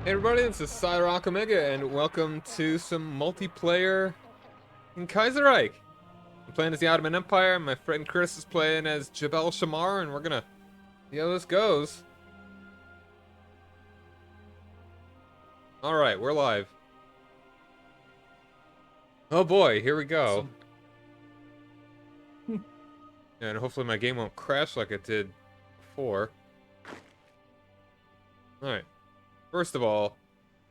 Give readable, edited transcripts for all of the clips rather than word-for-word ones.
Hey everybody, this is Cyrock Omega, and welcome to some multiplayer in Kaiserreich. I'm playing as the Ottoman Empire, and my friend Chris is playing as Jabal Shamar, and we're gonna see how this goes. Alright, we're live. Oh boy, here we go. Awesome. And hopefully my game won't crash like it did before. Alright, first of all,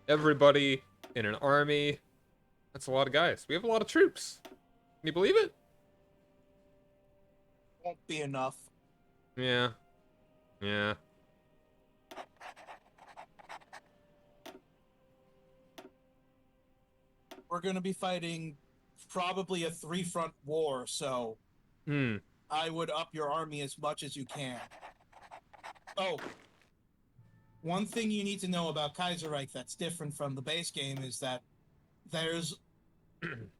everybody in an army. That's a lot of guys. We have a lot of troops. Can you believe it? Won't be enough. Yeah. Yeah. We're going to be fighting probably a three-front war, so Hmm. I would up your army as much as you can. Oh, one thing you need to know about Kaiserreich that's different from the base game is that there's,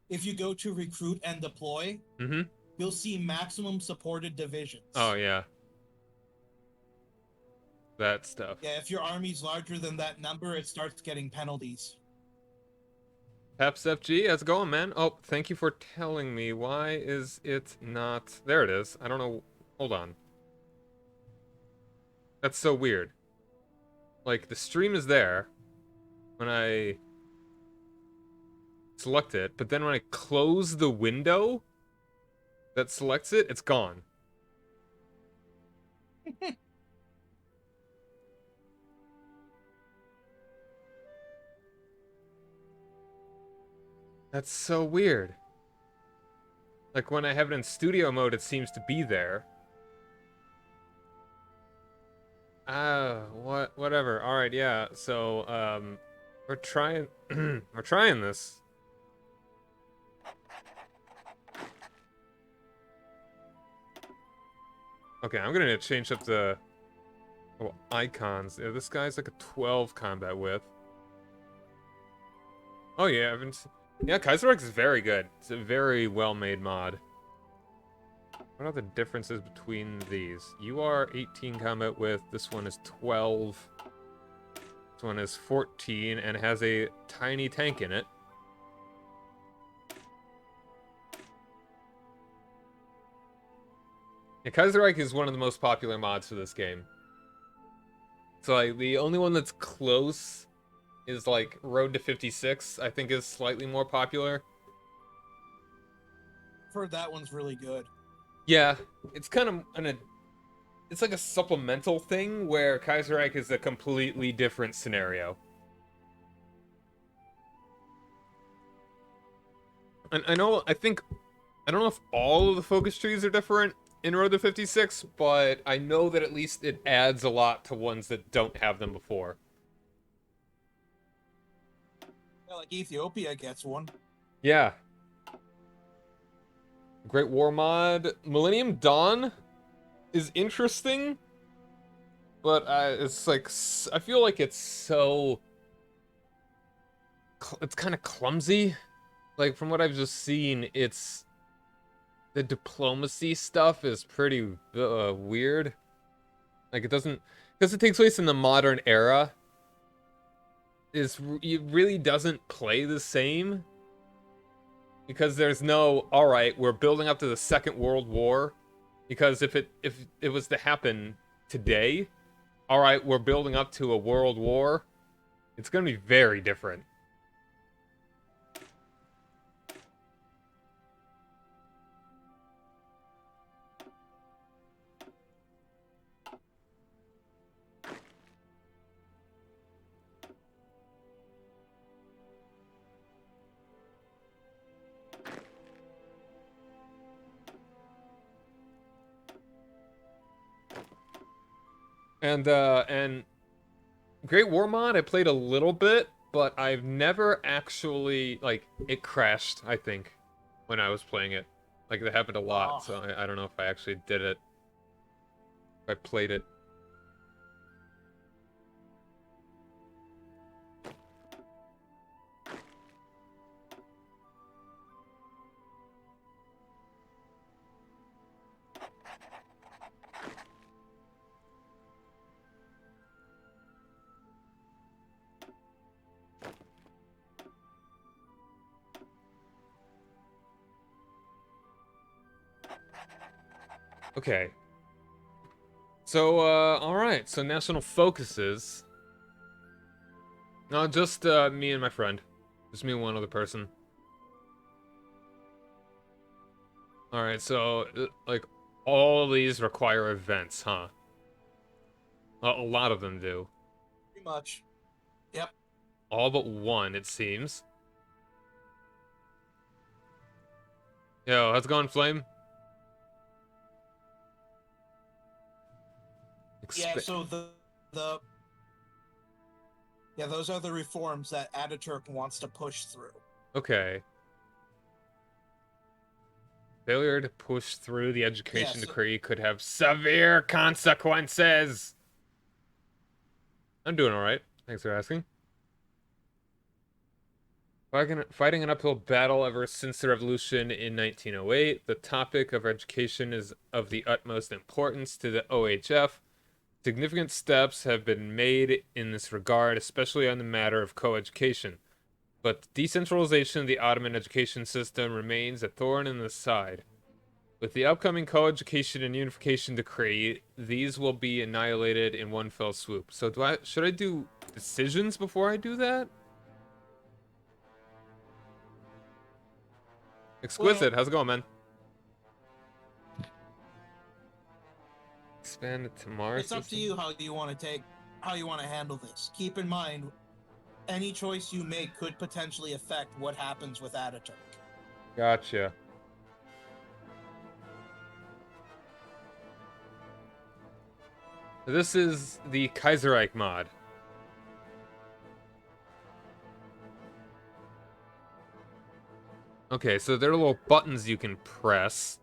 if you go to recruit and deploy, Mm-hmm. you'll see maximum supported divisions. Oh, yeah. That stuff. Yeah, if your army's larger than that number, it starts getting penalties. Peps FG, how's it going, man? Oh, thank you for telling me. Why is it not... There it is. I don't know. Hold on. That's so weird. Like, the stream is there when I select it, but then when I close the window that selects it, it's gone. That's so weird. Like, when I have it in studio mode, it seems to be there. Whatever. Alright, yeah. So, we're trying... we're trying this. Okay, I'm gonna need to change up the icons. Yeah, this guy's like a 12 combat with. Oh yeah, yeah, Kaiserreich is very good. It's a very well-made mod. What are the differences between these? You are 18 combat with. This one is 12. This one is 14 and has a tiny tank in it. Yeah, Kaiserreich is one of the most popular mods for this game. So like the only one that's close is like Road to 56, I think is slightly more popular. I've heard that one's really good. Yeah, it's kind of it's like a supplemental thing where Kaiserreich is a completely different scenario. And I don't know if all of the focus trees are different in Road to 56, but I know that at least it adds a lot to ones that don't have them before. Yeah, like Ethiopia gets one. Yeah. Great War mod. Millennium Dawn is interesting, but it's like, I feel like it's so... It's kind of clumsy. Like, from what I've just seen, it's... The diplomacy stuff is pretty weird. Like, it doesn't... Because it takes place in the modern era, it really doesn't play the same. Because there's no, alright, we're building up to the Second World War. Because if it was to happen today, alright, we're building up to a world war, it's gonna be very different. And Great War Mod, I played a little bit, but I've never actually, like, it crashed, I think, when I was playing it. Like, that happened a lot, so I don't know if I actually did it. If I played it. Okay. So, alright. So, national focuses. No, just, me and my friend. Just me and one other person. Alright, so, like, all of these require events, huh? A lot of them do. Pretty much. Yep. All but one, it seems. Yo, how's it going, Flame? Yeah, so the yeah, those are the reforms that Ataturk wants to push through. Okay. Failure to push through the education decree could have severe consequences. I'm doing alright. Thanks for asking. Fighting an uphill battle ever since the revolution in 1908, the topic of education is of the utmost importance to the OHF. Significant steps have been made in this regard, especially on the matter of co-education. But decentralization of the Ottoman education system remains a thorn in the side. With the upcoming co-education and unification decree, these will be annihilated in one fell swoop. So should I do decisions before I do that? Exquisite, how's it going, man? Expand it to Mars. It's up to you how you want to handle this. Keep in mind, any choice you make could potentially affect what happens with Ataturk. Gotcha. This is the Kaiserreich mod. Okay, so there are little buttons you can press.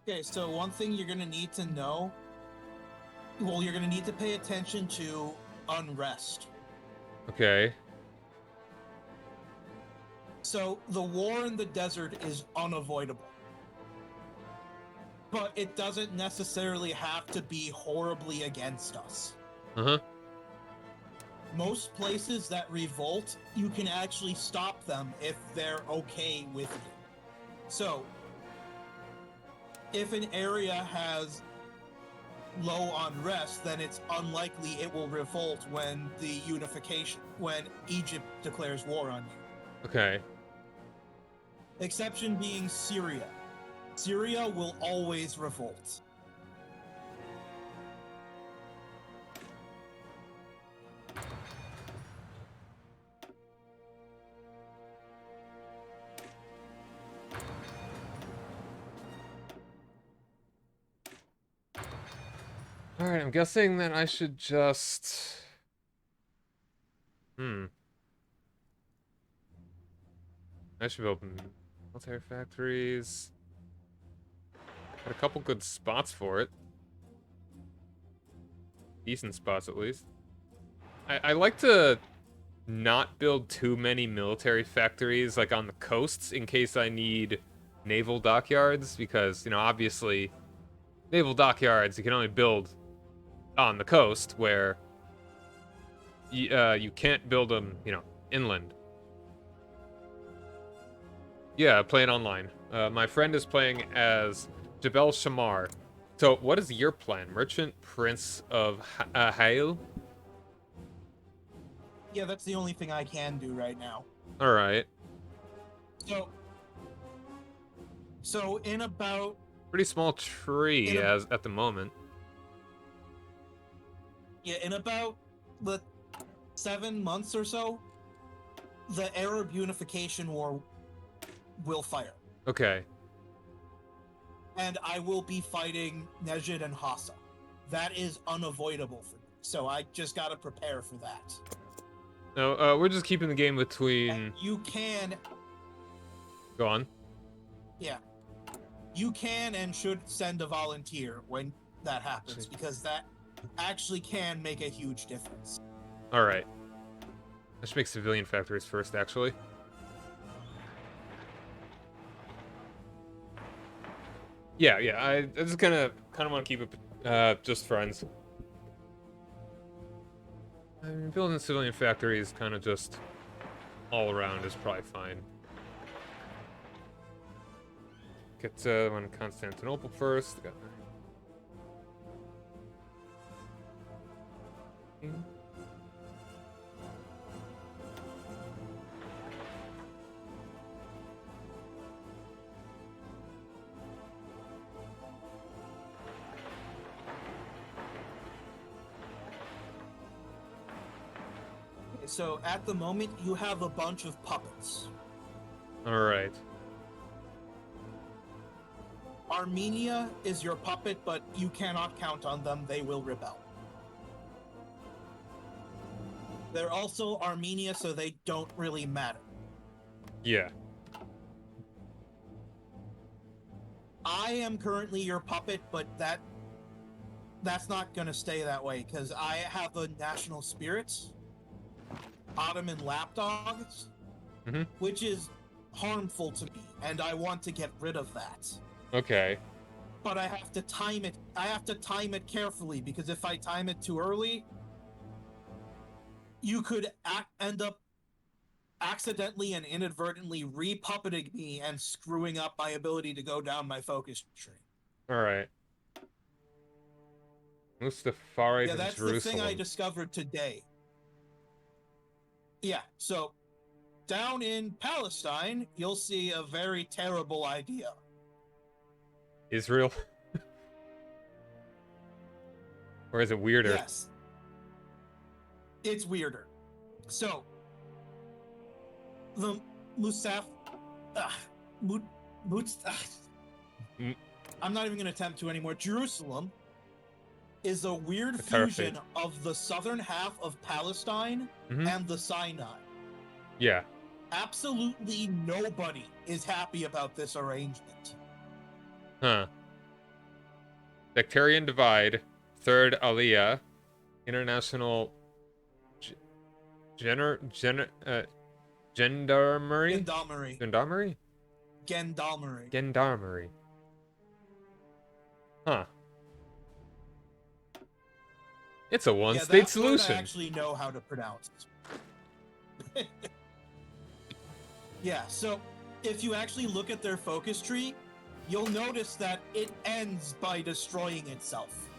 Okay, so one thing you're going to need to know, well, you're going to need to pay attention to Unrest. Okay. So the war in the desert is unavoidable. But it doesn't necessarily have to be horribly against us. Uh-huh. Most places that revolt, you can actually stop them if they're okay with it. So, if an area has low unrest, then it's unlikely it will revolt when when Egypt declares war on you. Okay. Exception being Syria. Syria will always revolt. Alright, I'm guessing that I should just... I should open military factories. Got a couple good spots for it. Decent spots, at least. I like to not build too many military factories, like, on the coasts, in case I need naval dockyards, because, you know, obviously, naval dockyards you can only build on the coast, where you can't build them, you know, inland. Yeah, playing online. My friend is playing as Jabal Shamar. So, what is your plan? Merchant Prince of Hail? Yeah, that's the only thing I can do right now. Alright. So in about... Pretty small tree as at the moment. Yeah, in about 7 months or so, the Arab Unification War will fire. Okay. And I will be fighting Nejd and Hassa. That is unavoidable for me. So I just gotta prepare for that. No, we're just keeping the game between... And you can... Go on. Yeah. You can and should send a volunteer when that happens, because that actually can make a huge difference. Alright. I should make civilian factories first, actually. Yeah, I just kind of want to keep it just friends. I mean, building civilian factories kind of just all around is probably fine. Get one in Constantinople first. Got So at the moment, you have a bunch of puppets. all right. Armenia is your puppet, but you cannot count on them. They will rebel. They're also Armenia, so they don't really matter. Yeah. I am currently your puppet, but that's not going to stay that way, because I have a national spirit, Ottoman lapdogs, which is harmful to me, and I want to get rid of that. Okay. But I have to time it. I have to time it carefully, because if I time it too early, you could end up accidentally and inadvertently repuppeting me and screwing up my ability to go down my focus tree. All right. Mustafari to That's Jerusalem. the thing I discovered today. Yeah, so down in Palestine, you'll see a very terrible idea. Israel? Or is it weirder? Yes. It's weirder. So, the I'm not even going to attempt to anymore. Jerusalem is a weird fusion of the southern half of Palestine and the Sinai. Yeah. Absolutely nobody is happy about this arrangement. Huh. Sectarian divide. Third Aliyah. International gendarmerie? Gendarmerie. Gendarmerie? Gendarmerie. Gendarmerie. Huh. It's a one-state solution. I actually know how to pronounce it. Yeah, so if you actually look at their focus tree, you'll notice that it ends by destroying itself.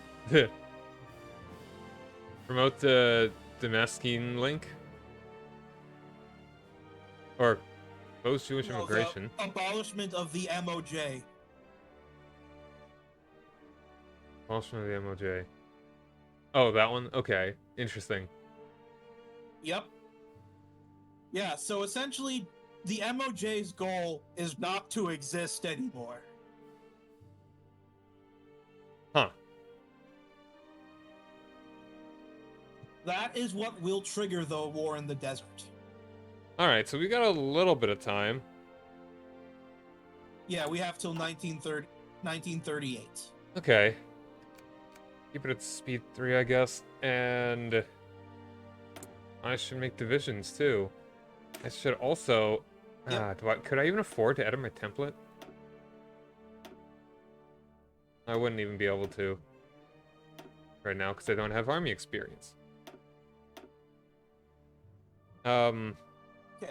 Promote the Damascus link? Or post-Jewish immigration? The abolishment of the MOJ. Abolishment of the MOJ. Oh, that one? Okay. Interesting. Yep. Yeah, so essentially, the MOJ's goal is not to exist anymore. Huh. That is what will trigger the war in the desert. Alright, so we got a little bit of time. Yeah, we have till 1938. Okay. Keep it at speed 3, I guess. And I should make divisions, too. I should also... Yep. Could I even afford to edit my template? I wouldn't even be able to. Right now, because I don't have army experience. Okay,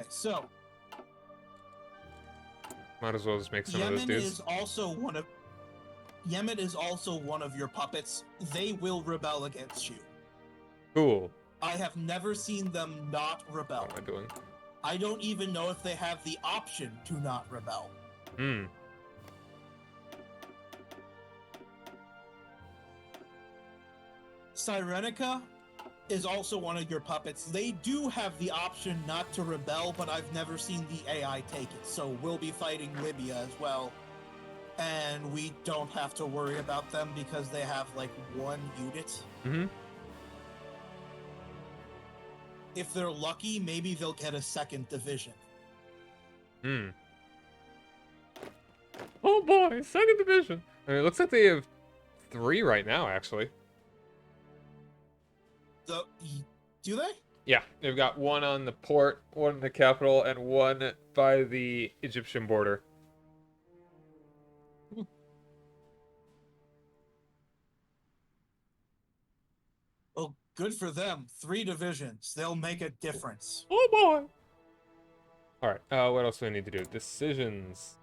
so... Might as well just make some of those dudes. Yemen is also one of your puppets. They will rebel against you. Cool. I have never seen them not rebel. What am I doing? I don't even know if they have the option to not rebel. Cyrenica is also one of your puppets. They do have the option not to rebel, but I've never seen the AI take it. So we'll be fighting Libya as well. And we don't have to worry about them because they have like one unit. If they're lucky, maybe they'll get a second division. Oh boy, second division. I mean, it looks like they have 3 right now, actually. Do they? Yeah, they've got 1 on the port, 1 in the capital, and 1 by the Egyptian border. Well, Good for them. 3 divisions. They'll make a difference. Oh boy! Alright, what else do I need to do? Decisions.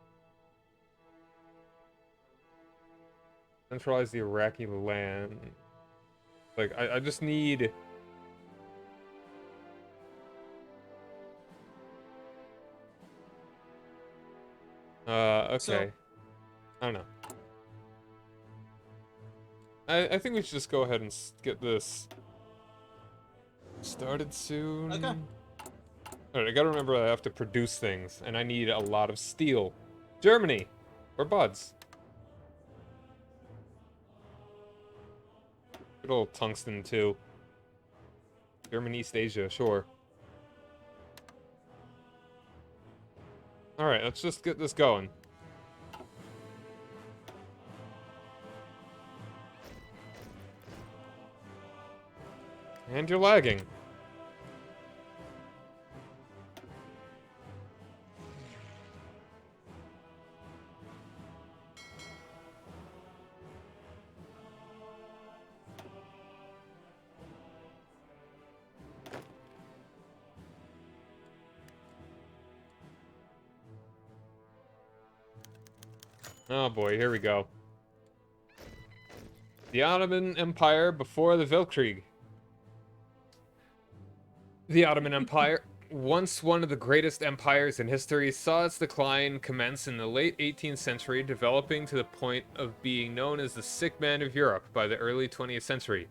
Centralize the Iraqi land. Like, I just need... okay. So, I don't know. I think we should just go ahead and get this started soon. Okay. Alright, I gotta remember I have to produce things, and I need a lot of steel. Germany! Or buds. Good old tungsten, too. German, East Asia, sure. Alright, let's just get this going. And you're lagging. Oh boy, here we go. The Ottoman Empire before the Weltkrieg. The Ottoman Empire, once one of the greatest empires in history, saw its decline commence in the late 18th century, developing to the point of being known as the sick man of Europe by the early 20th century.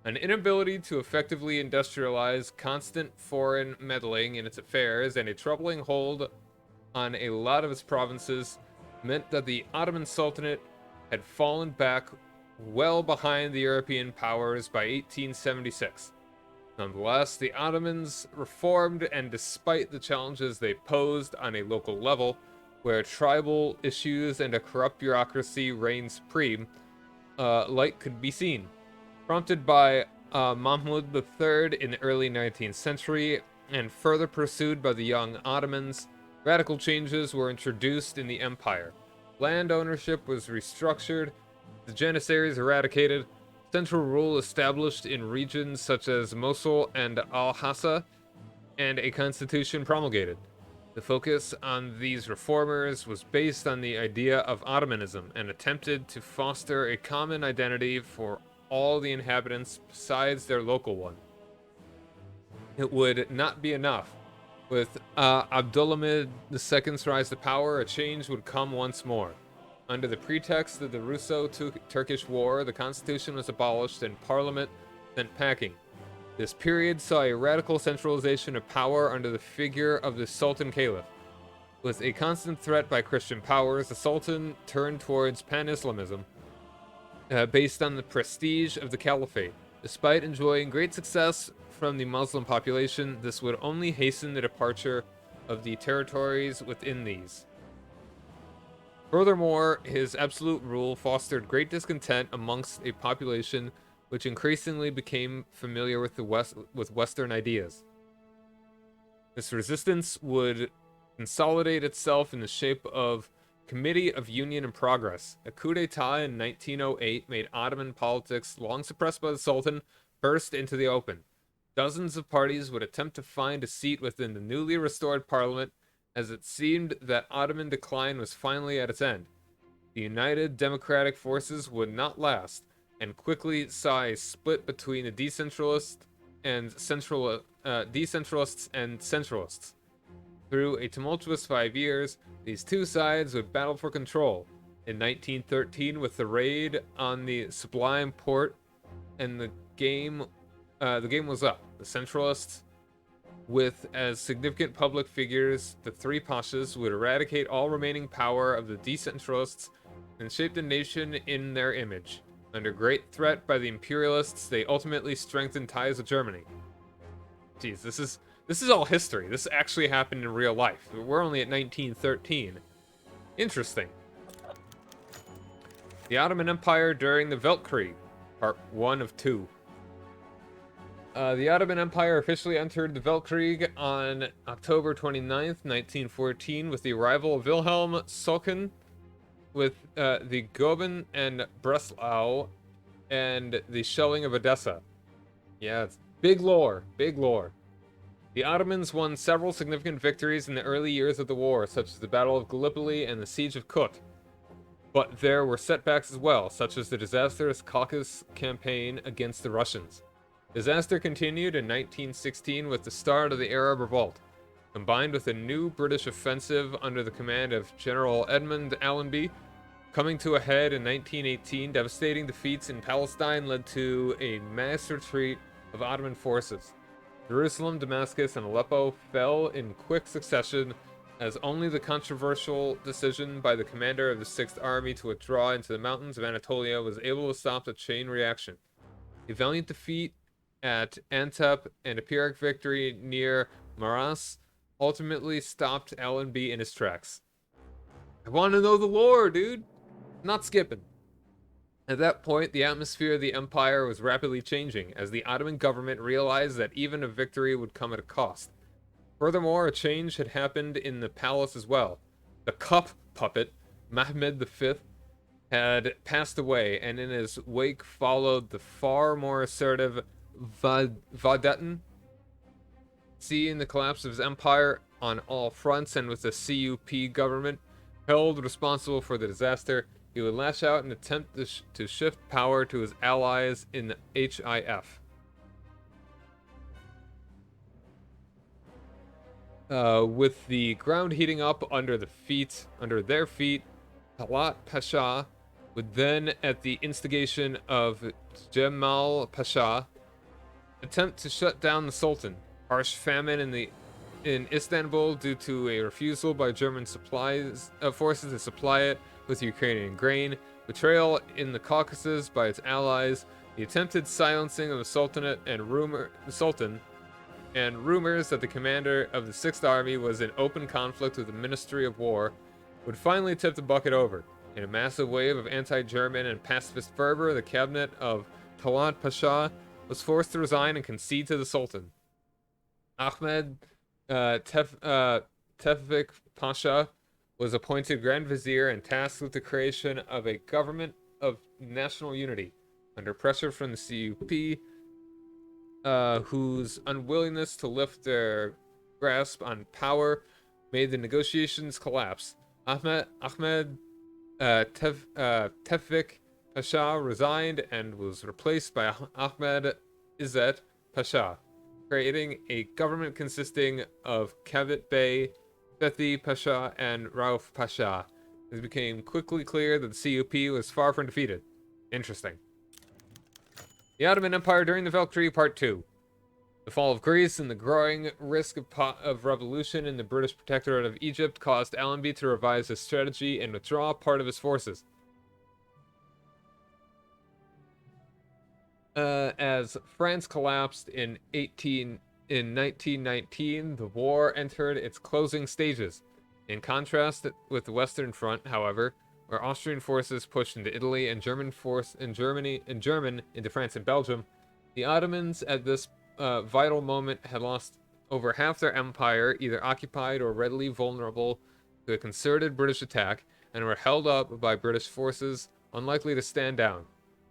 An inability to effectively industrialize, constant foreign meddling in its affairs, and a troubling hold on a lot of its provinces meant that the Ottoman Sultanate had fallen back well behind the European powers by 1876. Nonetheless, the Ottomans reformed, and despite the challenges they posed on a local level, where tribal issues and a corrupt bureaucracy reigned supreme, light could be seen. Prompted by Mahmud III in the early 19th century, and further pursued by the young Ottomans, radical changes were introduced in the empire. Land ownership was restructured, the Janissaries eradicated, central rule established in regions such as Mosul and Al-Hassa, and a constitution promulgated. The focus on these reformers was based on the idea of Ottomanism and attempted to foster a common identity for all the inhabitants besides their local one. It would not be enough. With Abdulhamid II's rise to power, a change would come once more. Under the pretext of the Russo-Turkish War, the constitution was abolished and parliament sent packing. This period saw a radical centralization of power under the figure of the Sultan Caliph. With a constant threat by Christian powers, the Sultan turned towards pan-Islamism, based on the prestige of the Caliphate. Despite enjoying great success from the Muslim population, this would only hasten the departure of the territories within these. Furthermore, his absolute rule fostered great discontent amongst a population which increasingly became familiar with Western ideas. This resistance would consolidate itself in the shape of Committee of Union and Progress. A coup d'etat in 1908 made Ottoman politics, long suppressed by the Sultan, burst into the open. Dozens of parties would attempt to find a seat within the newly restored parliament, as it seemed that Ottoman decline was finally at its end. The united democratic forces would not last, and quickly saw a split between the decentralists and centralists. Through a tumultuous 5 years, these two sides would battle for control. In 1913, with the raid on the Sublime port, and the game was up. The centralists, with as significant public figures, the three pashas, would eradicate all remaining power of the decentralists and shape the nation in their image. Under great threat by the imperialists, they ultimately strengthened ties with Germany. Jeez, this is all history. This actually happened in real life. We're only at 1913. Interesting. The Ottoman Empire during the Weltkrieg, part 1 of 2. The Ottoman Empire officially entered the Weltkrieg on October 29th, 1914, with the arrival of Wilhelm Solken, with the Goeben and Breslau, and the shelling of Odessa. Yeah, it's big lore, big lore. The Ottomans won several significant victories in the early years of the war, such as the Battle of Gallipoli and the Siege of Kut. But there were setbacks as well, such as the disastrous Caucasus campaign against the Russians. Disaster continued in 1916 with the start of the Arab Revolt, combined with a new British offensive under the command of General Edmund Allenby. Coming to a head in 1918, devastating defeats in Palestine led to a mass retreat of Ottoman forces. Jerusalem, Damascus, and Aleppo fell in quick succession, as only the controversial decision by the commander of the 6th Army to withdraw into the mountains of Anatolia was able to stop the chain reaction. A valiant defeat at Antep and a Pyrrhic victory near Maras ultimately stopped Allenby in his tracks. I want to know the lore, dude! Not skipping. At that point, the atmosphere of the empire was rapidly changing, as the Ottoman government realized that even a victory would come at a cost. Furthermore, a change had happened in the palace as well. The cup puppet, Mehmed V, had passed away, and in his wake followed the far more assertive Vahdettin. Seeing the collapse of his empire on all fronts, and with the CUP government held responsible for the disaster, he would lash out and attempt to shift power to his allies in the HIF. With the ground heating up under their feet, Talat Pasha would then, at the instigation of Cemal Pasha, attempt to shut down the Sultan. Harsh famine in Istanbul due to a refusal by German forces to supply it with Ukrainian grain, betrayal in the Caucasus by its allies, the attempted silencing of the Sultanate, and rumors that the commander of the 6th Army was in open conflict with the Ministry of War, would finally tip the bucket over. In a massive wave of anti-German and pacifist fervor, the cabinet of Talat Pasha was forced to resign and concede to the Sultan. Ahmed Tevfik Pasha was appointed Grand Vizier and tasked with the creation of a government of national unity. Under pressure from the CUP, whose unwillingness to lift their grasp on power made the negotiations collapse, Ahmed Tevfik Pasha resigned and was replaced by Ahmed Izzet Pasha, creating a government consisting of Kavit Bey, Fethi Pasha, and Rauf Pasha. It became quickly clear that the CUP was far from defeated. Interesting. The Ottoman Empire during the Weltkrieg, Part 2. The fall of Greece and the growing risk of revolution in the British Protectorate of Egypt caused Allenby to revise his strategy and withdraw part of his forces. As France collapsed in 1919, the war entered its closing stages. In contrast with the Western Front, however, where Austrian forces pushed into Italy and German into France and Belgium, the Ottomans at this vital moment had lost over half their empire, either occupied or readily vulnerable to a concerted British attack, and were held up by British forces unlikely to stand down.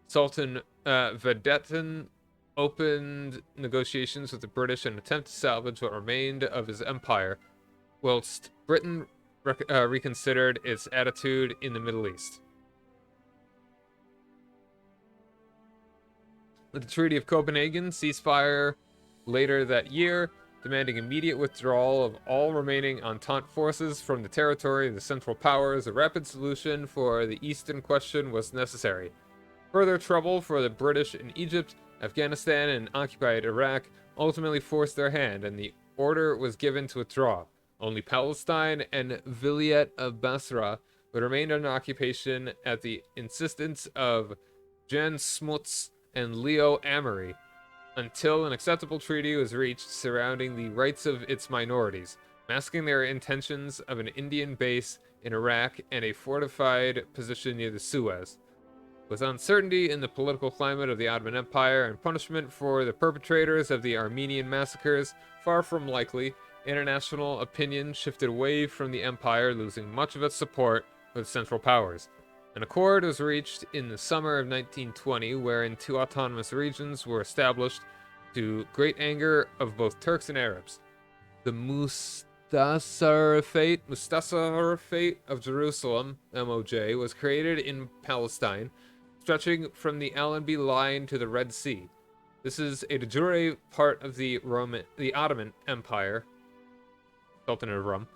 Sultan Vahdettin opened negotiations with the British in an attempt to salvage what remained of his empire, whilst Britain reconsidered its attitude in the Middle East. With the Treaty of Copenhagen, ceasefire later that year, demanding immediate withdrawal of all remaining Entente forces from the territory of the Central Powers, a rapid solution for the Eastern question was necessary. Further trouble for the British in Egypt, Afghanistan, and occupied Iraq ultimately forced their hand, and the order was given to withdraw. Only Palestine and Vilayet of Basra would remain under occupation at the insistence of Jan Smuts and Leo Amory, until an acceptable treaty was reached surrounding the rights of its minorities, masking their intentions of an Indian base in Iraq and a fortified position near the Suez. With uncertainty in the political climate of the Ottoman Empire and punishment for the perpetrators of the Armenian massacres far from likely, international opinion shifted away from the empire, losing much of its support with Central Powers. An accord was reached in the summer of 1920, wherein two autonomous regions were established, to great anger of both Turks and Arabs. The Mustasarifate of Jerusalem, MOJ, was created in Palestine, stretching from the Allenby Line to the Red Sea. This is a de jure part of the Ottoman Empire, Sultanate of Rome,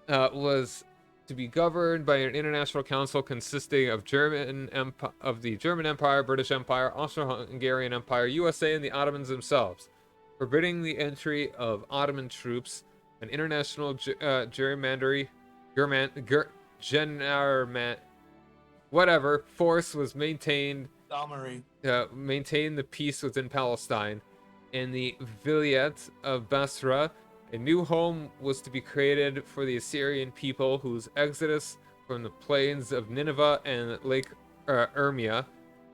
was to be governed by an international council consisting of the German Empire, British Empire, Austro-Hungarian Empire, USA, and the Ottomans themselves, forbidding the entry of Ottoman troops. An international force was maintained. Maintain the peace within Palestine. In the Vilayet of Basra, a new home was to be created for the Assyrian people whose exodus from the plains of Nineveh and Lake Urmia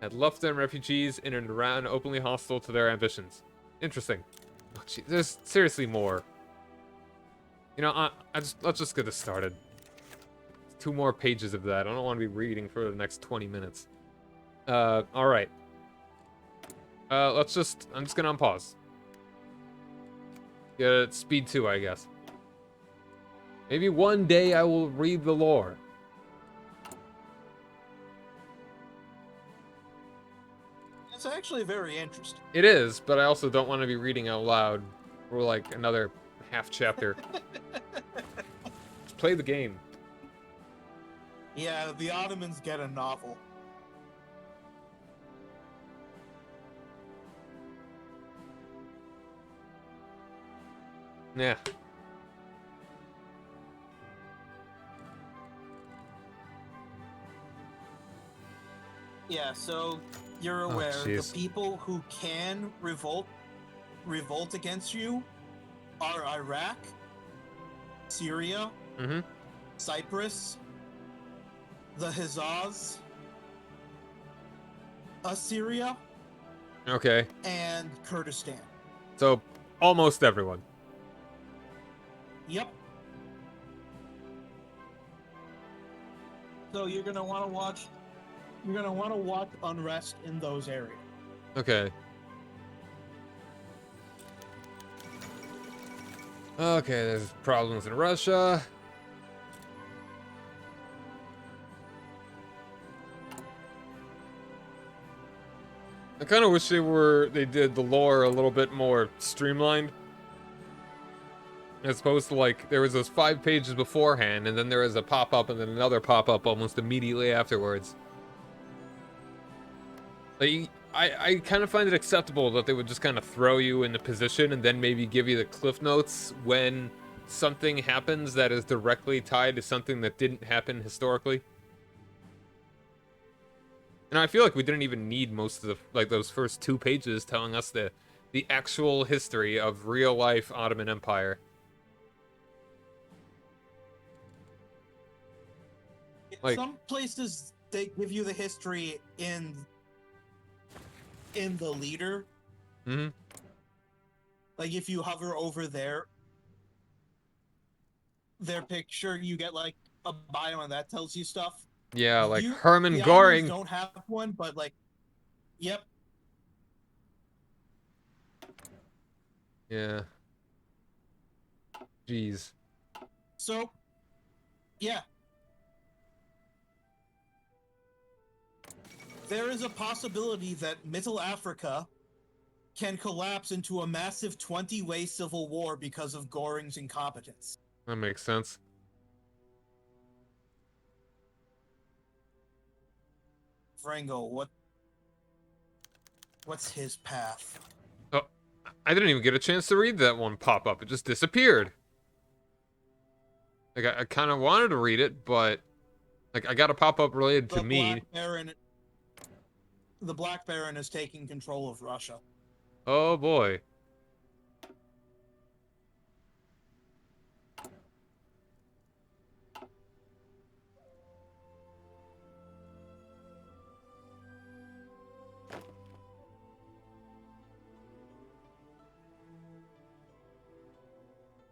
had left them refugees in an Iran openly hostile to their ambitions. Interesting. Oh, gee, there's seriously more. You know, let's just get this started. 2 more pages of that. I don't want to be reading for the next 20 minutes. All right. I'm just gonna unpause. Get it speed 2, I guess. Maybe one day I will read the lore. It's actually very interesting. It is, but I also don't want to be reading out loud for like another half chapter. Just play the game. Yeah, the Ottomans get a novel. Yeah. Yeah, so you're aware the people who can revolt against you are Iraq, Syria, Cyprus, the Hejaz, Assyria, okay, and Kurdistan. So almost everyone. Yep. So you're gonna want to watch Unrest in those areas. Okay. Okay, there's problems in Russia. I kind of wish they did the lore a little bit more streamlined. As opposed to, like, there was those 5 pages beforehand, and then there was a pop-up, and then another pop-up almost immediately afterwards. Like, I kind of find it acceptable that they would just kind of throw you in the position and then maybe give you the cliff notes when something happens that is directly tied to something that didn't happen historically. And I feel like we didn't even need most of those first 2 pages telling us the actual history of real-life Ottoman Empire. Like, some places they give you the history in the leader. Mm-hmm. Like, if you hover over their picture, you get like a bio and that tells you stuff. Yeah, like Hermann Göring. Don't have one, but like, yep. Yeah. Jeez. So, yeah. There is a possibility that Middle Africa can collapse into a massive 20-way civil war because of Göring's incompetence. That makes sense. Frango, what's his path? Oh, I didn't even get a chance to read that one pop up. It just disappeared. Like, I kind of wanted to read it, but like, I got a pop up related to me. The Black Baron is taking control of Russia. Oh boy.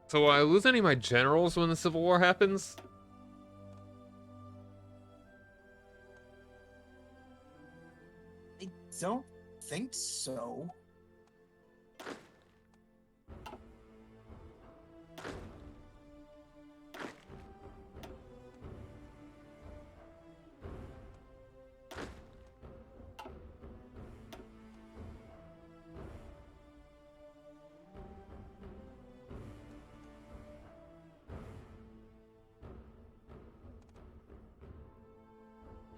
So will I lose any of my generals when the Civil War happens? I don't think so.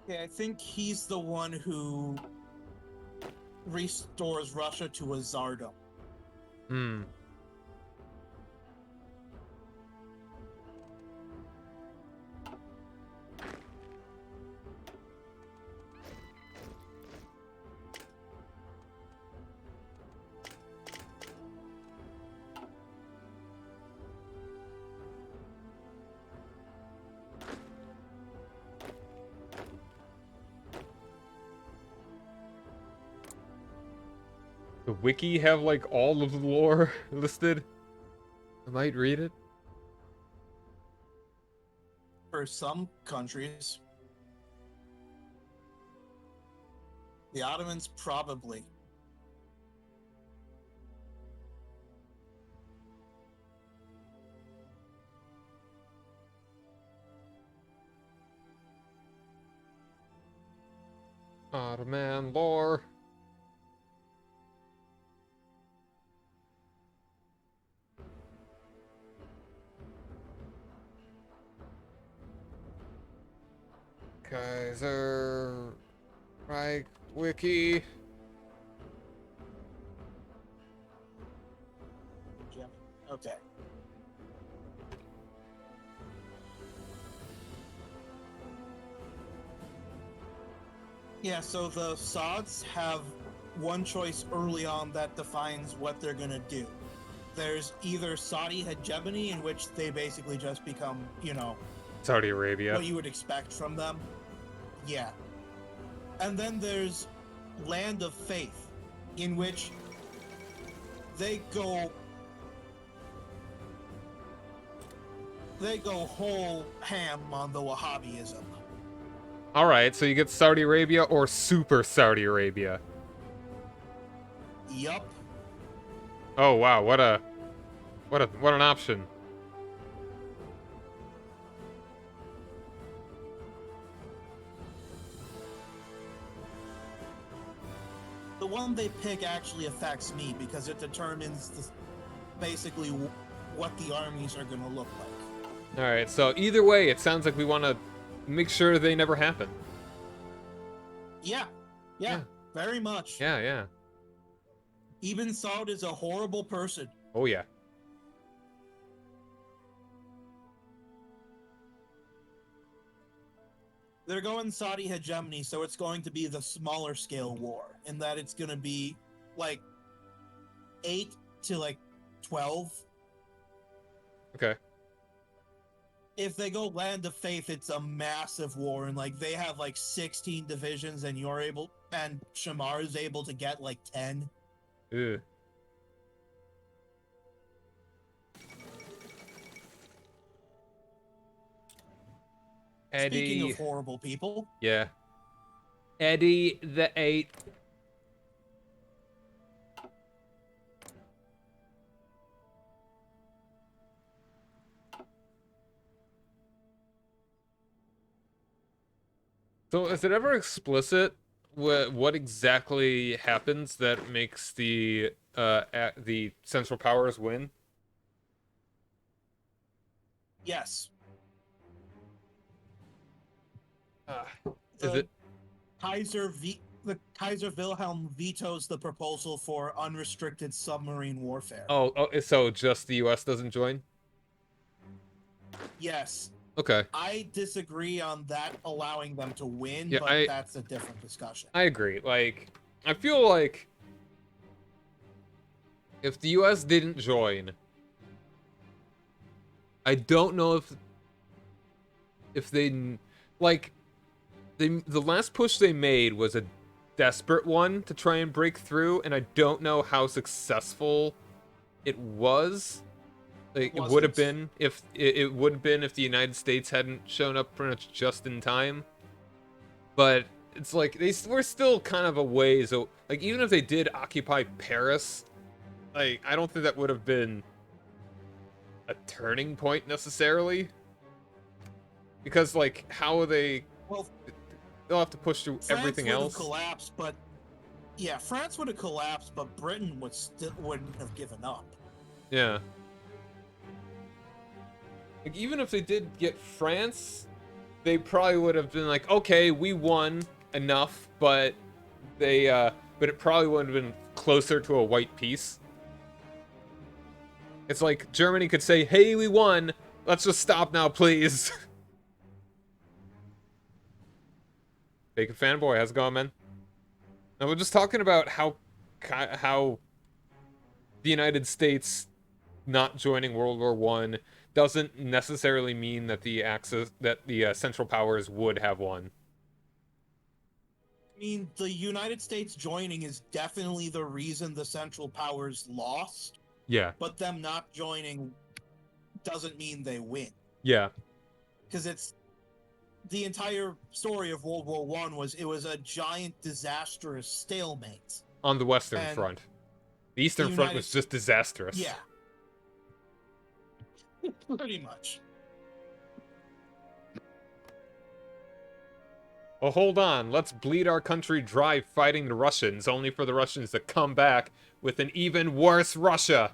Yeah, I think he's the one who restores Russia to a czardom. Hmm. The wiki have like all of the lore listed. I might read it. For some countries. The Ottomans probably. Ottoman lore. Kaiserreich wiki. Okay. Yeah, so the Saudis have one choice early on that defines what they're gonna do. There's either Saudi hegemony, in which they basically just become, Saudi Arabia. what you would expect from them. Yeah. And then there's Land of Faith, in which they go whole ham on the Wahhabism. All right, so you get Saudi Arabia or Super Saudi Arabia. Yup. Oh wow, what an option. The one they pick actually affects me because it determines basically what the armies are going to look like. All right, so either way, it sounds like we want to make sure they never happen. Yeah, very much. Yeah. Ibn Saud is a horrible person. Oh yeah. They're going Saudi hegemony, so it's going to be the smaller scale war, in that it's going to be like 8 to like 12. Okay. If they go Land of Faith, it's a massive war, and like they have like 16 divisions, and Shamar is able to get like 10. Ew. Eddie. Speaking of horrible people. Yeah. Eddie the Eighth. So is it ever explicit what exactly happens that makes the Central Powers win? Yes. Is it? The Kaiser Wilhelm vetoes the proposal for unrestricted submarine warfare. Oh, so just the U.S. doesn't join? Yes. Okay. I disagree on that allowing them to win, Yeah, but that's a different discussion. I agree. Like, I feel like if the U.S. didn't join, I don't know if they like the last push they made was a desperate one to try and break through, and I don't know how successful it was. Like, it would have been if the United States hadn't shown up pretty much just in time. But it's like we're still kind of a ways. So like even if they did occupy Paris, like I don't think that would have been a turning point necessarily. Because like how are they? Well, they'll have to push through everything else. France would have collapsed, but yeah, France would have collapsed, but Britain wouldn't have given up. Yeah. Like even if they did get France, they probably would have been like, okay, we won enough, but but it probably would have been closer to a white peace. It's like Germany could say, hey, we won. Let's just stop now, please. Bacon fanboy, how's it going, man? Now we're just talking about how the United States not joining World War One doesn't necessarily mean that the Central Powers would have won. I mean, the United States joining is definitely the reason the Central Powers lost. Yeah. But them not joining doesn't mean they win. Yeah. Because it's the entire story of World War One was a giant disastrous stalemate on the Western Front. The Eastern Front was just disastrous. Yeah. Pretty much. Well, hold on. Let's bleed our country dry fighting the Russians, only for the Russians to come back with an even worse Russia.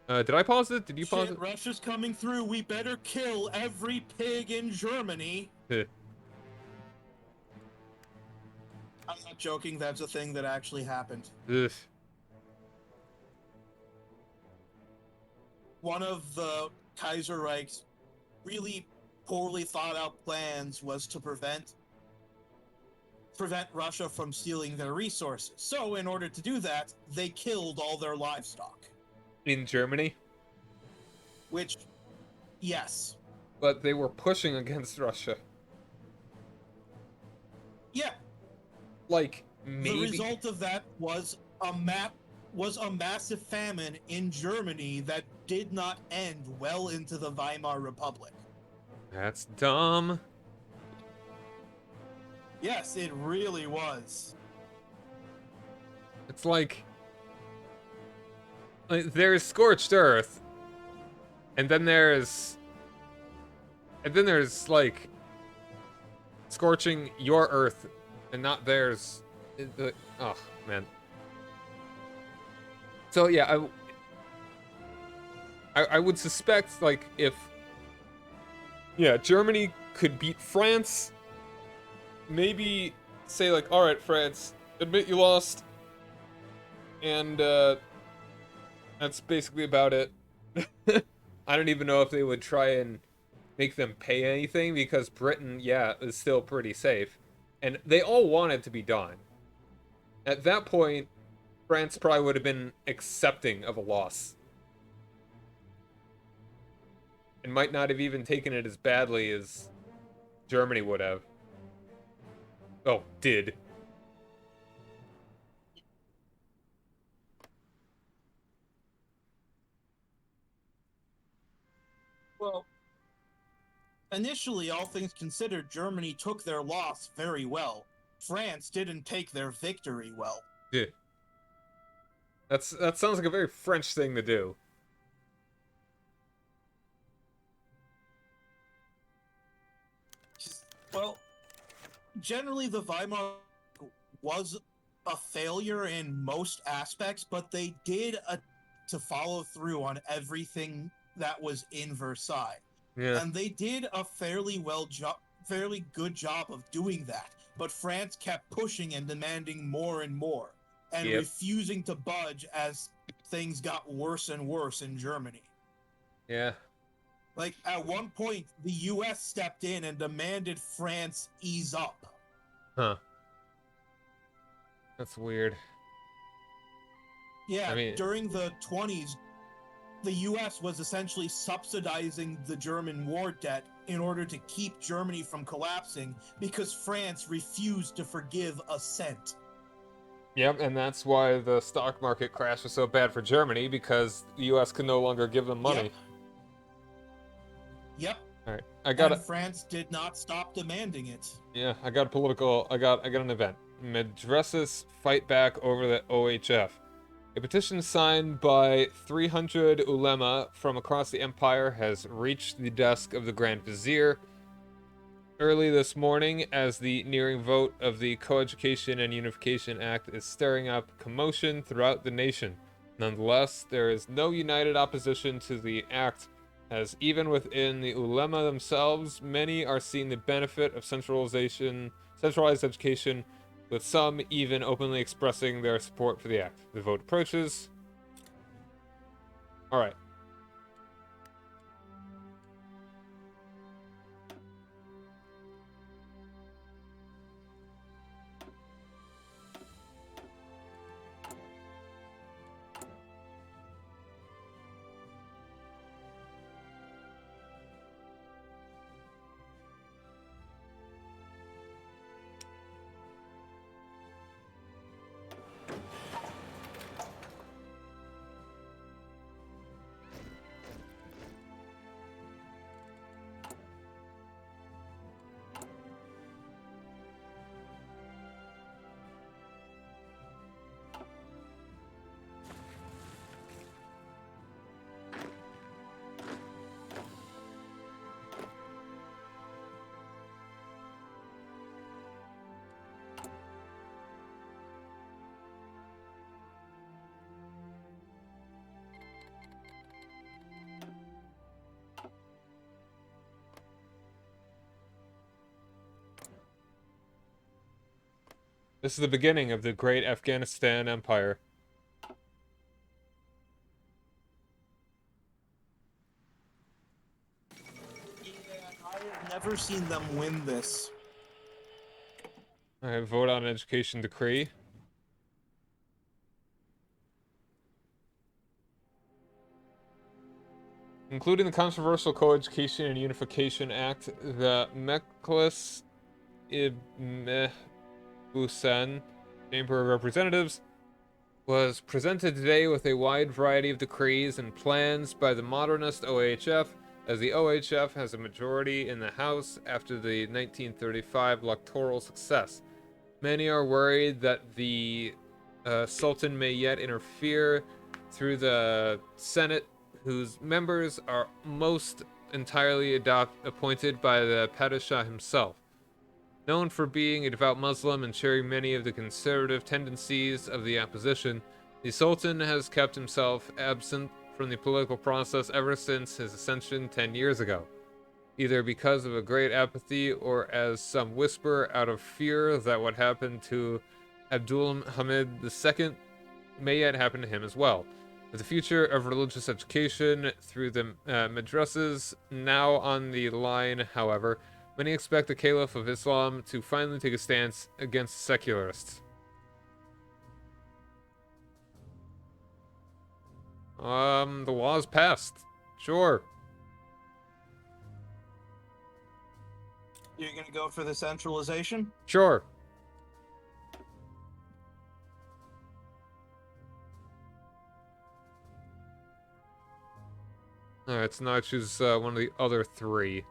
Did I pause it? Did you pause it? Russia's coming through. We better kill every pig in Germany. I'm not joking. That's a thing that actually happened. Ugh. One of the Kaiserreich's really poorly thought out plans was to prevent Russia from stealing their resources. So in order to do that, they killed all their livestock. In Germany? Which, yes. But they were pushing against Russia. Yeah. Like, maybe... The result of that was a massive famine in Germany that did not end well into the Weimar Republic. That's dumb. Yes, it really was. It's like there's scorched earth, and then there's like scorching your earth, and not theirs. Oh man. So yeah, I would suspect, like, if Germany could beat France, maybe say like, all right, France, admit you lost, and that's basically about it. I don't even know if they would try and make them pay anything, because Britain, is still pretty safe. And they all want it to be done. At that point, France probably would have been accepting of a loss. And might not have even taken it as badly as Germany would have. Oh, did. Well, initially, all things considered, Germany took their loss very well. France didn't take their victory well. Yeah. That sounds like a very French thing to do. Well, generally the Weimar was a failure in most aspects, but they did to follow through on everything that was in Versailles. Yeah. And they did a fairly good job of doing that. But France kept pushing and demanding more and more, and refusing to budge as things got worse and worse in Germany. Yeah. Like, at one point, the U.S. stepped in and demanded France ease up. Huh. That's weird. Yeah, I mean, during the 1920s, the U.S. was essentially subsidizing the German war debt in order to keep Germany from collapsing, because France refused to forgive a cent. Yep, and that's why the stock market crash was so bad for Germany, because the U.S. could no longer give them money. Yep. All right, I got it. France did not stop demanding it. Yeah, I got an event. Madrasas fight back over the OHF. A petition signed by 300 ulema from across the empire has reached the desk of the Grand Vizier early this morning, as the nearing vote of the Coeducation and Unification Act is stirring up commotion throughout the nation. Nonetheless, there is no united opposition to the act, as even within the ulema themselves, many are seeing the benefit of centralized education, with some even openly expressing their support for the act. The vote approaches. All right. This is the beginning of the great Afghanistan Empire. Yeah, I have never seen them win this. Alright, vote on education decree. Including the controversial Co-Education and Unification Act, the Meclis Ibn Busan Chamber of Representatives was presented today with a wide variety of decrees and plans by the modernist OHF, as the OHF has a majority in the House after the 1935 electoral success. Many are worried that the Sultan may yet interfere through the Senate, whose members are most entirely appointed by the Padishah himself. Known for being a devout Muslim and sharing many of the conservative tendencies of the opposition, the Sultan has kept himself absent from the political process ever since his ascension 10 years ago, either because of a great apathy or, as some whisper, out of fear that what happened to Abdul Hamid II may yet happen to him as well. With the future of religious education through the madrasas now on the line, however, many expect the Caliph of Islam to finally take a stance against secularists. The law's passed. Sure. You're gonna go for the centralization? Sure. Alright, so now I choose one of the other three.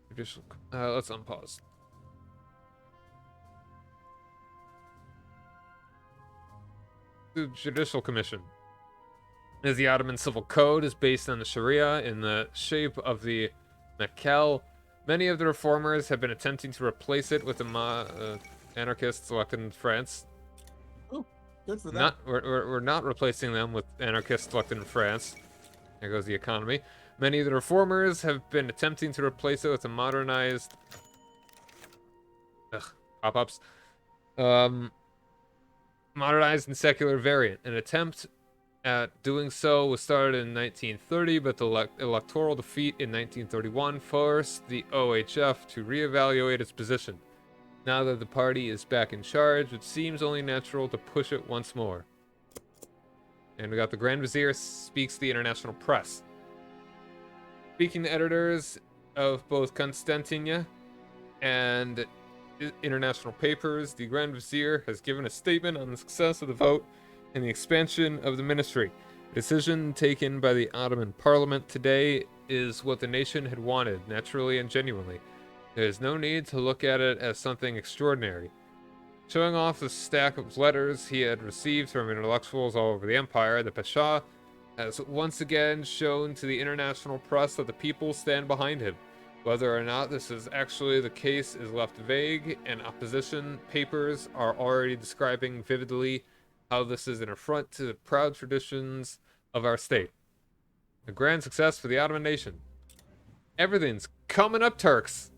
Judicial, let's unpause. The Judicial Commission. As the Ottoman Civil Code is based on the Sharia in the shape of the Mekkel, many of the reformers have been attempting to replace it with the anarchists elected in France. Oh, good for them. We're not replacing them with anarchists elected in France. There goes the economy. Many of the reformers have been attempting to replace it with a modernized pop-ups. Modernized and secular variant. An attempt at doing so was started in 1930, but the electoral defeat in 1931 forced the OHF to reevaluate its position. Now that the party is back in charge, it seems only natural to push it once more. And we got the Grand Vizier speaks to the international press. Speaking to editors of both Constantinia and international papers, the Grand Vizier has given a statement on the success of the vote and the expansion of the ministry. A decision taken by the Ottoman Parliament today is what the nation had wanted, naturally and genuinely. There is no need to look at it as something extraordinary. Showing off the stack of letters he had received from intellectuals all over the empire, the Pasha has once again shown to the international press that the people stand behind him. Whether or not this is actually the case is left vague, and opposition papers are already describing vividly how this is an affront to the proud traditions of our state. A grand success for the Ottoman nation. Everything's coming up, Turks.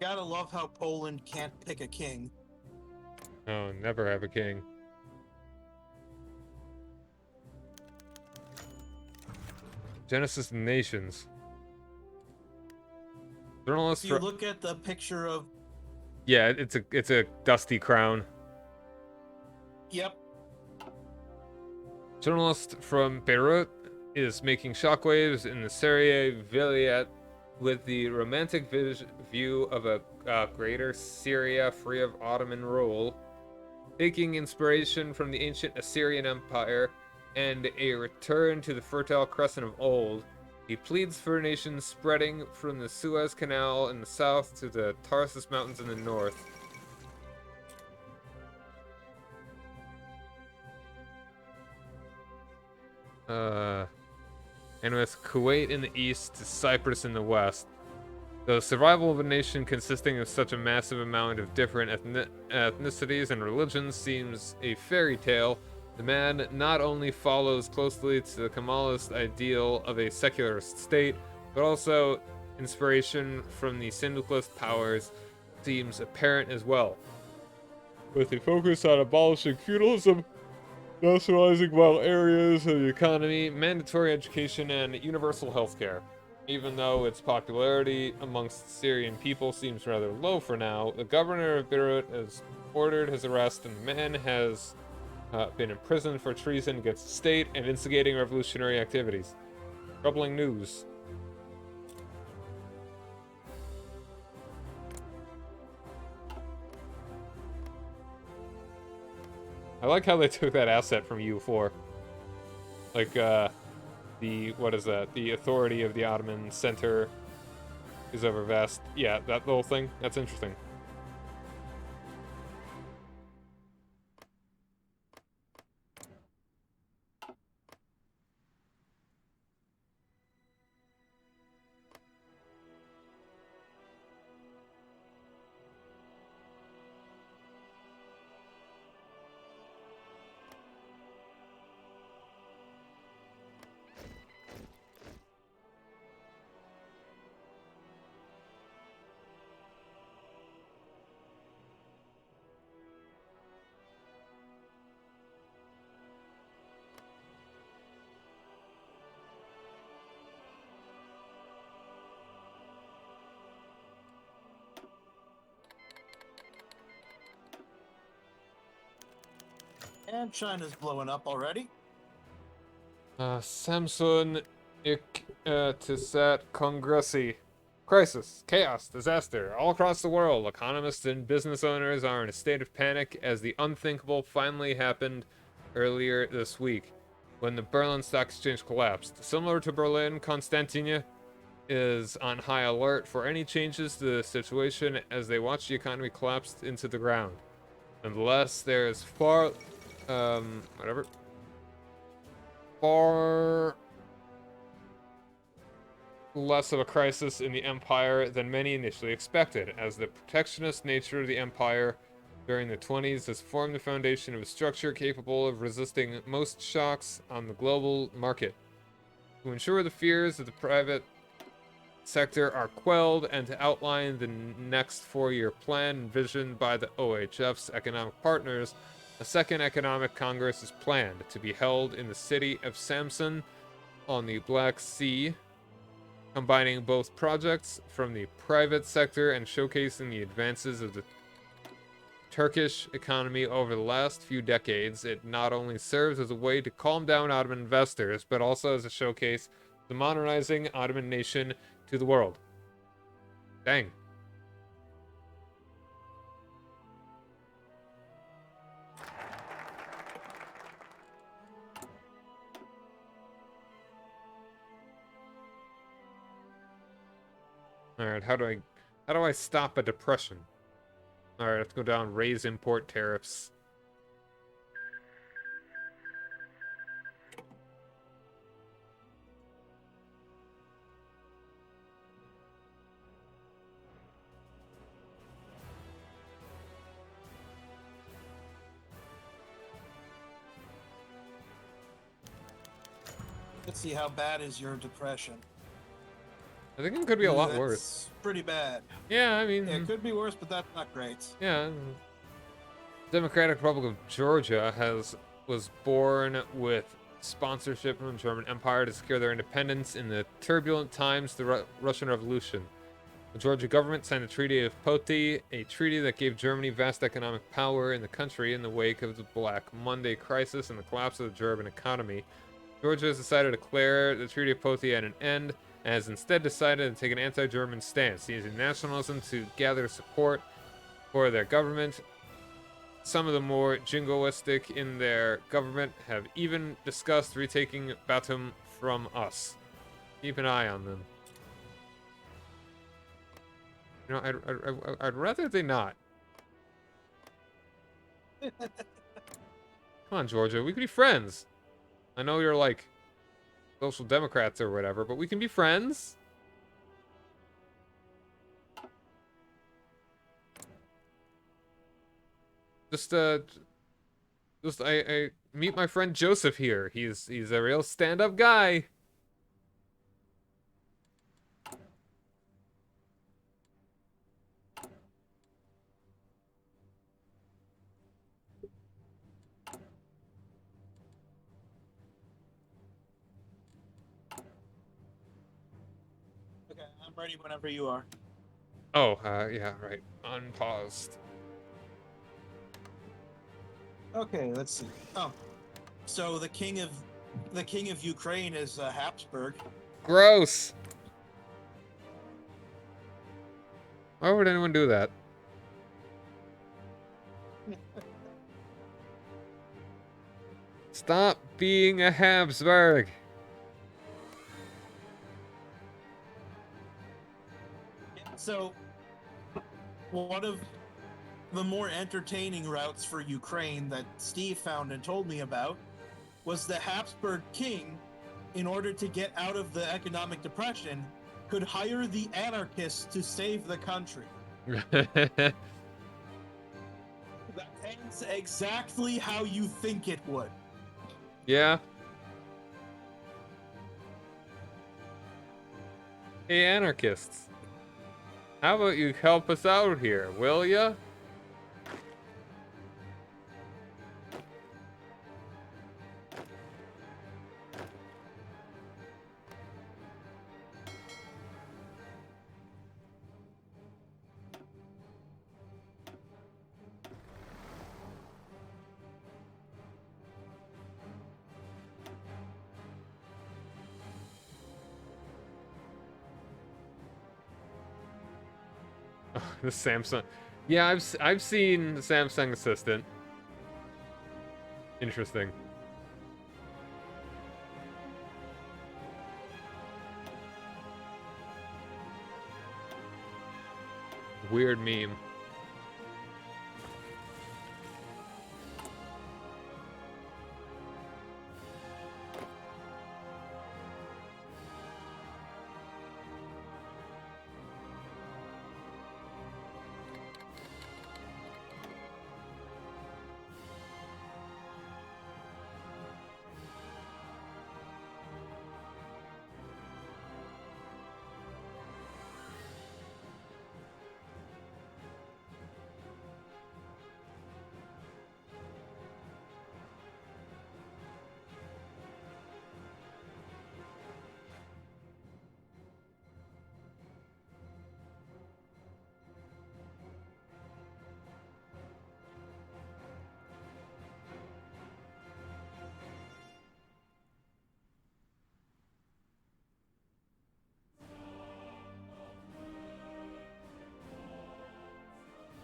Gotta love how Poland can't pick a king. Oh, never have a king. Genesis of Nations. Journalist If you look at the picture of... Yeah, it's a dusty crown. Yep. Journalist from Beirut is making shockwaves in the Syria Vilayet with the romantic view of a greater Syria free of Ottoman rule, taking inspiration from the ancient Assyrian Empire and a return to the Fertile Crescent of old. He pleads for nations spreading from the Suez Canal in the south to the Tariffs Mountains in the north. And with Kuwait in the east to Cyprus in the west. The survival of a nation consisting of such a massive amount of different ethnicities and religions seems a fairy tale. The man not only follows closely to the Kemalist ideal of a secularist state, but also inspiration from the syndicalist powers seems apparent as well. With a focus on abolishing feudalism, nationalizing vital areas of the economy, mandatory education, and universal healthcare. Even though its popularity amongst Syrian people seems rather low for now, the governor of Beirut has ordered his arrest, and the man has been imprisoned for treason against the state and instigating revolutionary activities. Troubling news. I like how they took that asset from U4. Like, what is that? The authority of the Ottoman center is over vast. Yeah, that little thing. That's interesting. And China's blowing up already. Samson Iktisat Kongressi. Crisis, chaos, disaster. All across the world, economists and business owners are in a state of panic as the unthinkable finally happened earlier this week, when the Berlin Stock Exchange collapsed. Similar to Berlin, Constantine is on high alert for any changes to the situation as they watch the economy collapse into the ground. Unless there's far less of a crisis in the Empire than many initially expected, as the protectionist nature of the Empire during the 20s has formed the foundation of a structure capable of resisting most shocks on the global market. To ensure the fears of the private sector are quelled and to outline the next 4-year plan envisioned by the OHF's economic partners, a second economic congress is planned to be held in the city of Samsun on the Black Sea, combining both projects from the private sector and showcasing the advances of the Turkish economy over the last few decades. It not only serves as a way to calm down Ottoman investors, but also as a showcase of the modernizing Ottoman nation to the world. Dang. Alright, how do I stop a depression? Alright, let's go down, raise import tariffs. Let's see, how bad is your depression? I think it could be a lot That's worse. pretty bad. Yeah, I mean... Yeah, it could be worse, but that's not great. Yeah. Democratic Republic of Georgia was born with sponsorship from the German Empire to secure their independence in the turbulent times of the Russian Revolution. The Georgia government signed the Treaty of Poti, a treaty that gave Germany vast economic power in the country in the wake of the Black Monday crisis and the collapse of the German economy. Georgia has decided to declare the Treaty of Poti at an end, and has instead decided to take an anti-German stance, using nationalism to gather support for their government. Some of the more jingoistic in their government have even discussed retaking Batum from us. Keep an eye on them. You know, I'd rather they not. Come on, Georgia, we could be friends. I know you're like social democrats or whatever, but we can be friends. I meet my friend Joseph here. He's a real stand-up guy. Okay, I'm ready whenever you are. Oh, yeah, right. Unpaused. Okay, let's see. Oh, so the king of Ukraine is Habsburg. Gross. Why would anyone do that? Stop being a Habsburg. So, one of the more entertaining routes for Ukraine that Steve found and told me about was the Habsburg king, in order to get out of the economic depression, could hire the anarchists to save the country. That ends exactly how you think it would. Yeah. Hey, anarchists. How about you help us out here, will ya? The Samsung. Yeah, I've seen the Samsung Assistant. Interesting. Weird meme.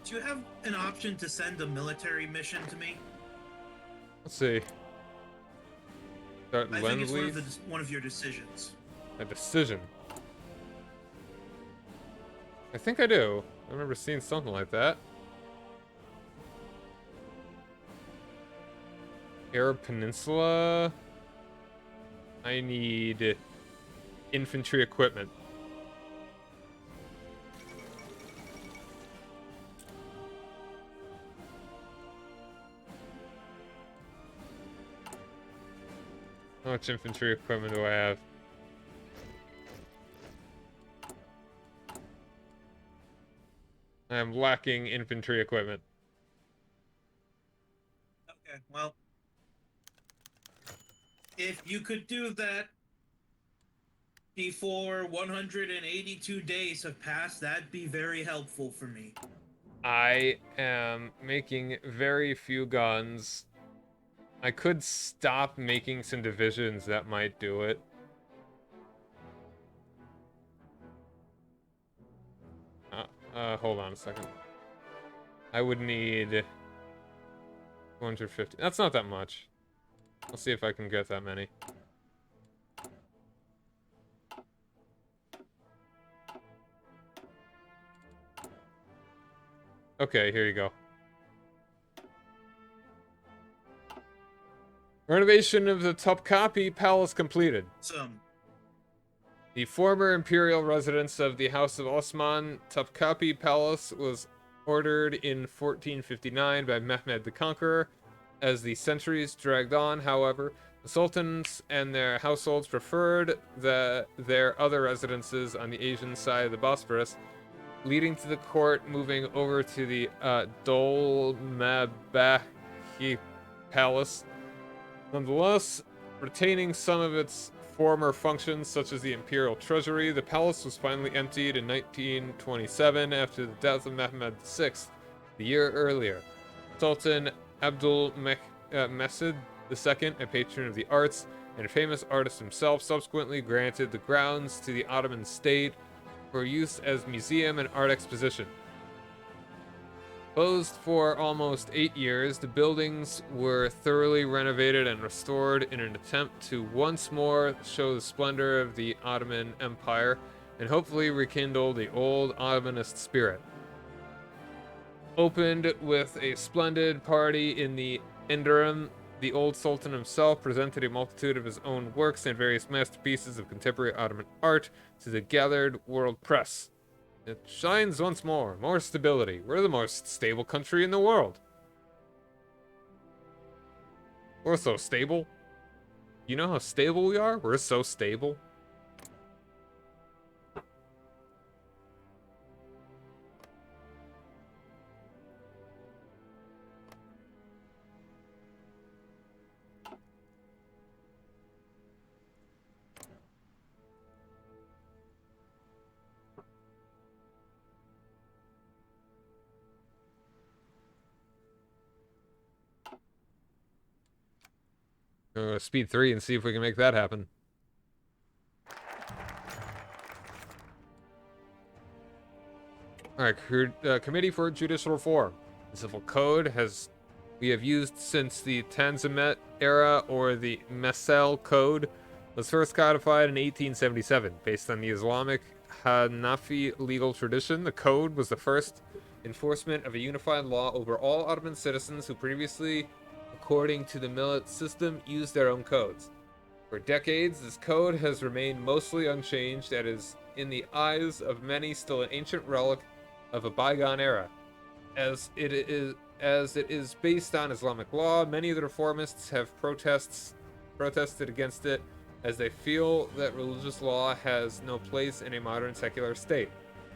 Do you have an option to send a military mission to me? Let's see. Start I think it's Lend-Lease. one of your decisions. A decision. I think I do. I remember seeing something like that. Arab Peninsula. I need infantry equipment. How much infantry equipment do I have? I am lacking infantry equipment. Okay, well, if you could do that before 182 days have passed, that'd be very helpful for me. I am making very few guns. I could stop making some divisions that might do it. Hold on a second. I would need 250. That's not that much. I'll see if I can get that many. Okay, here you go. Renovation of the Topkapi Palace completed. The former imperial residence of the House of Osman, Topkapi Palace, was ordered in 1459 by Mehmed the Conqueror. As the centuries dragged on, however, the sultans and their households preferred their other residences on the Asian side of the Bosphorus, leading to the court moving over to the Dolmabahce Palace. Nonetheless, retaining some of its former functions, such as the imperial treasury, the palace was finally emptied in 1927 after the death of Mehmed VI, the year earlier. Sultan Abdul Mehmed II, a patron of the arts and a famous artist himself, subsequently granted the grounds to the Ottoman state for use as museum and art exposition. Closed for almost 8 years, the buildings were thoroughly renovated and restored in an attempt to once more show the splendor of the Ottoman Empire and hopefully rekindle the old Ottomanist spirit. Opened with a splendid party in the interim, the old Sultan himself presented a multitude of his own works and various masterpieces of contemporary Ottoman art to the gathered world press. It shines once more. More stability. We're the most stable country in the world. We're so stable. You know how stable we are? We're so stable. Speed 3 and see if we can make that happen. Alright, Committee for Judicial Reform. The Civil Code we have used since the Tanzimat era, or the Messel Code, was first codified in 1877. Based on the Islamic Hanafi legal tradition, the code was the first enforcement of a unified law over all Ottoman citizens who previously, according to the millet system, used their own codes. For decades, this code has remained mostly unchanged and is, in the eyes of many, still an ancient relic of a bygone era. As it is based on Islamic law, many of the reformists have protested against it, as they feel that religious law has no place in a modern secular state.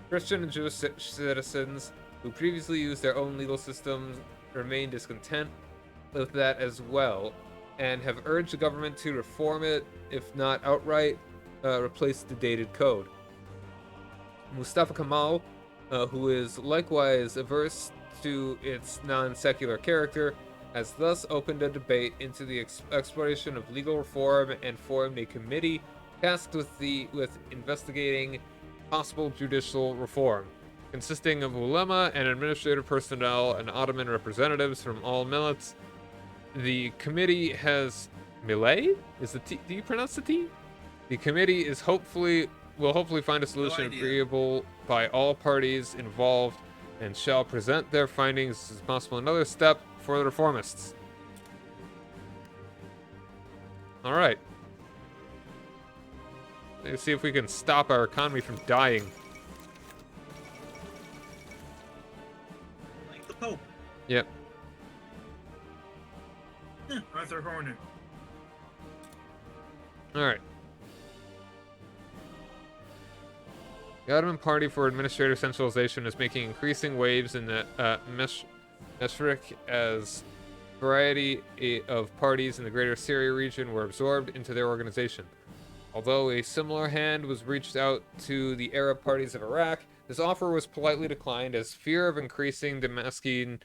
Christian and Jewish citizens who previously used their own legal systems remain discontent with that as well, and have urged the government to reform it, if not outright replace the dated code. Mustafa Kemal, who is likewise averse to its non-secular character, has thus opened a debate into the exploration of legal reform and formed a committee tasked with investigating possible judicial reform. consisting of ulema and administrative personnel and Ottoman representatives from all millets. The committee has Millet? Is the T? Do you pronounce the T? The committee is will hopefully find a solution agreeable by all parties involved and shall present their findings as possible another step for the reformists. All right. Let's see if we can stop our economy from dying. Like the Pope. Yep. Arthur Horner. All right. The Ottoman Party for Administrative Centralization is making increasing waves in the Meshrik as variety of parties in the greater Syria region were absorbed into their organization. Although a similar hand was reached out to the Arab parties of Iraq, this offer was politely declined as fear of increasing Damascus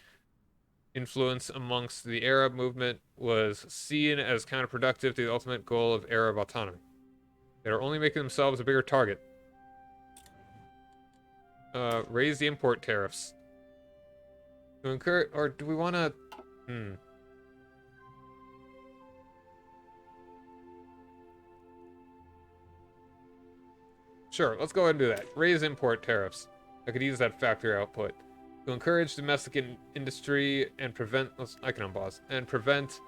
influence amongst the Arab movement was seen as counterproductive to the ultimate goal of Arab autonomy. They are only making themselves a bigger target. Raise the import tariffs. To encourage, or do we want to? Sure, let's go ahead and do that. Raise import tariffs. I could use that factory output. To encourage domestic industry and prevent... I can unpause. And prevent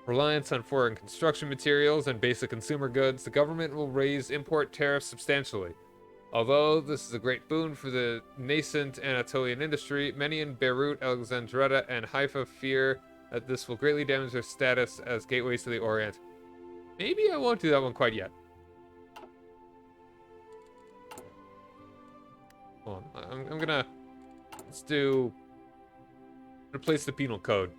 reliance on foreign construction materials and basic consumer goods, the government will raise import tariffs substantially. Although this is a great boon for the nascent Anatolian industry, many in Beirut, Alexandria, and Haifa fear that this will greatly damage their status as gateways to the Orient. Maybe I won't do that one quite yet. Hold on. I'm gonna... replace the penal code.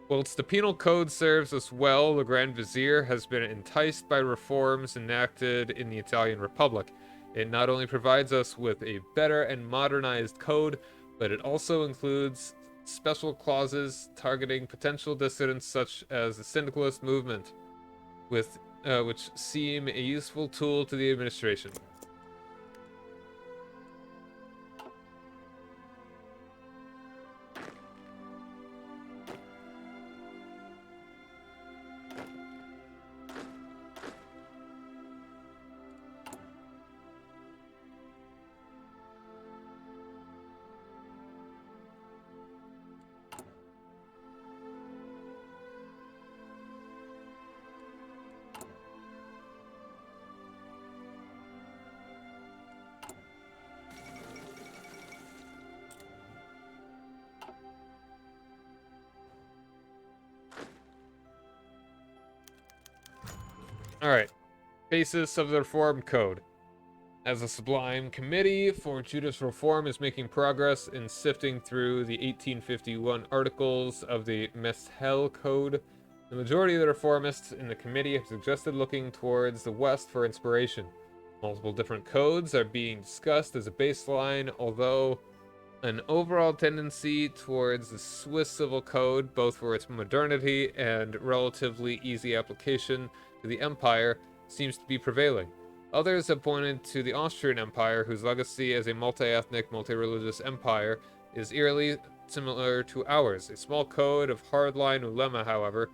Whilst the penal code serves us well, the Grand Vizier has been enticed by reforms enacted in the Italian Republic. It not only provides us with a better and modernized code, but it also includes special clauses targeting potential dissidents such as the syndicalist movement, which seem a useful tool to the administration. Alright. Basis of the Reform Code. As a Sublime Committee for Judicial Reform is making progress in sifting through the 1851 articles of the Meshel Code, the majority of the reformists in the committee have suggested looking towards the West for inspiration. Multiple different codes are being discussed as a baseline, although an overall tendency towards the Swiss Civil Code, both for its modernity and relatively easy application to the Empire, seems to be prevailing. Others have pointed to the Austrian Empire, whose legacy as a multi-ethnic, multi-religious empire is eerily similar to ours. A small code of hardline ulema, however,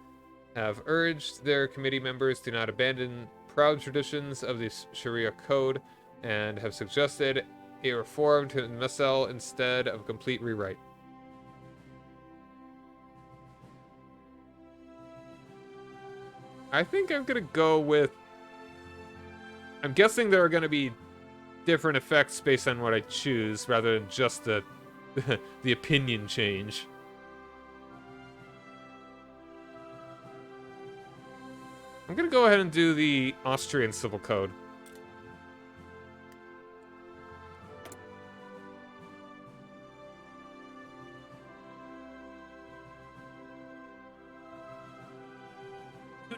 have urged their committee members to not abandon proud traditions of the Sharia code and have suggested a reform to Meshel instead of a complete rewrite. I think I'm gonna go with... I'm guessing there are gonna be different effects based on what I choose, rather than just the the opinion change. I'm gonna go ahead and do the Austrian Civil Code.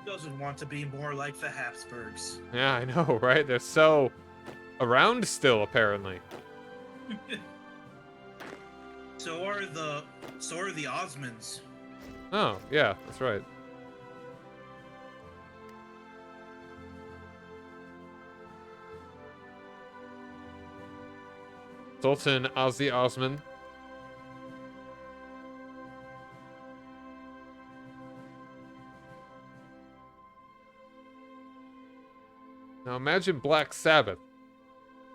Doesn't want to be more like the Habsburgs. Yeah, I know, right? They're so around still, apparently. So are the Osmonds. Oh, yeah, that's right. Sultan Ozzy Osman. Now imagine Black Sabbath,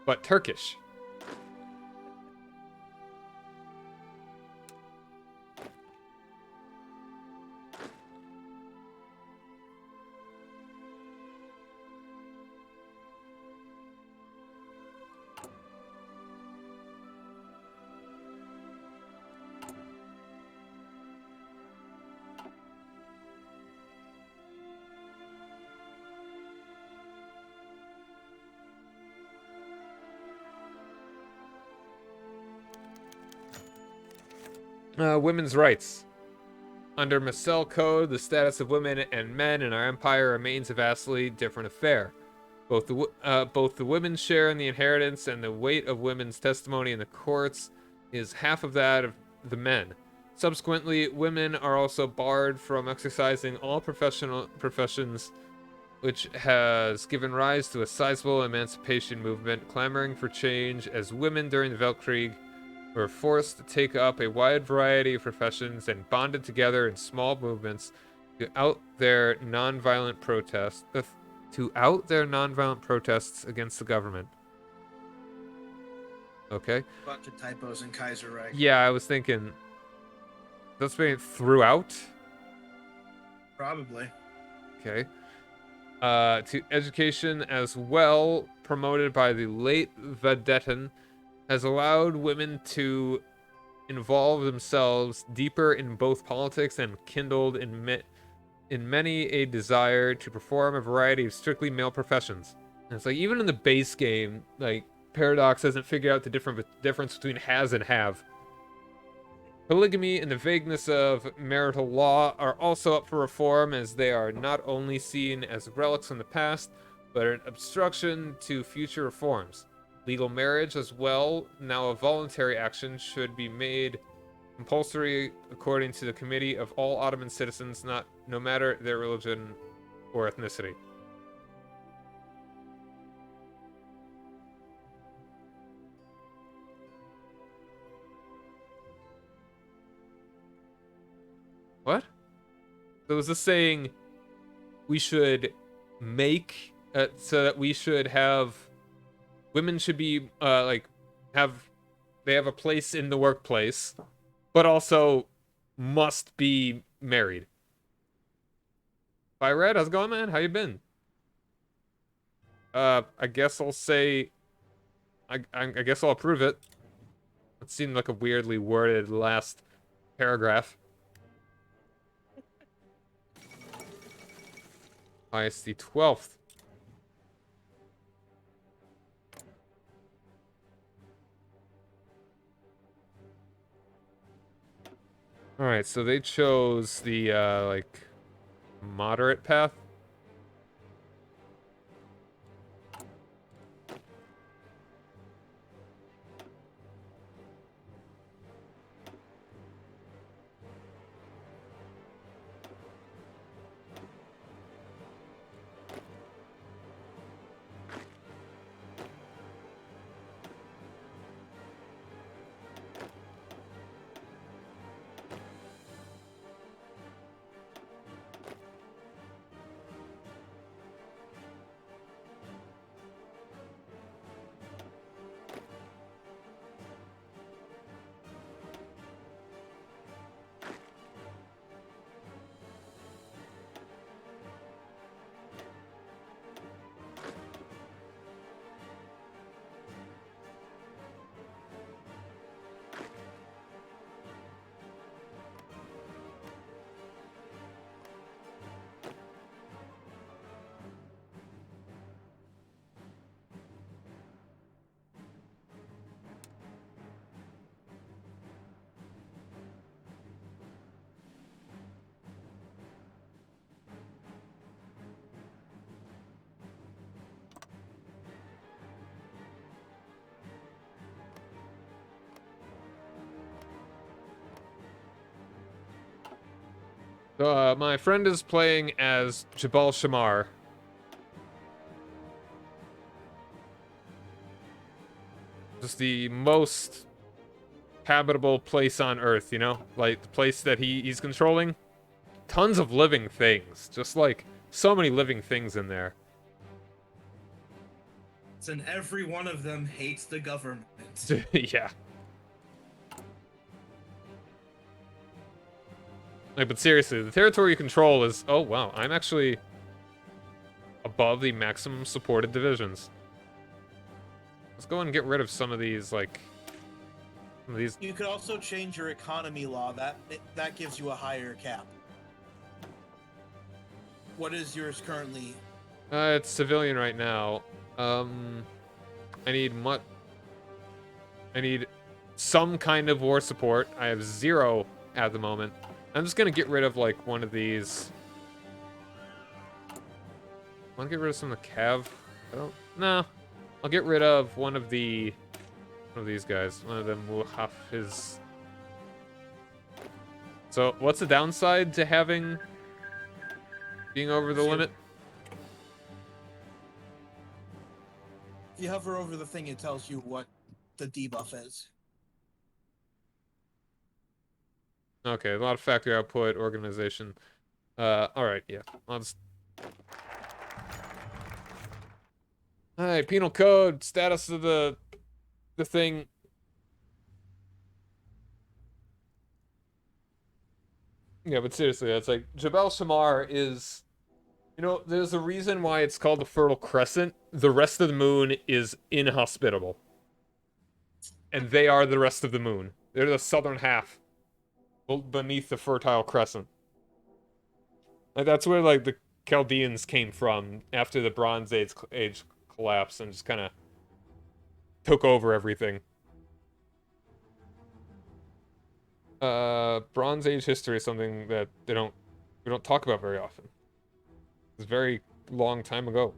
but Turkish. Women's rights. Under Marcel Code, the status of women and men in our empire remains a vastly different affair. Both the women's share in the inheritance and the weight of women's testimony in the courts is half of that of the men. Subsequently, women are also barred from exercising all professions, which has given rise to a sizable emancipation movement clamoring for change, as women during the Weltkrieg were forced to take up a wide variety of professions and bonded together in small movements to out their nonviolent protests against the government. Okay. Bunch of typos in Kaiserreich. Yeah, I was thinking that's being throughout. Probably. Okay. To education as well, promoted by the late Vedetten, has allowed women to involve themselves deeper in both politics and kindled in many a desire to perform a variety of strictly male professions. And it's like, even in the base game, like, Paradox hasn't figured out the difference between has and have. Polygamy and the vagueness of marital law are also up for reform, as they are not only seen as relics from the past, but an obstruction to future reforms. Legal marriage, as well, now a voluntary action, should be made compulsory according to the Committee of all Ottoman citizens, no matter their religion or ethnicity. What? So was this saying we should make so that we should have women should be they have a place in the workplace, but also must be married? Bye, Red. How's it going, man? How you been? I guess I'll say I guess I'll approve it. It seemed like a weirdly worded last paragraph. It's the 12th. Alright, so they chose the, moderate path. So, my friend is playing as Jabal Shamar. was the most habitable place on Earth, you know? Like, the place that he's controlling. Tons of living things. Just, like, so many living things in there. And every one of them hates the government. Yeah. Like, but seriously, the territory you control is... Oh, wow. I'm actually above the maximum supported divisions. Let's go and get rid of some of these, like... Some of these... You could also change your economy law. That gives you a higher cap. What is yours currently? It's civilian right now. I need some kind of war support. I have 0 at the moment. I'm just gonna get rid of, like, one of these. I wanna get rid of some of the cav. No. I'll get rid of one of these guys. One of them will have his... So, what's the downside to being over the limit? If you hover over the thing, it tells you what the debuff is. Okay, a lot of factory output, organization. Alright, yeah. I'll just... Alright, penal code, status of the thing. Yeah, but seriously, it's like, Jebel Shamar is... You know, there's a reason why it's called the Fertile Crescent. The rest of the moon is inhospitable. And they are the rest of the moon. They're the southern half. Beneath the Fertile Crescent. Like, that's where, like, the Chaldeans came from after the Bronze Age collapsed and just kind of took over everything. Bronze Age history is something that we don't talk about very often. It's a very long time ago.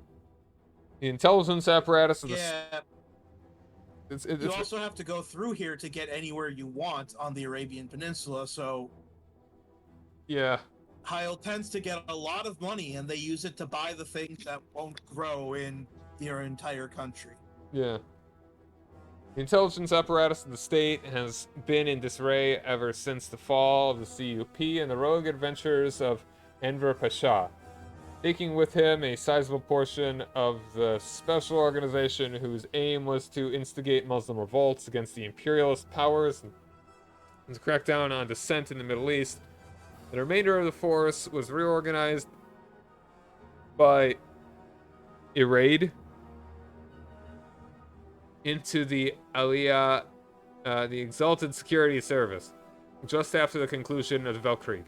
The intelligence apparatus of the... Yeah. You also have to go through here to get anywhere you want on the Arabian Peninsula, so... Yeah. Heil tends to get a lot of money, and they use it to buy the things that won't grow in their entire country. Yeah. The intelligence apparatus of the state has been in disarray ever since the fall of the CUP and the rogue adventures of Enver Pasha, taking with him a sizable portion of the special organization whose aim was to instigate Muslim revolts against the imperialist powers and to crack down on dissent in the Middle East. The remainder of the force was reorganized by a raid into the Aliyah, the Exalted Security Service, just after the conclusion of the Weltkrieg.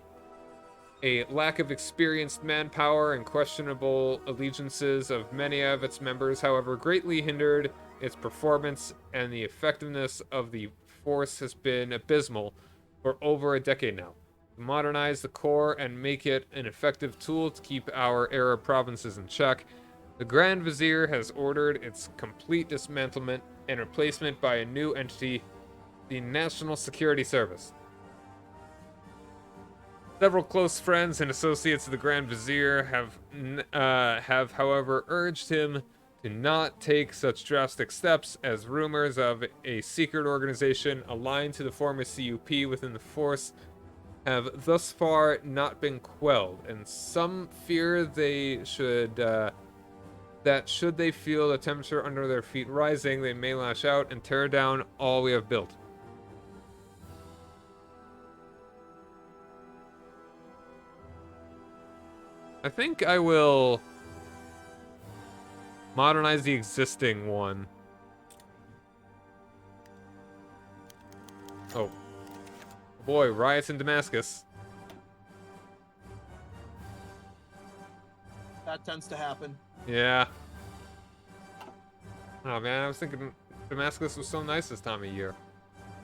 A lack of experienced manpower and questionable allegiances of many of its members, however, greatly hindered its performance, and the effectiveness of the force has been abysmal for over a decade now. To modernize the corps and make it an effective tool to keep our Arab provinces in check, the Grand Vizier has ordered its complete dismantlement and replacement by a new entity, the National Security Service. Several close friends and associates of the Grand Vizier have, however, urged him to not take such drastic steps, as rumors of a secret organization aligned to the former CUP within the force have thus far not been quelled, and some fear that should they feel the temperature under their feet rising, they may lash out and tear down all we have built. I think I will modernize the existing one. Oh. Boy, riots in Damascus. That tends to happen. Yeah. Oh man, I was thinking Damascus was so nice this time of year.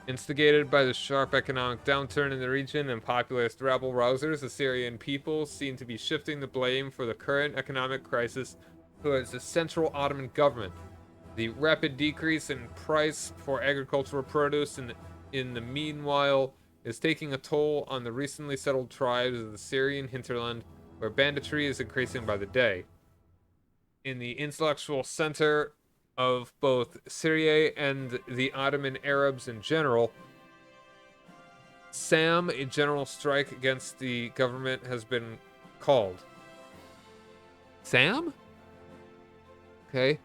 Instigated by the sharp economic downturn in the region and populist rabble-rousers, the Syrian people seem to be shifting the blame for the current economic crisis towards the central Ottoman government. The rapid decrease in price for agricultural produce in the meanwhile is taking a toll on the recently settled tribes of the Syrian hinterland, where banditry is increasing by the day. In the intellectual center of both Syria and the Ottoman Arabs in general. Sam, a general strike against the government, has been called. Sam? Okay.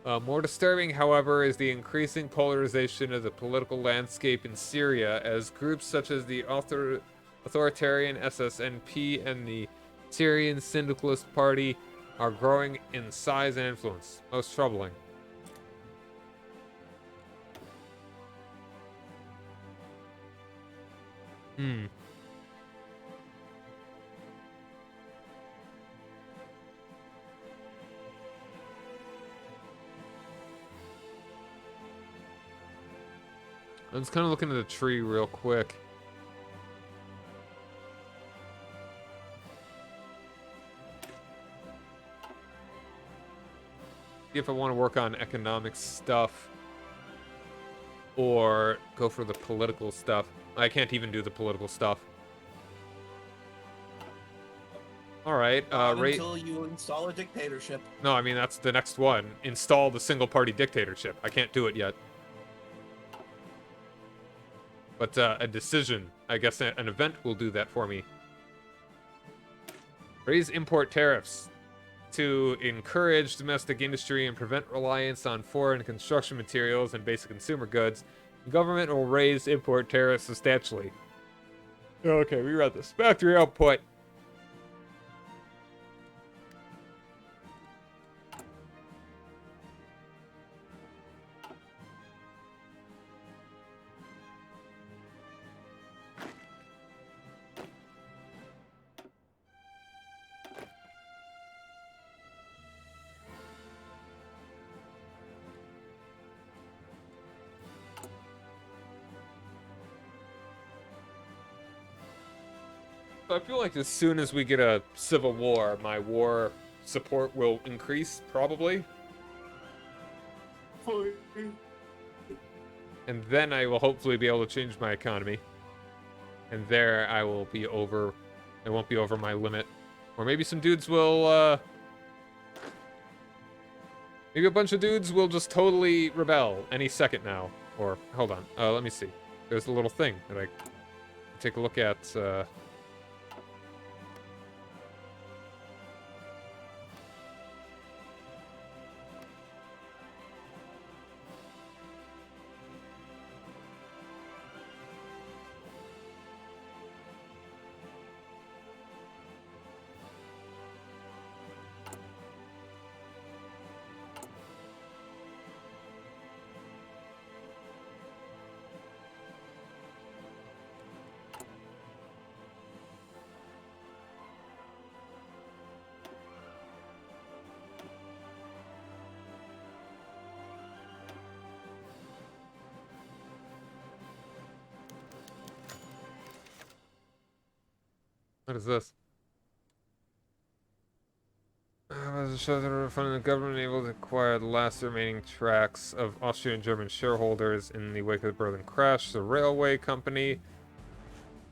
More disturbing, however, is the increasing polarization of the political landscape in Syria, as groups such as the authoritarian SSNP and the Syrian Syndicalist Party are growing in size and influence. Most troubling. I'm just kind of looking at the tree real quick. See if I want to work on economic stuff or go for the political stuff. I can't even do the political stuff. All right, until you install a dictatorship. No, I mean that's the next one. Install the single-party dictatorship. I can't do it yet. But a decision, I guess an event will do that for me. Raise import tariffs to encourage domestic industry and prevent reliance on foreign construction materials and basic consumer goods. The government will raise import tariffs substantially. Okay, we read this. Factory output. I feel like as soon as we get a civil war, my war support will increase, probably. And then I will hopefully be able to change my economy. And there I will be over... I won't be over my limit. Or maybe some dudes will, maybe a bunch of dudes will just totally rebel any second now. Or, hold on, let me see. There's a little thing that I take a look at, what is this? As it shows that we're funding the government able to acquire the last remaining tracts of Austrian and German shareholders in the wake of the Berlin crash. The railway company,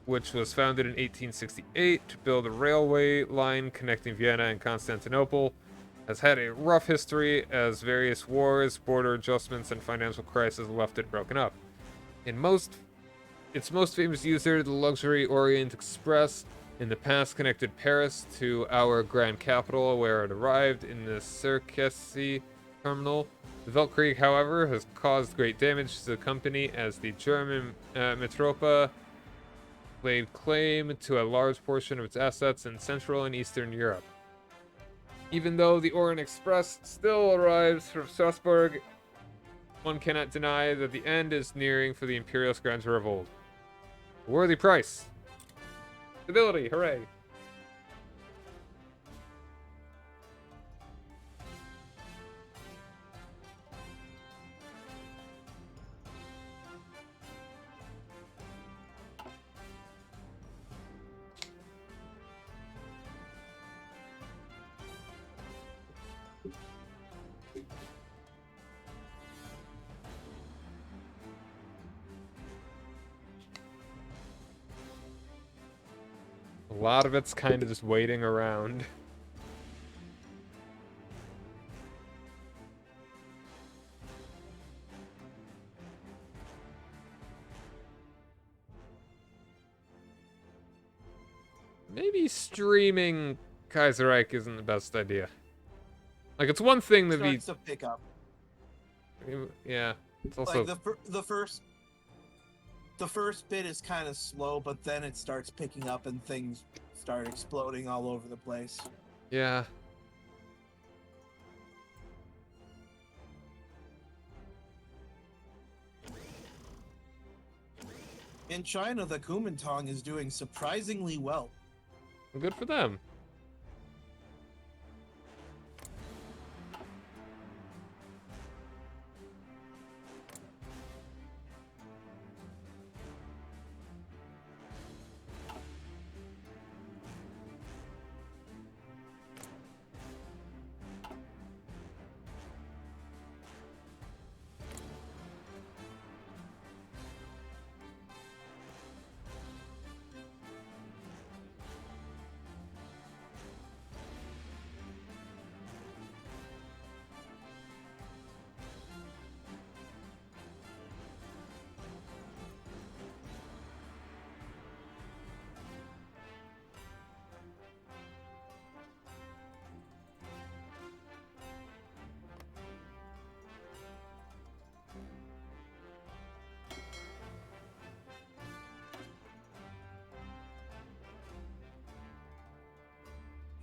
which was founded in 1868 to build a railway line connecting Vienna and Constantinople, has had a rough history as various wars, border adjustments, and financial crises left it broken up. Its most famous user, the luxury Orient Express, in the past connected Paris to our grand capital, where it arrived in the Circassy terminal. The Weltkrieg, however, has caused great damage to the company as the German Metropa laid claim to a large portion of its assets in Central and Eastern Europe. Even though the Orient Express still arrives from Strasbourg, one cannot deny that the end is nearing for the Imperial Grand to revolt. A worthy price. Stability, hooray! A lot of it's kind of just waiting around. maybe streaming Kaiserreich isn't the best idea. Like, it's one thing to be... Starts to pick up. Yeah, it's also... Like the first bit is kind of slow, but then it starts picking up and things start exploding all over the place. Yeah. In China, the Kuomintang is doing surprisingly well. Good for them.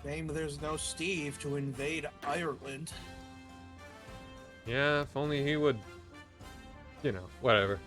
Shame there's no Steve to invade Ireland. Yeah, if only he would... You know, whatever.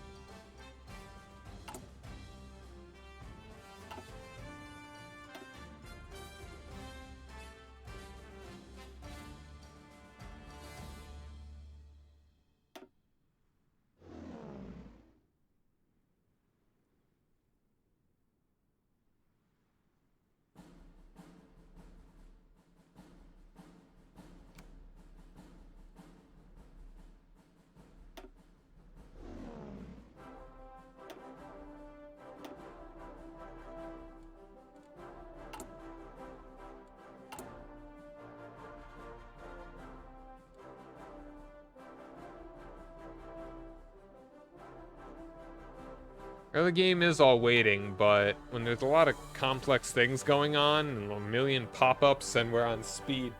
The game is all waiting, but when there's a lot of complex things going on and a million pop-ups and we're on speed,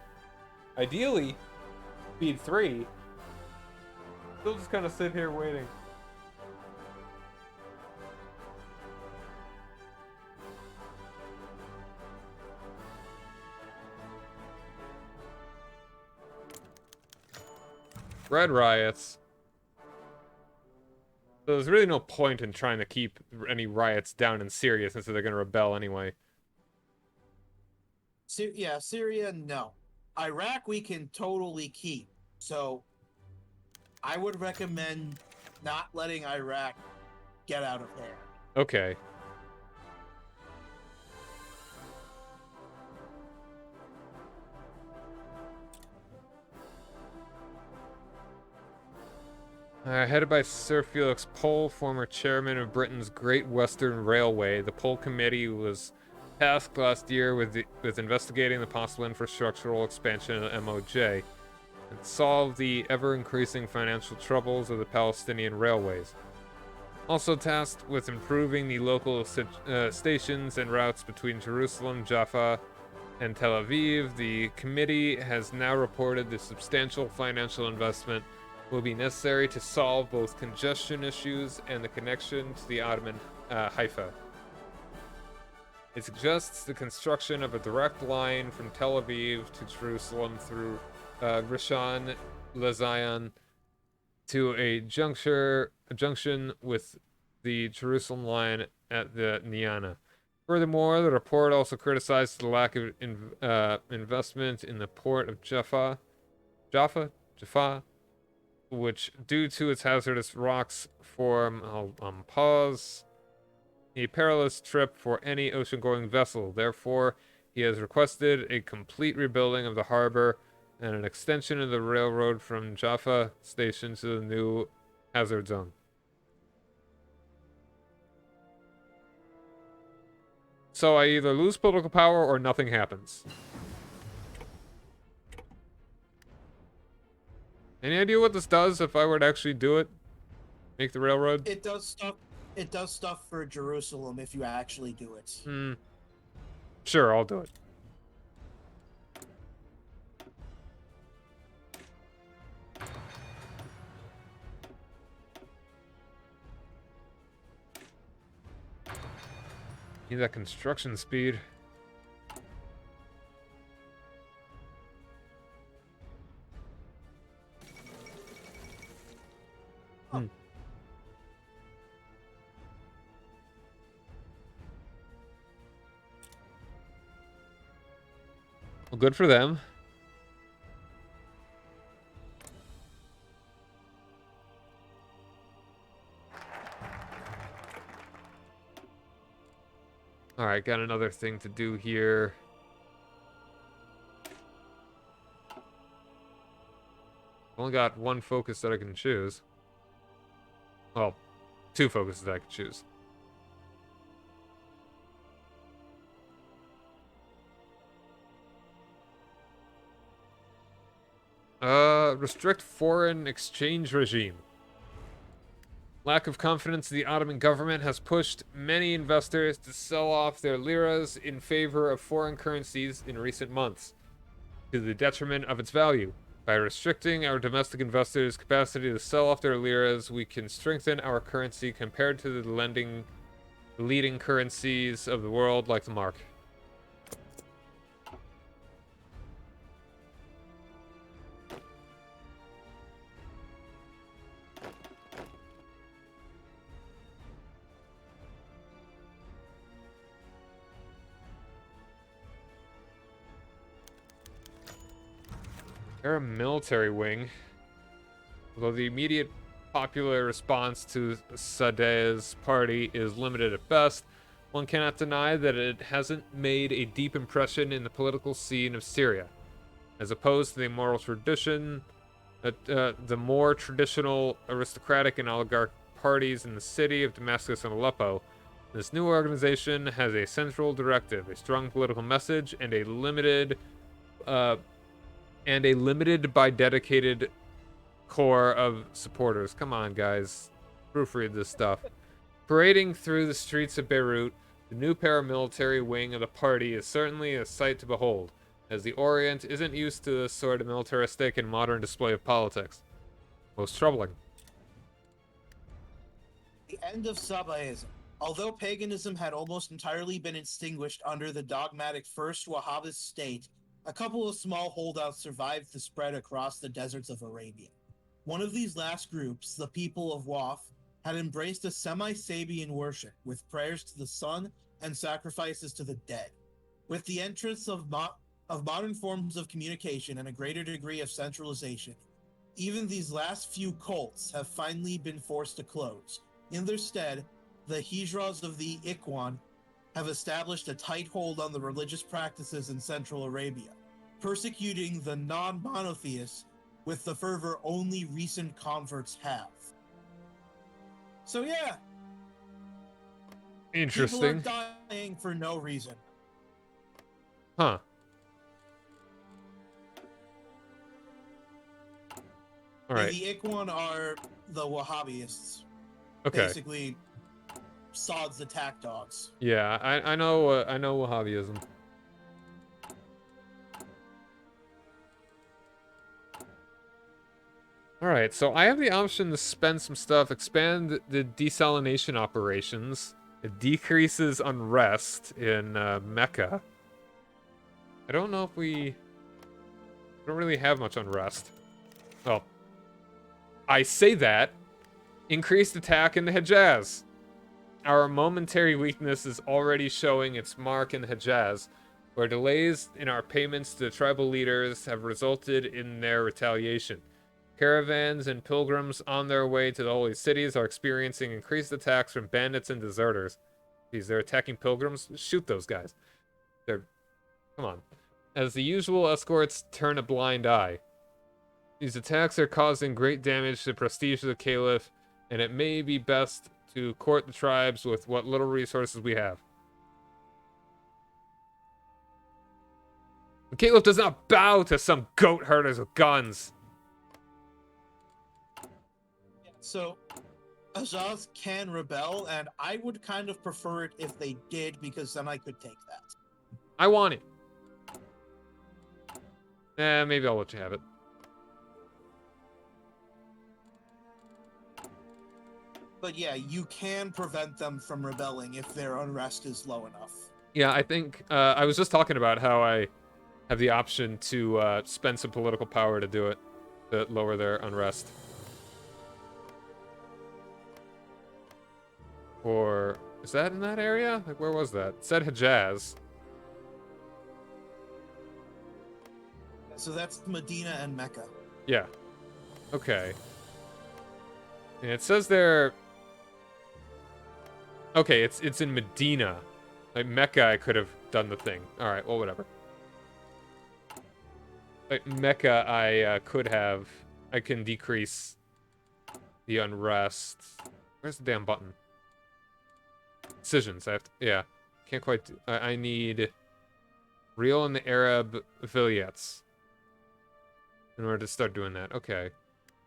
ideally, speed 3, we'll just kind of sit here waiting. Red riots. So there's really no point in trying to keep any riots down in Syria since they're going to rebel anyway. Yeah, Syria, no. Iraq, we can totally keep. So, I would recommend not letting Iraq get out of there. Okay. Headed by Sir Felix Pole, former chairman of Britain's Great Western Railway, the Pole Committee was tasked last year with investigating the possible infrastructural expansion of the MOJ and solve the ever-increasing financial troubles of the Palestinian railways. Also tasked with improving the local stations and routes between Jerusalem, Jaffa, and Tel Aviv, the committee has now reported the substantial financial investment will be necessary to solve both congestion issues and the connection to the Ottoman Haifa. It suggests the construction of a direct line from Tel Aviv to Jerusalem through Rishon LeZion to a junction with the Jerusalem line at the Niana. Furthermore, the report also criticized the lack of investment in the port of Jaffa, which, due to its hazardous rocks, form pause a perilous trip for any ocean-going vessel. Therefore, he has requested a complete rebuilding of the harbor and an extension of the railroad from Jaffa station to the new hazard zone. So I either lose political power or nothing happens. Any idea what this does if I were to actually do it? Make the railroad? It does stuff for Jerusalem if you actually do it. Sure, I'll do it. Need that construction speed. Well, good for them. Alright, got another thing to do here. Only got one focus that I can choose. Well, two focuses that I can choose. Restrict foreign exchange regime. Lack of confidence in the Ottoman government has pushed many investors to sell off their liras in favor of foreign currencies in recent months, to the detriment of its value. By restricting our domestic investors' capacity to sell off their liras, we can strengthen our currency compared to the leading currencies of the world, like the mark. Paramilitary wing. Although the immediate popular response to Saadet's party is limited at best, one cannot deny that it hasn't made a deep impression in the political scene of Syria. As opposed to the the more traditional aristocratic and oligarch parties in the city of Damascus and Aleppo, this new organization has a central directive, a strong political message, and a limited by dedicated core of supporters. Come on, guys. Proofread this stuff. Parading through the streets of Beirut, the new paramilitary wing of the party is certainly a sight to behold, as the Orient isn't used to this sort of militaristic and modern display of politics. Most troubling. The end of Sabbahism. Although paganism had almost entirely been extinguished under the dogmatic First Wahhabist state, a couple of small holdouts survived the spread across the deserts of Arabia. One of these last groups, the people of Waf, had embraced a semi-Sabian worship with prayers to the sun and sacrifices to the dead. With the entrance of modern forms of communication and a greater degree of centralization, even these last few cults have finally been forced to close. In their stead, the Hijras of the Ikhwan have established a tight hold on the religious practices in Central Arabia, persecuting the non-monotheists with the fervor only recent converts have. So yeah. Interesting. People are dying for no reason. Huh. Alright. The Ikhwan are the Wahhabists. Okay. Basically, Saud's attack dogs. Yeah, I know Wahhabism. Alright, so I have the option to spend some stuff, expand the desalination operations. It decreases unrest in Mecca. I don't know if we don't really have much unrest. Well, I say that. Increased attack in the Hejaz. Our momentary weakness is already showing its mark in the Hejaz, where delays in our payments to the tribal leaders have resulted in their retaliation. Caravans and pilgrims on their way to the holy cities are experiencing increased attacks from bandits and deserters. Geez, they're attacking pilgrims? Shoot those guys. Come on. As the usual escorts turn a blind eye. These attacks are causing great damage to the prestige of the Caliph, and it may be best to court the tribes with what little resources we have. The Caliph does not bow to some goat herders with guns. So, Azaz can rebel, and I would kind of prefer it if they did, because then I could take that. I want it. Maybe I'll let you have it. But yeah, you can prevent them from rebelling if their unrest is low enough. Yeah, I think I was just talking about how I have the option to spend some political power to do it, to lower their unrest. Or is that in that area? Like, where was that? It said Hejaz. So that's Medina and Mecca. Yeah. Okay. And it says there. Okay, it's in Medina. Like Mecca, I could have done the thing. All right, well, whatever. Like Mecca, I could have. I can decrease the unrest. Where's the damn button? Decisions. I have to. Yeah, can't quite. I need real and the Arab vilayets in order to start doing that. Okay,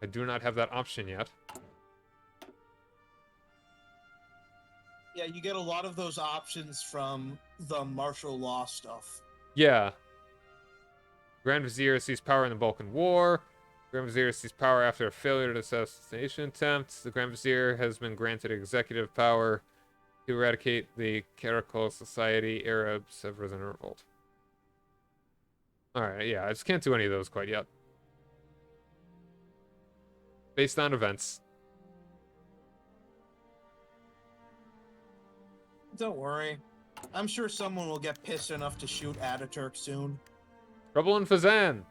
I do not have that option yet. Yeah, you get a lot of those options from the martial law stuff. Yeah. Grand Vizier seized power in the Balkan War. Grand Vizier seized power after a failure to assassination attempt. The Grand Vizier has been granted executive power to eradicate the Karakol society. Arabs have risen in revolt. Alright, yeah, I just can't do any of those quite yet. Based on events. Don't worry. I'm sure someone will get pissed enough to shoot Ataturk soon. Trouble in Fezzan.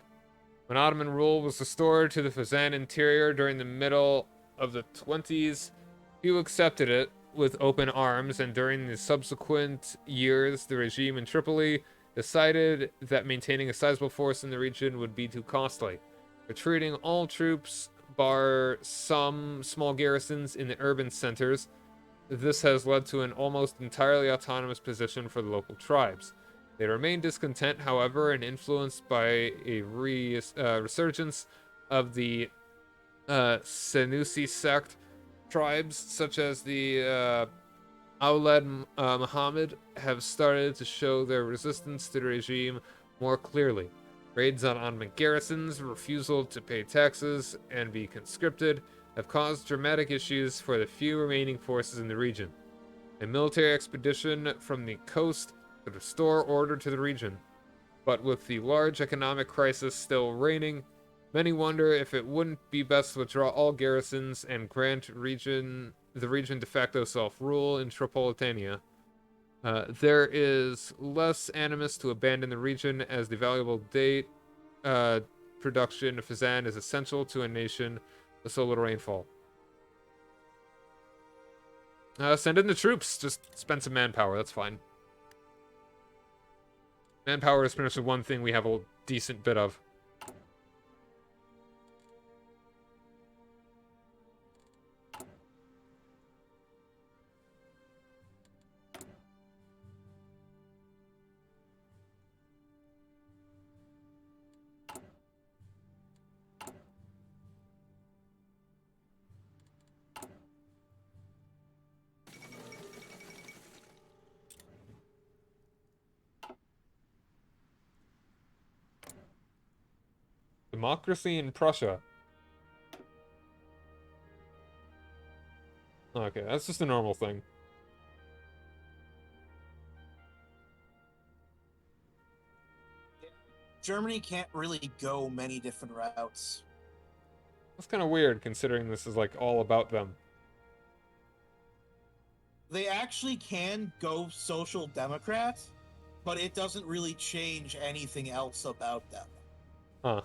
When Ottoman rule was restored to the Fezzan interior during the middle of the 20s, few accepted it with open arms, and during the subsequent years, the regime in Tripoli decided that maintaining a sizable force in the region would be too costly. Retreating all troops, bar some small garrisons in the urban centers, this has led to an almost entirely autonomous position for the local tribes. They remain discontent, however, and influenced by a resurgence of the Senussi sect. Tribes such as the Aulad Muhammad have started to show their resistance to the regime more clearly. Raids on Ottoman garrisons, refusal to pay taxes, and be conscripted have caused dramatic issues for the few remaining forces in the region. A military expedition from the coast to restore order to the region. But with the large economic crisis still reigning, many wonder if it wouldn't be best to withdraw all garrisons and grant the region de facto self-rule in Tripolitania. There is less animus to abandon the region, as the valuable date production of Fezzan is essential to a nation with so little rainfall. Send in the troops. Just spend some manpower. That's fine. Manpower is pretty much the one thing we have a decent bit of. Democracy in Prussia. Okay, that's just a normal thing. Germany can't really go many different routes. That's kind of weird, considering this is, like, all about them. They actually can go social democrat, but it doesn't really change anything else about them. Huh.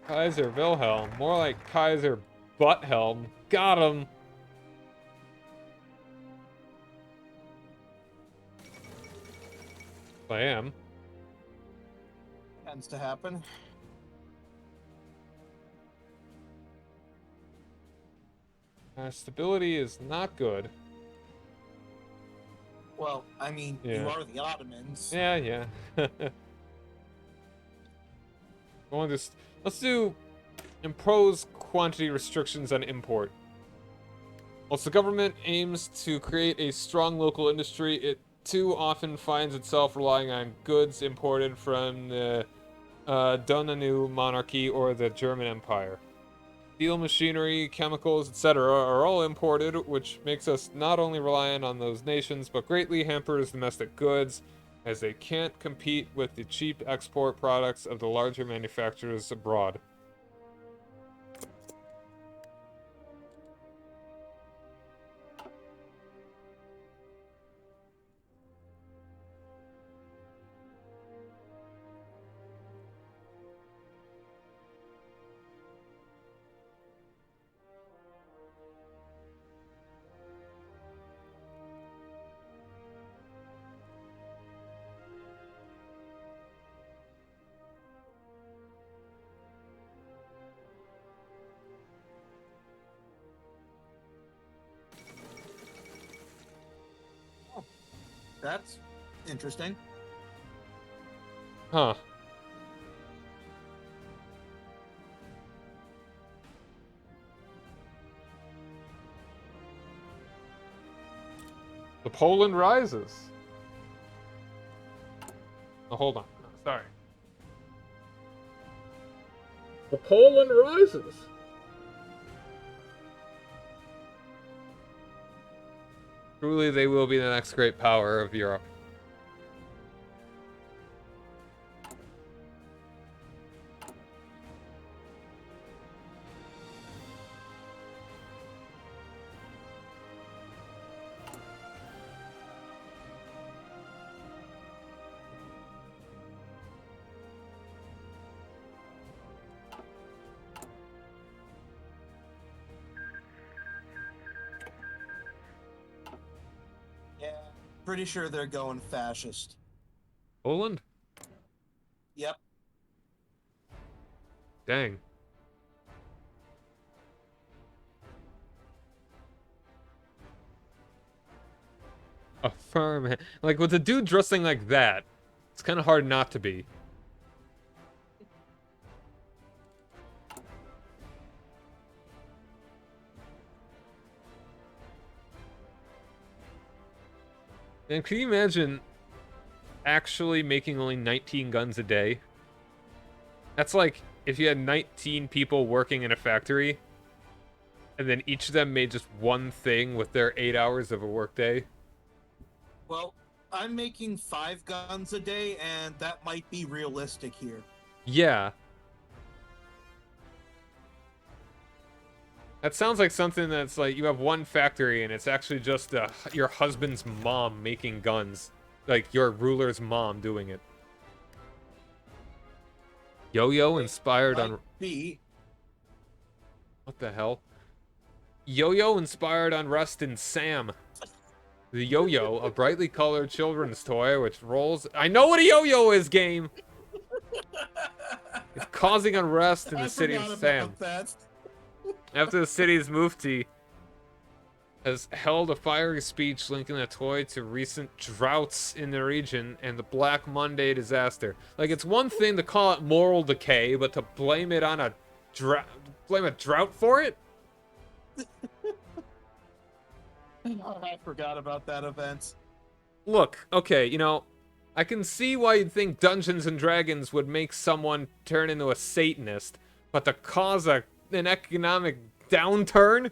Kaiser Wilhelm. More like Kaiser Butthelm. Got him. I am. Tends to happen. Stability is not good. Well, I mean, Yeah. you are the Ottomans. Yeah. Let's do impose quantity restrictions on import. Whilst the government aims to create a strong local industry, it too often finds itself relying on goods imported from the Donanu monarchy or the German Empire. Steel machinery, chemicals, etc. are all imported, which makes us not only reliant on those nations, but greatly hampers domestic goods, as they can't compete with the cheap export products of the larger manufacturers abroad. That's interesting. Huh. The Poland rises. Oh, hold on. Sorry. The Poland rises. Truly, they will be the next great power of Europe. Yeah. Pretty sure they're going fascist. Poland? Yep. Dang. A firm, like with a dude dressing like that, it's kind of hard not to be. And can you imagine actually making only 19 guns a day? That's like if you had 19 people working in a factory, and then each of them made just one thing with their 8 hours of a workday. Well, I'm making 5 guns a day, and that might be realistic here. Yeah. That sounds like something that's like you have one factory and it's actually just your husband's mom making guns. Like your ruler's mom doing it. Yo-Yo inspired on... Be. What the hell? Yo-Yo inspired Unrest in Sam. The Yo-Yo, a brightly colored children's toy which rolls... I know what a Yo-Yo is, game! It's causing unrest in the city of Sam. After the city's mufti has held a fiery speech linking the toy to recent droughts in the region and the Black Monday disaster. Like, it's one thing to call it moral decay, but to blame it on a drought for it? I forgot about that event. Look, okay, you know, I can see why you'd think Dungeons and Dragons would make someone turn into a Satanist, but to cause an economic downturn?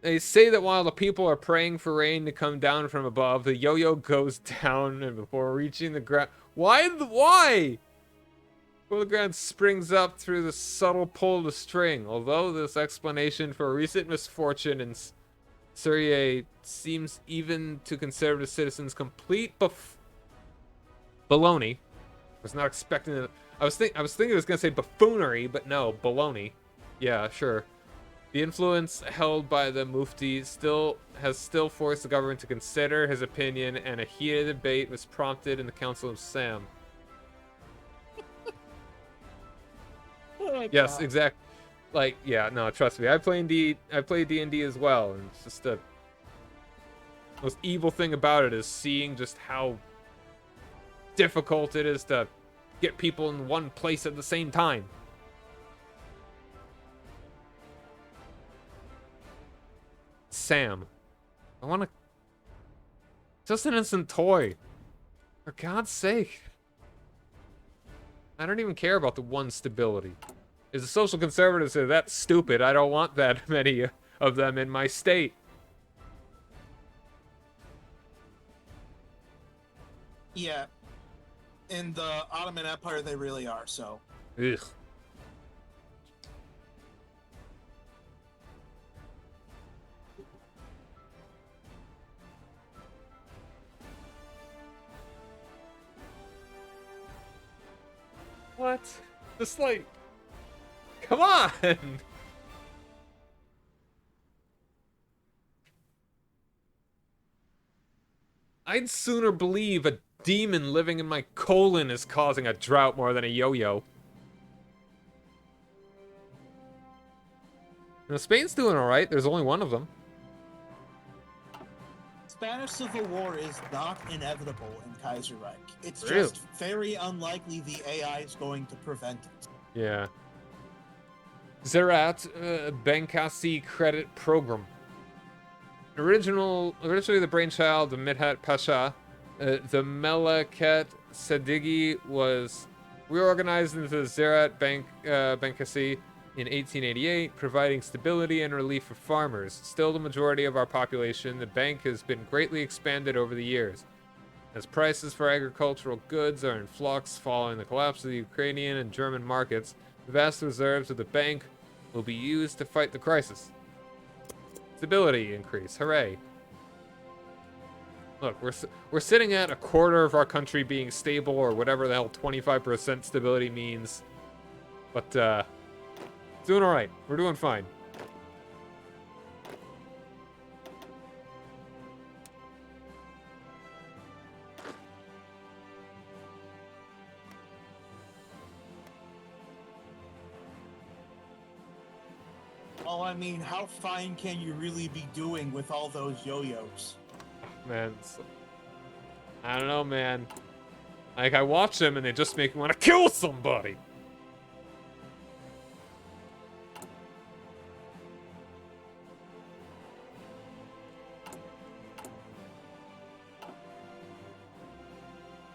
They say that while the people are praying for rain to come down from above, the yo-yo goes down and before reaching the ground... Why? Before the ground springs up through the subtle pull of the string. Although this explanation for recent misfortune in Syria seems even to conservative citizens complete baloney. I was not expecting it. I was thinking it was gonna say buffoonery, but no, baloney. Yeah, sure. The influence held by the Mufti has still forced the government to consider his opinion, and a heated debate was prompted in the Council of Sam. Oh, Yes, God. exact. Like, yeah, no, trust me. I play D&D as well, and it's just the most evil thing about it is seeing just how difficult it is to get people in one place at the same time. Sam, I want to. Just an innocent toy. For God's sake. I don't even care about the one stability. As a social conservative say, that's stupid. I don't want that many of them in my state. Yeah. In the Ottoman Empire, they really are, so. Ugh. What? Just like, come on! I'd sooner believe a demon living in my colon is causing a drought more than a yo-yo. Now, Spain's doing alright, there's only one of them. Spanish Civil War is not inevitable in Kaiserreich. It's Really? just very unlikely the AI is going to prevent it. Yeah. Zerat Benkasi Credit Program. Originally the brainchild of Midhat Pasha, the Melaket Sadigi was reorganized into the Zerat Benkasi in 1888, providing stability and relief for farmers. Still the majority of our population, the bank has been greatly expanded over the years. As prices for agricultural goods are in flux following the collapse of the Ukrainian and German markets, the vast reserves of the bank will be used to fight the crisis. Stability increase, hooray. Look, we're sitting at a quarter of our country being stable, or whatever the hell 25% stability means. But, doing alright. We're doing fine. Well, I mean, how fine can you really be doing with all those yo-yos? Man, I don't know, man. Like, I watch them and they just make me want to kill somebody.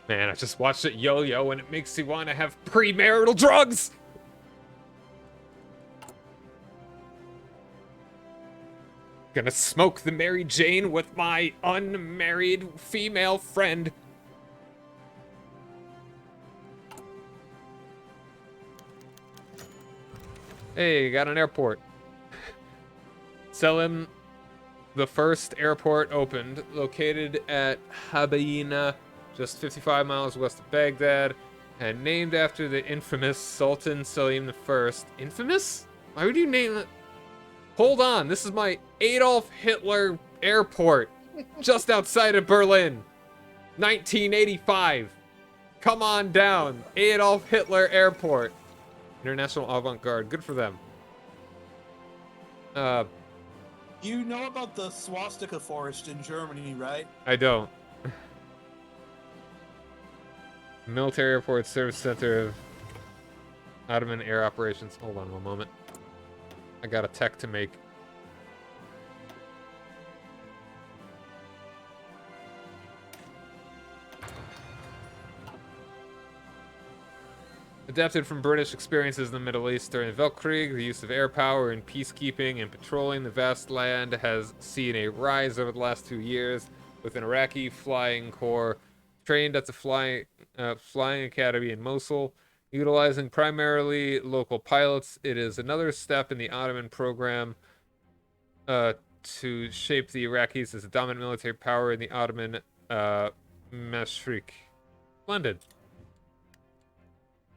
Man, I just watched it yo-yo and it makes you want to have premarital drugs! Gonna smoke the Mary Jane with my unmarried female friend. Hey, got an airport. Selim, the first airport opened, located at Habayina, just 55 miles west of Baghdad, and named after the infamous Sultan Selim I. Infamous? Why would you name it? Hold on, this is my Adolf Hitler airport, just outside of Berlin. 1985. Come on down, Adolf Hitler Airport. International Avant-Garde, good for them. You know about the swastika forest in Germany, right? I don't. Military Airport Service Center of Ottoman Air Operations. Hold on one moment. I got a tech to make. Adapted from British experiences in the Middle East during the Weltkrieg, the use of air power in peacekeeping and patrolling the vast land has seen a rise over the last 2 years, with an Iraqi flying corps trained at the flying academy in Mosul. Utilizing primarily local pilots, it is another step in the Ottoman program to shape the Iraqis as a dominant military power in the Ottoman Mashriq. Splendid.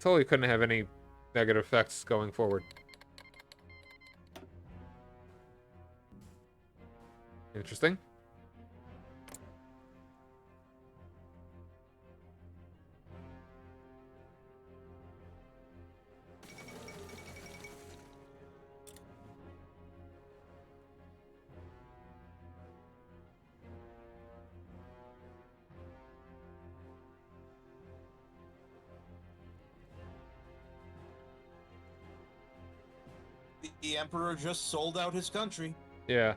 Totally couldn't have any negative effects going forward. Interesting. The Emperor just sold out his country. Yeah.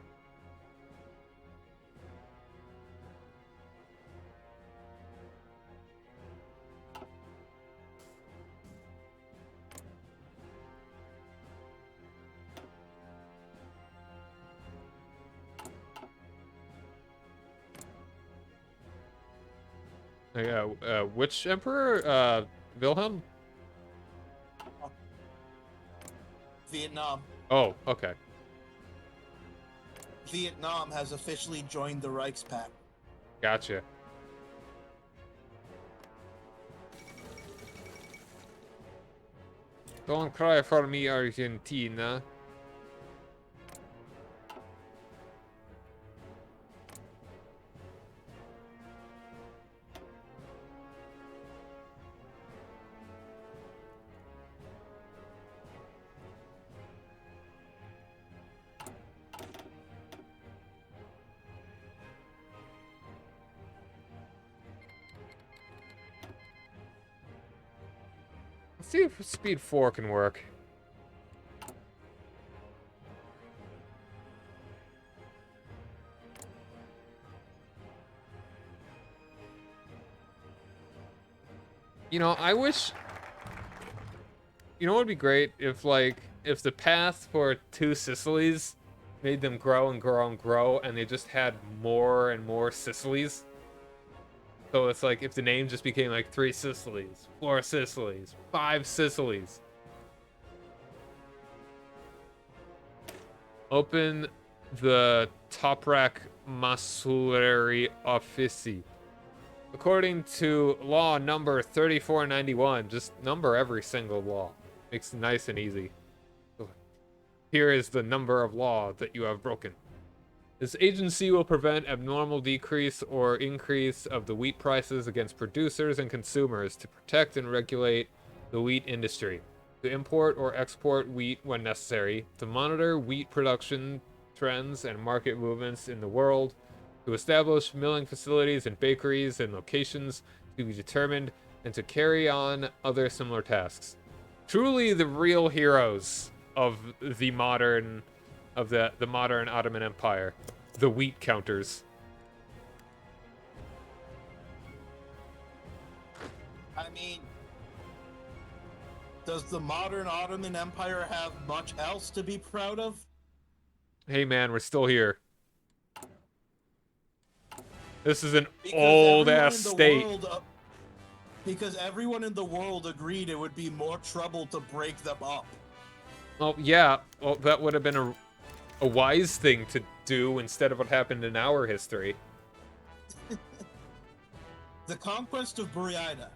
Yeah, which emperor? Wilhelm? Vietnam. Oh, okay. Vietnam has officially joined the Reichspakt. Gotcha. Don't cry for me, Argentina. Let's see if speed 4 can work. You know, I wish... You know what would be great? If, like, if the path for 2 Sicilies made them grow and grow and grow, and they just had more and more Sicilies. So it's like, if the name just became, like, 3 Sicilies, 4 Sicilies, 5 Sicilies. Open the top rack Masulary Offici. According to law number 3491, just number every single law. Makes it nice and easy. Here is the number of law that you have broken. This agency will prevent abnormal decrease or increase of the wheat prices against producers and consumers to protect and regulate the wheat industry, to import or export wheat when necessary, to monitor wheat production trends and market movements in the world, to establish milling facilities and bakeries and locations to be determined, and to carry on other similar tasks. Truly the real heroes of the modern modern Ottoman Empire, the wheat counters. I mean, does the modern Ottoman Empire have much else to be proud of? Hey man, we're still here. This is an Because old everyone ass in the state. world, because everyone in the world agreed it would be more trouble to break them up. Oh yeah, well that would have been a wise thing to do instead of what happened in our history. The conquest of Buryaida.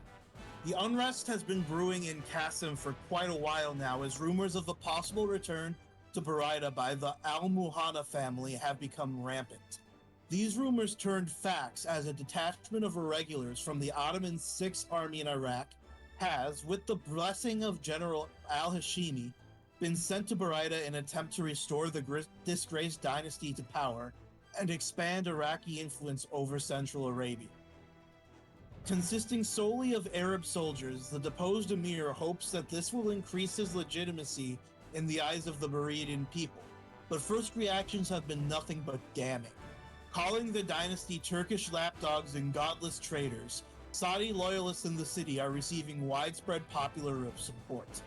The unrest has been brewing in Qasim for quite a while now, as rumors of the possible return to Buryaida by the Al-Muhanna family have become rampant. These rumors turned facts as a detachment of irregulars from the Ottoman Sixth Army in Iraq has, with the blessing of General al-Hashimi, been sent to Buryaida in an attempt to restore the disgraced dynasty to power and expand Iraqi influence over Central Arabia. Consisting solely of Arab soldiers, the deposed emir hopes that this will increase his legitimacy in the eyes of the Buraidan people, but first reactions have been nothing but damning. Calling the dynasty Turkish lapdogs and godless traitors, Saudi loyalists in the city are receiving widespread popular support.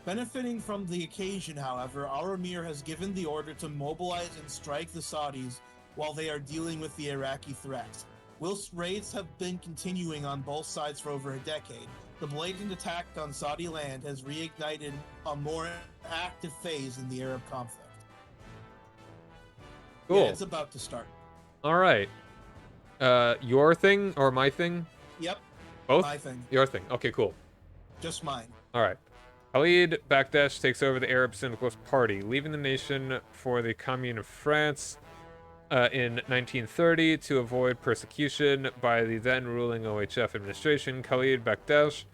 Benefiting from the occasion, however, our emir has given the order to mobilize and strike the Saudis while they are dealing with the Iraqi threat. Whilst raids have been continuing on both sides for over a decade, the blatant attack on Saudi land has reignited a more active phase in the Arab conflict. Cool. Yeah, it's about to start. All right. Your thing or my thing? Yep. Both? My thing. Your thing. Okay, cool. Just mine. All right. Khalid Bakdash takes over the Arab Syndicalist Party, leaving the nation for the Commune of France. In 1930, to avoid persecution by the then ruling OHF administration, Khalid Bakdash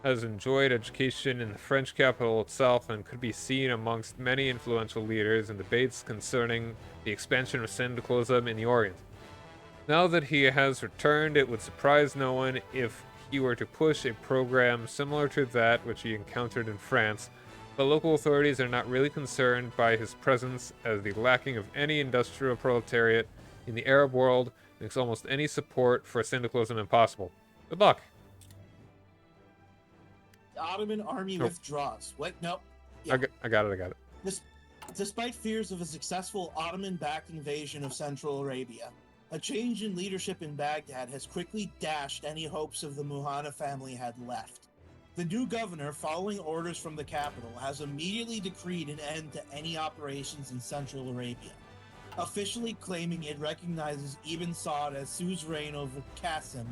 has enjoyed education in the French capital itself and could be seen amongst many influential leaders in debates concerning the expansion of syndicalism in the Orient. Now that he has returned, it would surprise no one if he were to push a program similar to that which he encountered in France, but local authorities are not really concerned by his presence, as the lacking of any industrial proletariat in the Arab world makes almost any support for syndicalism impossible. Good luck. The Ottoman army Nope. withdraws. What? No. Yeah. I got it. Despite fears of a successful Ottoman-backed invasion of Central Arabia, a change in leadership in Baghdad has quickly dashed any hopes of the Muhanna family had left. The new governor, following orders from the capital, has immediately decreed an end to any operations in Central Arabia, officially claiming it recognizes Ibn Saud as suzerain over Qasim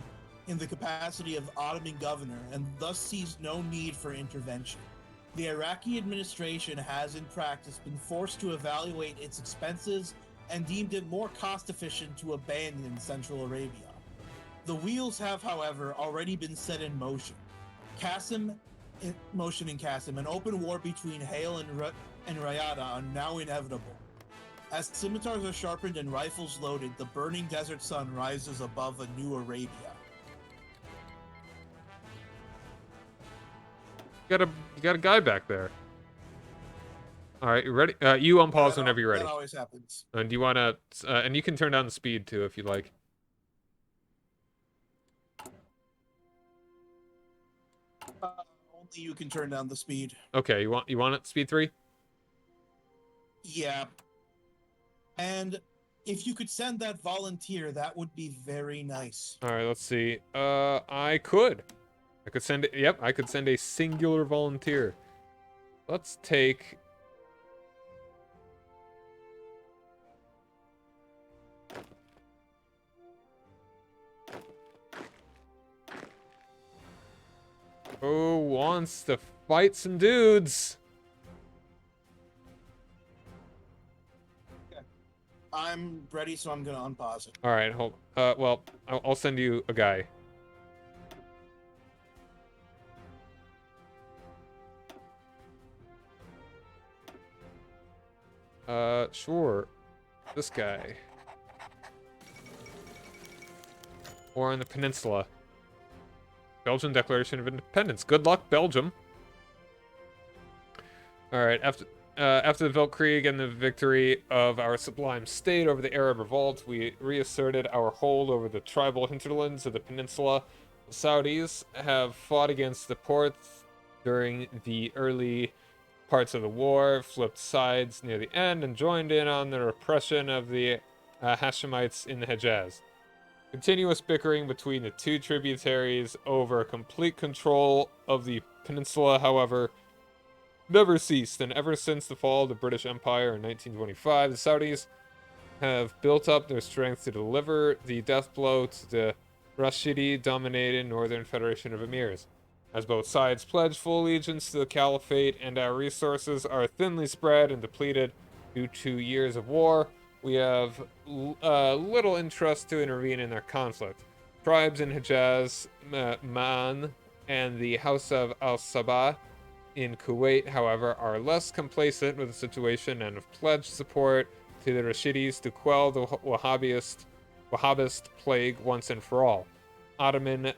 in the capacity of Ottoman governor and thus sees no need for intervention. The Iraqi administration has in practice been forced to evaluate its expenses and deemed it more cost-efficient to abandon Central Arabia. The wheels have, however, already been set in motion. Qasim, an open war between Hale and Riyadh are now inevitable. As scimitars are sharpened and rifles loaded, the burning desert sun rises above a new Arabia. You got a guy back there. All right, you ready? You unpause whenever you're ready. That always happens. And do you want to? And you can turn down the speed too if you like. Only you can turn down the speed. Okay, you want it speed 3? Yeah. And if you could send that volunteer, that would be very nice. All right, let's see. I could send it. Yep, I could send a singular volunteer. Let's take. Who wants to fight some dudes? I'm ready, so I'm gonna unpause it. All right, hold. Well, I'll send you a guy. Sure. This guy. Or on the peninsula. Belgian Declaration of Independence. Good luck, Belgium. Alright, after the Weltkrieg and the victory of our Sublime state over the Arab revolt, we reasserted our hold over the tribal hinterlands of the peninsula. The Saudis have fought against the Ports during the early parts of the war, flipped sides near the end, and joined in on the repression of the Hashemites in the Hejaz. Continuous bickering between the two tributaries over complete control of the peninsula, however, never ceased, and ever since the fall of the British Empire in 1925, the Saudis have built up their strength to deliver the death blow to the Rashidi-dominated Northern Federation of Emirs. As both sides pledge full allegiance to the Caliphate and our resources are thinly spread and depleted due to years of war, we have little interest to intervene in their conflict. Tribes in Hejaz, Ma'an, and the House of Al-Sabah in Kuwait, however, are less complacent with the situation and have pledged support to the Rashidis to quell the Wahhabist plague once and for all. Ottoman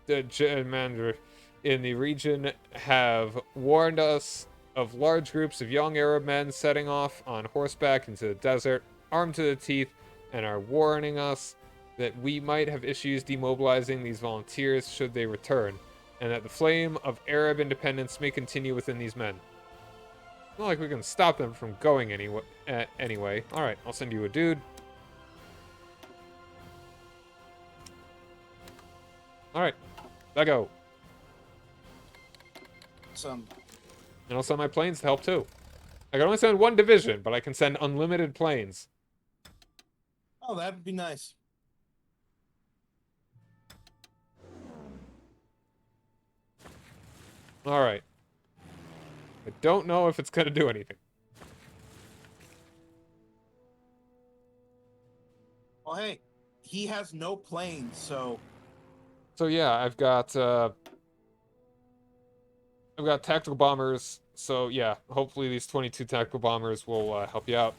commander in the region have warned us of large groups of young Arab men setting off on horseback into the desert, armed to the teeth, and are warning us that we might have issues demobilizing these volunteers should they return, and that the flame of Arab independence may continue within these men. It's not like we can stop them from going anyway. Alright, I'll send you a dude. Alright, let go. And I'll send my planes to help too. I can only send one division, but I can send unlimited planes. Oh, that would be nice. Alright. I don't know if it's going to do anything. Well, hey, he has no planes, so So yeah, I've got tactical bombers. So yeah, hopefully these 22 tactical bombers will help you out.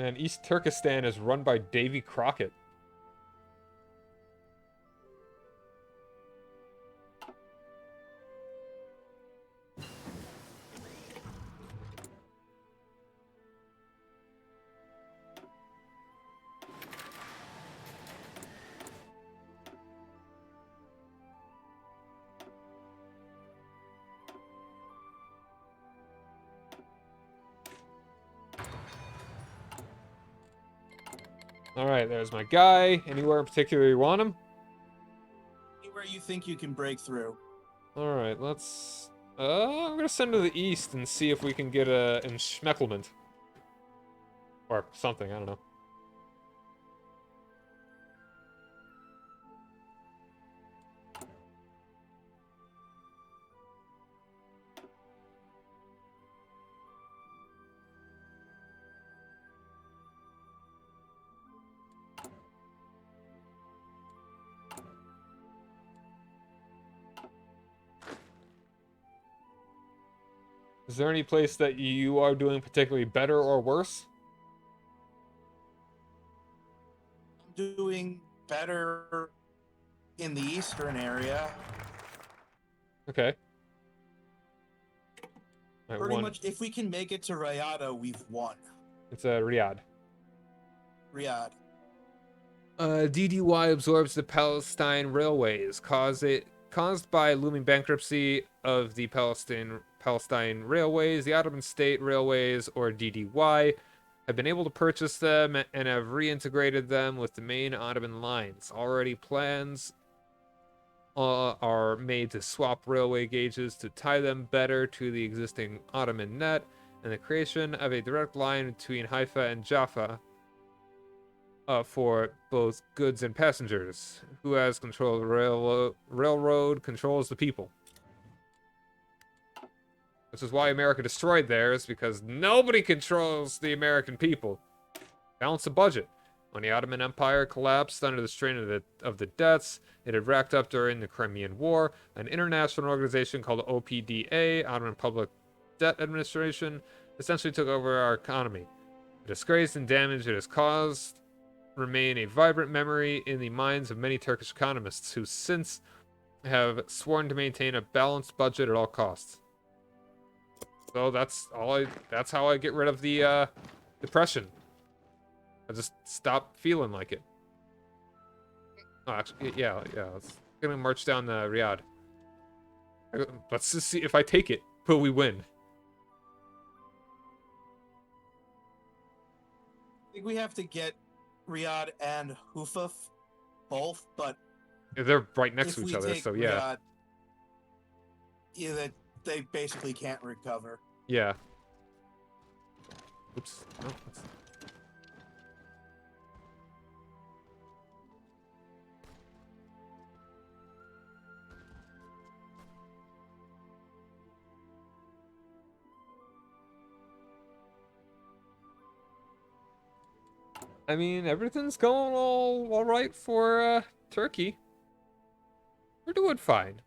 And East Turkestan is run by Davy Crockett. Alright, there's my guy. Anywhere in particular you want him? anywhere you think you can break through. Alright, let's... I'm gonna send to the east and see if we can get a Enschmeckelment. Or something, I don't know. Is there any place that you are doing particularly better or worse? I'm doing better in the eastern area. Okay. Alright, Pretty much, if we can make it to Riyadh, we've won. It's Riyadh. Riyadh. DDY absorbs the Palestine railways, caused by looming bankruptcy of the Palestine railways. The Ottoman State Railways, or DDY, have been able to purchase them and have reintegrated them with the main Ottoman lines. Already plans are made to swap railway gauges to tie them better to the existing Ottoman net, and the creation of a direct line between Haifa and Jaffa for both goods and passengers. Who has control of the railroad controls the people. Which is why America destroyed theirs, because nobody controls the American people. Balance the budget. When the Ottoman Empire collapsed under the strain of the debts it had racked up during the Crimean War, an international organization called OPDA, Ottoman Public Debt Administration, essentially took over our economy. The disgrace and damage it has caused remain a vibrant memory in the minds of many Turkish economists who since have sworn to maintain a balanced budget at all costs. So that's how I get rid of the depression. I just stop feeling like it. Oh, actually, yeah. Let's gonna march down the Riyadh. Let's just see if I take it. Will we win? I think we have to get Riyadh and Hufaf both, but They're right next if to each we other, take so yeah. Riyadh, yeah, they basically can't recover. Yeah. Oops. No, that's... I mean, everything's going all right for Turkey. We're doing fine.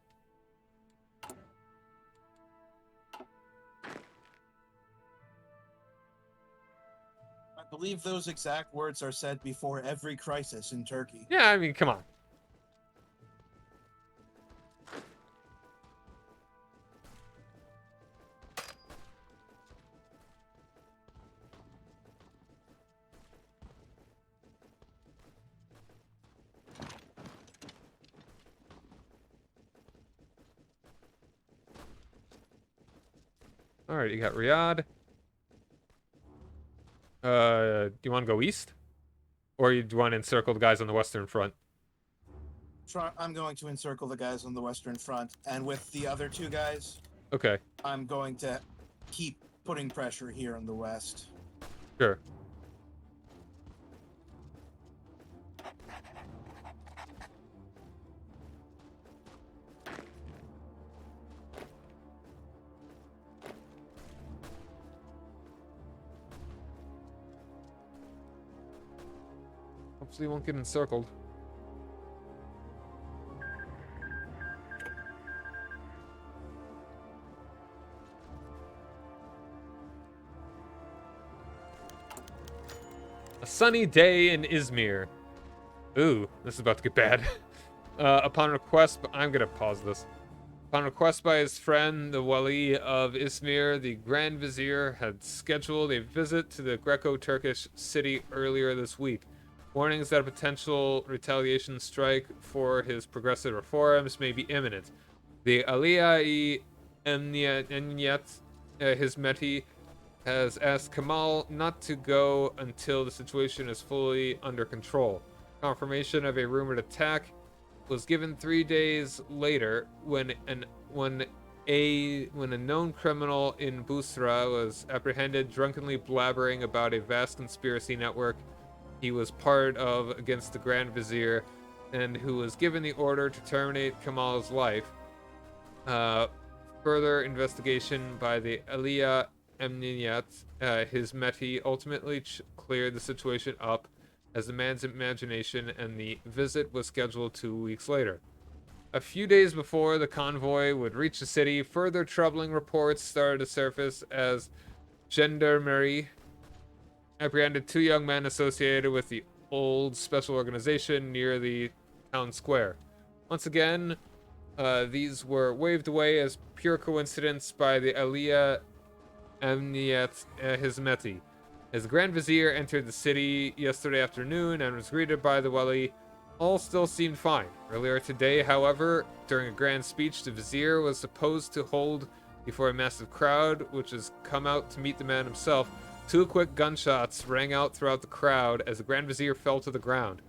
I believe those exact words are said before every crisis in Turkey. Yeah, I mean, come on. Alright, you got Riyadh. Do you want to go east? Or you'd want to encircle the guys on the Western Front? I'm going to encircle the guys on the Western Front, and with the other two guys, Okay, I'm going to keep putting pressure here in the West. sure. Hopefully you won't get encircled. A sunny day in Izmir. Ooh, this is about to get bad. Upon request, I'm gonna pause this. Upon request by his friend, the Wali of Izmir, the Grand Vizier had scheduled a visit to the Greco-Turkish city earlier this week. Warnings that a potential retaliation strike for his progressive reforms may be imminent. The Aliyah-i Emniyat Hizmeti has asked Kamal not to go until the situation is fully under control. Confirmation of a rumored attack was given 3 days later when a known criminal in Busra was apprehended drunkenly blabbering about a vast conspiracy network he was part of against the Grand Vizier, and who was given the order to terminate Kamal's life. Further investigation by the Aliyah Emniyat Hizmeti ultimately cleared the situation up as the man's imagination, and the visit was scheduled 2 weeks later. A few days before the convoy would reach the city, further troubling reports started to surface as gendarmerie apprehended 2 young men associated with the old special organization near the town square. Once again, these were waved away as pure coincidence by the Aliyah Emniyat Hizmeti. As the Grand Vizier entered the city yesterday afternoon and was greeted by the Wali, all still seemed fine. Earlier today, however, during a grand speech the Vizier was supposed to hold before a massive crowd, which has come out to meet the man himself, 2 quick gunshots rang out throughout the crowd as the Grand Vizier fell to the ground.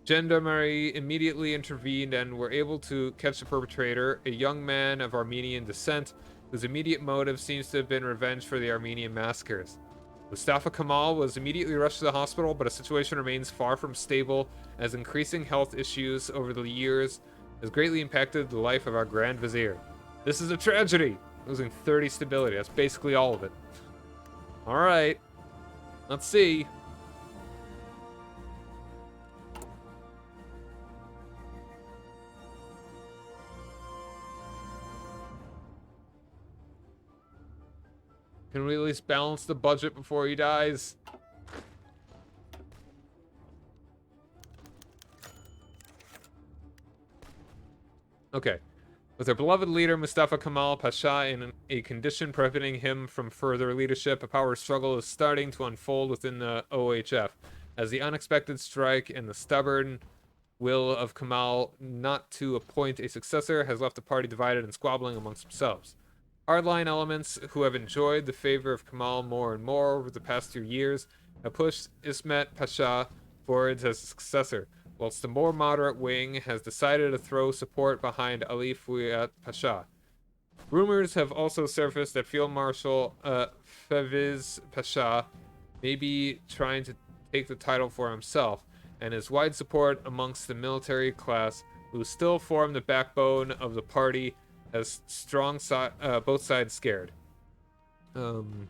Gendarmerie immediately intervened and were able to catch the perpetrator, a young man of Armenian descent, whose immediate motive seems to have been revenge for the Armenian massacres. Mustafa Kamal was immediately rushed to the hospital, but his situation remains far from stable, as increasing health issues over the years has greatly impacted the life of our Grand Vizier. This is a tragedy! Losing 30 stability, that's basically all of it. Alright, let's see. Can we at least balance the budget before he dies? Okay. With their beloved leader Mustafa Kemal Pasha in a condition prohibiting him from further leadership, a power struggle is starting to unfold within the OHF, as the unexpected strike and the stubborn will of Kemal not to appoint a successor has left the party divided and squabbling amongst themselves. Hardline elements who have enjoyed the favor of Kemal more and more over the past 2 years have pushed Ismet Pasha forward as a successor, whilst the more moderate wing has decided to throw support behind Ali Fouad Pasha. Rumors have also surfaced that Field Marshal Fevez Pasha may be trying to take the title for himself, and his wide support amongst the military class, who still form the backbone of the party, has both sides scared. In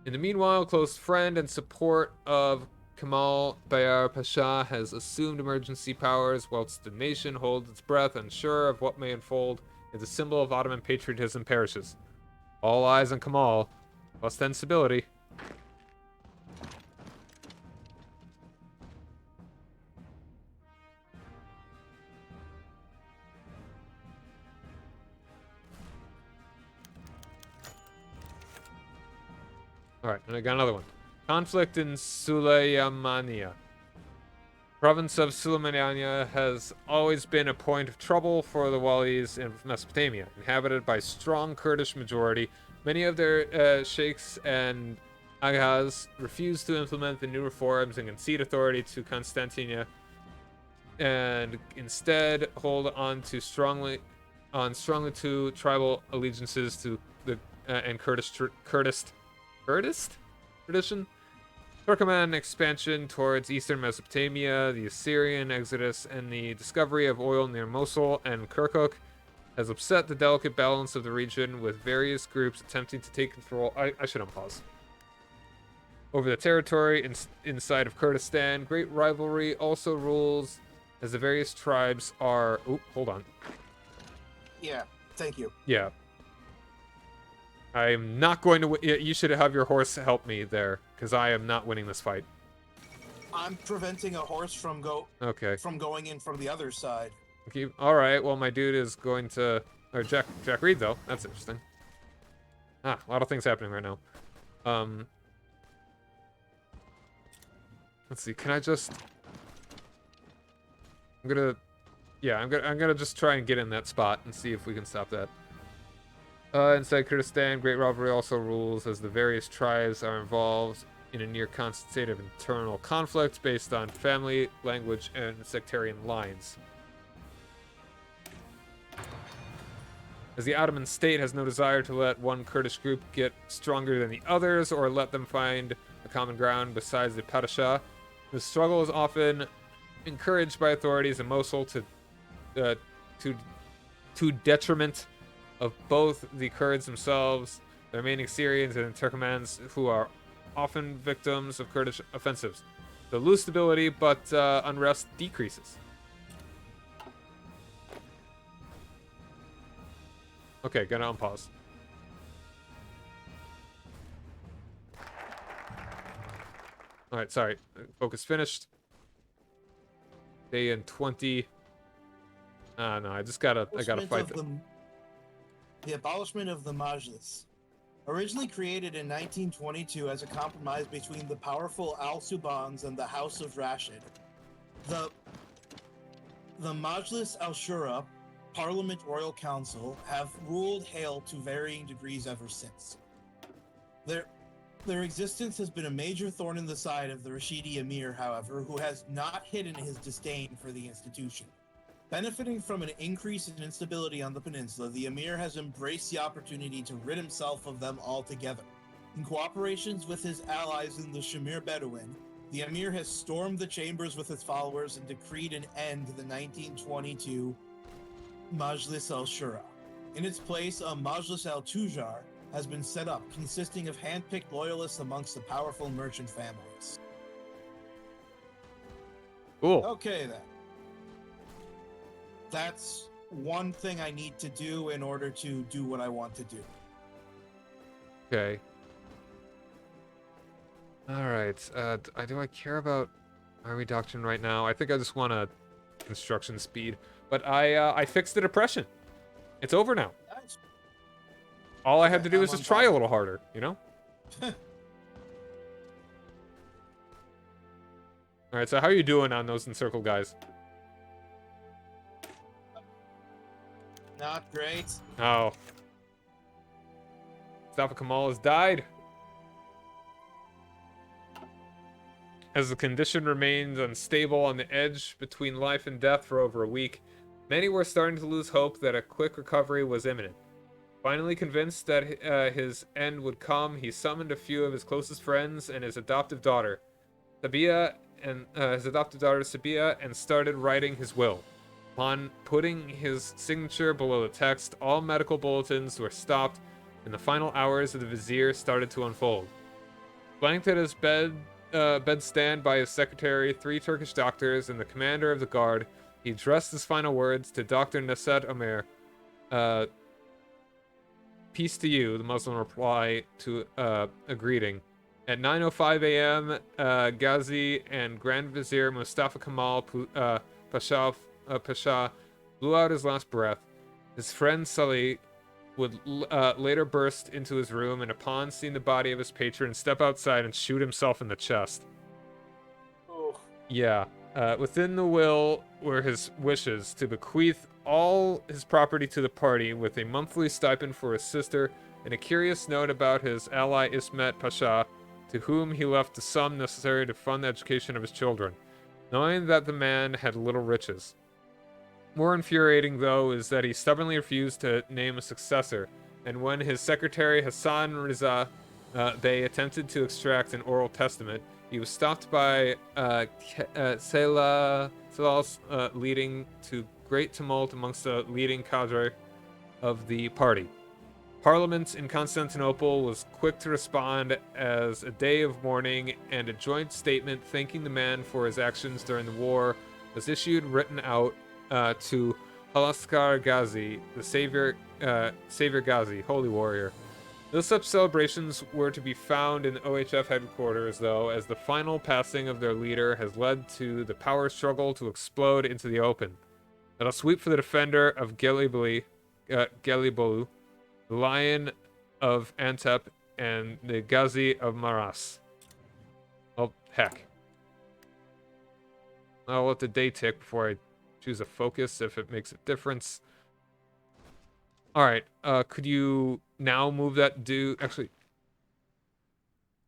the meanwhile, close friend and support of Kemal Bayar Pasha has assumed emergency powers, whilst the nation holds its breath, unsure of what may unfold as the symbol of Ottoman patriotism perishes. All eyes on Kemal, plus then stability. Alright, and I got another one. Conflict in Sulaya. Province of Sulemania has always been a point of trouble for the Walis in Mesopotamia. Inhabited by strong Kurdish majority, many of their sheikhs and Aga refused to implement the new reforms and concede authority to Constantinia, and instead hold on to strongly to tribal allegiances to the and Kurdish tradition. Turkoman expansion towards eastern Mesopotamia, the Assyrian exodus, and the discovery of oil near Mosul and Kirkuk has upset the delicate balance of the region, with various groups attempting to take control. I should unpause. Over the territory inside of Kurdistan, great rivalry also rules as the various tribes are... Oh, hold on. Yeah, thank you. Yeah. I am not going to... You should have your horse help me there, because I am not winning this fight. I'm preventing a horse from going in from the other side. Okay. All right, well, my dude is going to... Or Jack Reed, though. That's interesting. A lot of things happening right now. Let's see, can I just... I'm gonna just try and get in that spot and see if we can stop that. Inside Kurdistan, great rivalry also rules as the various tribes are involved in a near constant state of internal conflict based on family, language, and sectarian lines. As the Ottoman state has no desire to let one Kurdish group get stronger than the others or let them find a common ground besides the Padishah, the struggle is often encouraged by authorities in Mosul to detriment of both the Kurds themselves, the remaining Syrians, and the Turkomans, who are often victims of Kurdish offensives. The loose stability, but unrest decreases. Okay, gonna unpause. Alright, sorry. Focus finished. Day in 20. No, I gotta fight them. The abolishment of the Majlis. Originally created in 1922 as a compromise between the powerful Al-Subans and the House of Rashid, the Majlis al-Shura, Parliament Royal Council, have ruled Hale to varying degrees ever since. Their existence has been a major thorn in the side of the Rashidi Emir, however, who has not hidden his disdain for the institution. Benefiting from an increase in instability on the peninsula, the Emir has embraced the opportunity to rid himself of them altogether. In cooperation with his allies in the Shamir Bedouin, the Emir has stormed the chambers with his followers and decreed an end to the 1922 Majlis al-Shura. In its place, a Majlis al-Tujar has been set up, consisting of hand-picked loyalists amongst the powerful merchant families. Cool. Okay, then. That's one thing I need to do in order to do what I want to do. Okay. Alright, do I care about Army Doctrine right now? I think I just want a construction speed. But I fixed the depression. It's over now. Nice. All I had to do was just try a little harder, you know? Alright, so how are you doing on those encircled guys? Not great. Oh. Mustafa Kemal has died. As the condition remained unstable on the edge between life and death for over a week, many were starting to lose hope that a quick recovery was imminent. Finally convinced that his end would come, he summoned a few of his closest friends and his adoptive daughter, Sabia, and started writing his will. Upon putting his signature below the text, all medical bulletins were stopped, and the final hours of the vizier started to unfold. Flanked at his bedstand by his secretary, 3 Turkish doctors, and the commander of the guard, he addressed his final words to Dr. Nasset Omer. Peace to you, the Muslim reply to a greeting. At 9:05 a.m., Ghazi and Grand Vizier Mustafa Kemal Pasha blew out his last breath. His friend Salih would later burst into his room and, upon seeing the body of his patron, step outside and shoot himself in the chest. Oh. Yeah. Within the will were his wishes to bequeath all his property to the party, with a monthly stipend for his sister, and a curious note about his ally Ismet Pasha, to whom he left the sum necessary to fund the education of his children, knowing that the man had little riches. More infuriating, though, is that he stubbornly refused to name a successor, and when his secretary Hassan Riza Bey attempted to extract an oral testament, he was stopped by Selas, leading to great tumult amongst the leading cadre of the party. Parliament in Constantinople was quick to respond as a day of mourning, and a joint statement thanking the man for his actions during the war was issued, written out to Halaskar Ghazi, the Savior Ghazi, holy warrior. No such celebrations were to be found in the OHF headquarters, though, as the final passing of their leader has led to the power struggle to explode into the open. Let us weep for the defender of Gelibolu, the Lion of Antep, and the Ghazi of Maras. Well, heck. I'll let the day tick before I choose a focus if it makes a difference. Alright, could you now move that dude? Actually,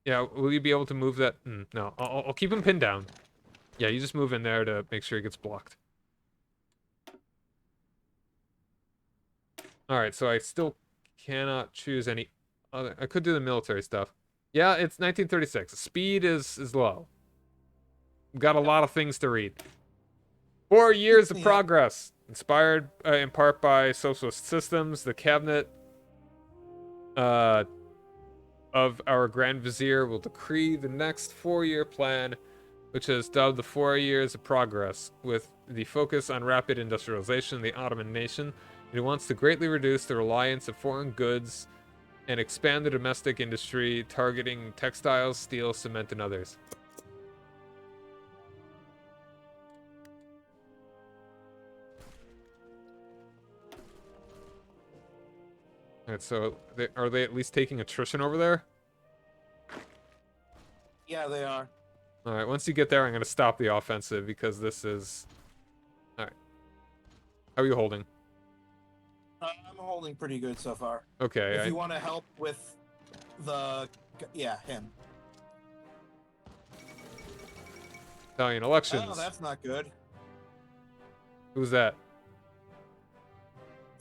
yeah, will you be able to move that? No, I'll keep him pinned down. Yeah, you just move in there to make sure he gets blocked. Alright, so I still cannot choose any other. I could do the military stuff. Yeah, it's 1936. Speed is low. Got a lot of things to read. 4 years of progress. Inspired in part by socialist systems, the cabinet of our Grand Vizier will decree the next 4-year plan, which is dubbed the 4 years of progress, with the focus on rapid industrialization of the Ottoman nation. It wants to greatly reduce the reliance of foreign goods and expand the domestic industry, targeting textiles, steel, cement, and others. Alright, so are they at least taking attrition over there? Yeah, they are. Alright, once you get there, I'm going to stop the offensive because this is... Alright. How are you holding? I'm holding pretty good so far. Okay. If you want to help with the... Yeah, him. Italian elections. Oh, that's not good. Who's that?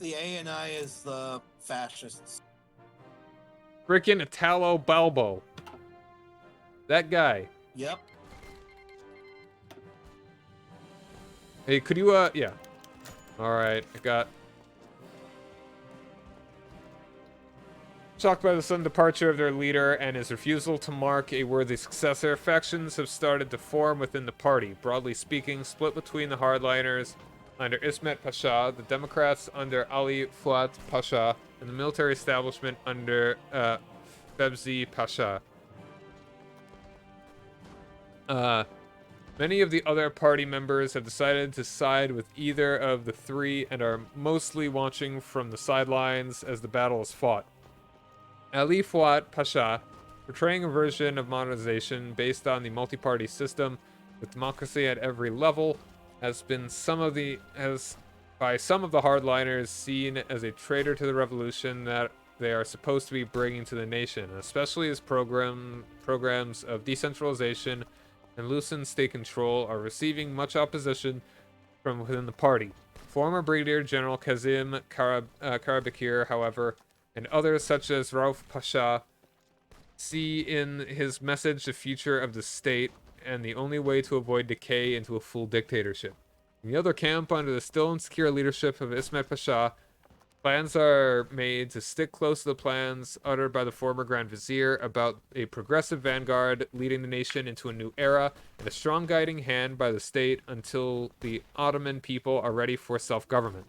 The ANI is the fascists. Frickin' Italo Balbo. That guy. Yep. Hey, could you, yeah. Alright, I got... Shocked by the sudden departure of their leader and his refusal to mark a worthy successor, factions have started to form within the party. Broadly speaking, split between the hardliners under Ismet Pasha, the Democrats under Ali Fuat Pasha, and the military establishment under Febzi Pasha. Many of the other party members have decided to side with either of the three and are mostly watching from the sidelines as the battle is fought. Ali Fuat Pasha, portraying a version of modernization based on the multi-party system with democracy at every level, has been by some of the hardliners seen as a traitor to the revolution that they are supposed to be bringing to the nation, especially as programs of decentralization and loosened state control are receiving much opposition from within the party. Former Brigadier General Kazim Karabekir, however, and others such as Rauf Pasha see in his message the future of the state and the only way to avoid decay into a full dictatorship. In the other camp, under the still insecure leadership of Ismet Pasha, plans are made to stick close to the plans uttered by the former Grand Vizier about a progressive vanguard leading the nation into a new era and a strong guiding hand by the state until the Ottoman people are ready for self-government.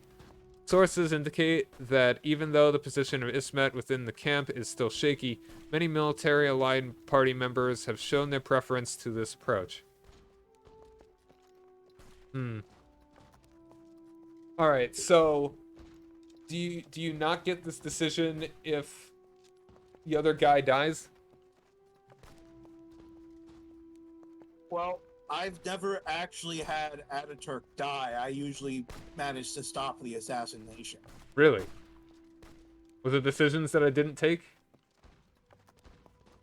Sources indicate that even though the position of Ismet within the camp is still shaky, many military-aligned party members have shown their preference to this approach. Alright, so do you not get this decision if the other guy dies? Well, I've never actually had Ataturk die. I usually manage to stop the assassination. Really? Was it decisions that I didn't take?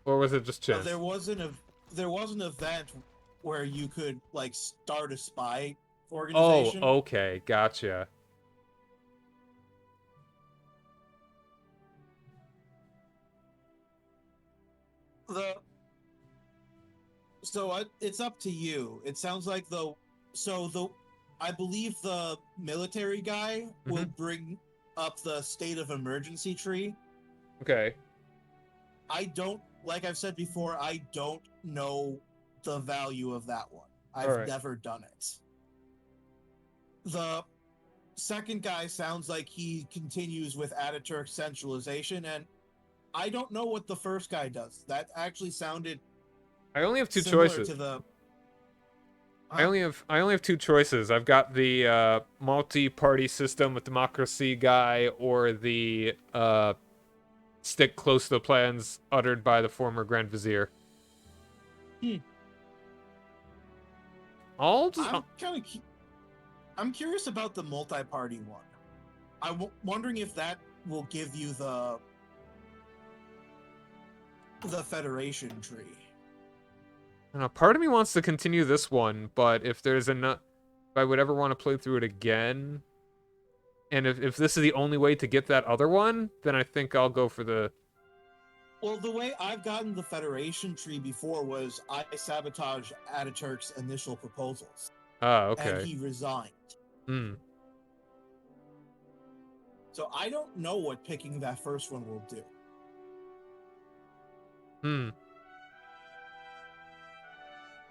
Or was it just chance? There was an event where you could like start a spy organization. Oh, okay, gotcha. It's up to you. It sounds like I believe the military guy will bring up the state of emergency tree. Okay. Like I've said before, I don't know the value of that one. Alright. I've never done it. The second guy sounds like he continues with Ataturk centralization, and I don't know what the first guy does. That actually sounded I only have two similar choices. to the I only have two choices. I've got the multi-party system with democracy guy, or the stick close to the plans uttered by the former Grand Vizier. I'm curious about the multi-party one. Wondering if that will give you the Federation tree. Part of me wants to continue this one, but if there's enough, if I would ever want to play through it again, and if this is the only way to get that other one, then I think I'll go for the... Well, the way I've gotten the Federation tree before was I sabotaged Ataturk's initial proposals. Okay. And he resigned. So I don't know what picking that first one will do.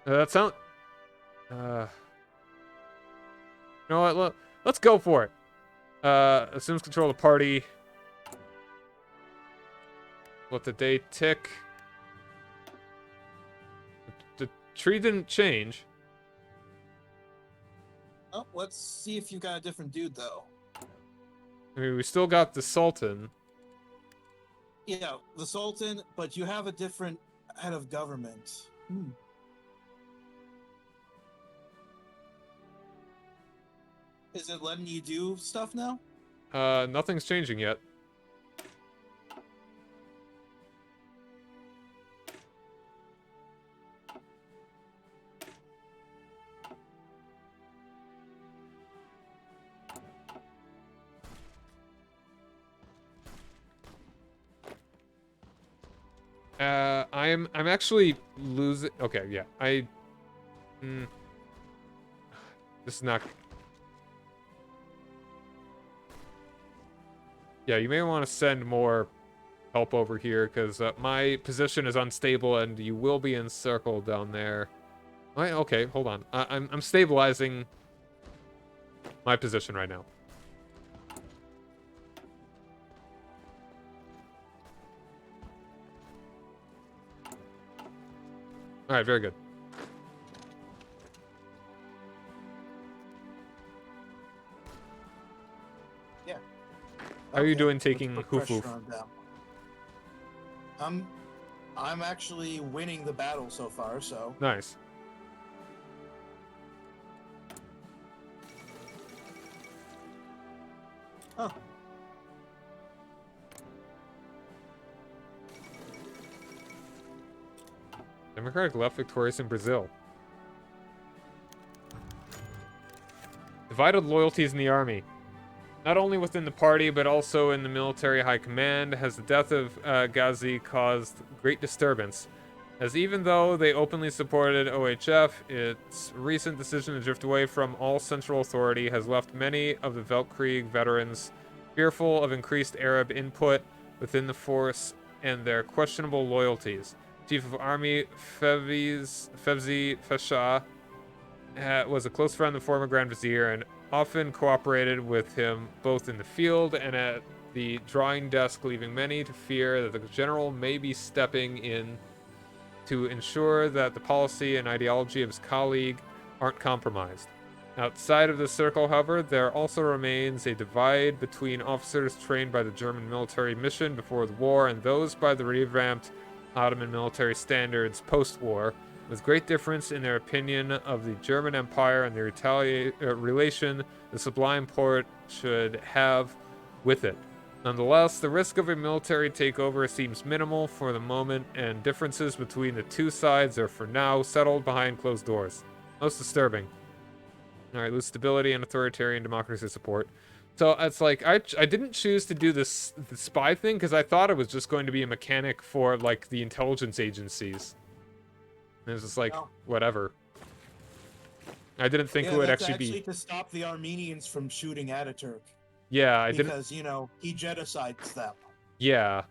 That sound... you know what? Let's go for it. Assumes control of the party. Let the day tick. The tree didn't change. Oh, let's see if you got a different dude, though. I mean, we still got the Sultan. Yeah, the Sultan, but you have a different head of government. Is it letting you do stuff now? Nothing's changing yet. I'm actually losing. Okay, yeah. This is not. Yeah, you may want to send more help over here, because my position is unstable and you will be encircled down there. Okay, hold on. I'm stabilizing my position right now. Alright, very good. Yeah. How are you doing taking let's put Hoof? pressure on them. I'm actually winning the battle so far, so. Nice. Oh. Democratic left victorious in Brazil. Divided loyalties in the army. Not only within the party, but also in the military high command, has the death of Ghazi caused great disturbance. As even though they openly supported OHF, its recent decision to drift away from all central authority has left many of the Weltkrieg veterans fearful of increased Arab input within the force and their questionable loyalties. Chief of Army Fevzi Fesha was a close friend of the former Grand Vizier and often cooperated with him both in the field and at the drawing desk, leaving many to fear that the general may be stepping in to ensure that the policy and ideology of his colleague aren't compromised. Outside of this circle, however, there also remains a divide between officers trained by the German military mission before the war and those by the revamped Ottoman military standards post-war, with great difference in their opinion of the German Empire and the relation the Sublime port should have with it. Nonetheless, the risk of a military takeover seems minimal for the moment, and differences between the two sides are for now settled behind closed doors. Most disturbing. Alright, lose stability and authoritarian democracy support. So it's like, I didn't choose to do the spy thing because I thought it was just going to be a mechanic for, like, the intelligence agencies. And it's just like, No. whatever. I didn't think it would that's actually be... to stop the Armenians from shooting Ataturk. Yeah, I didn't... Because, you know, he genocides them. Yeah.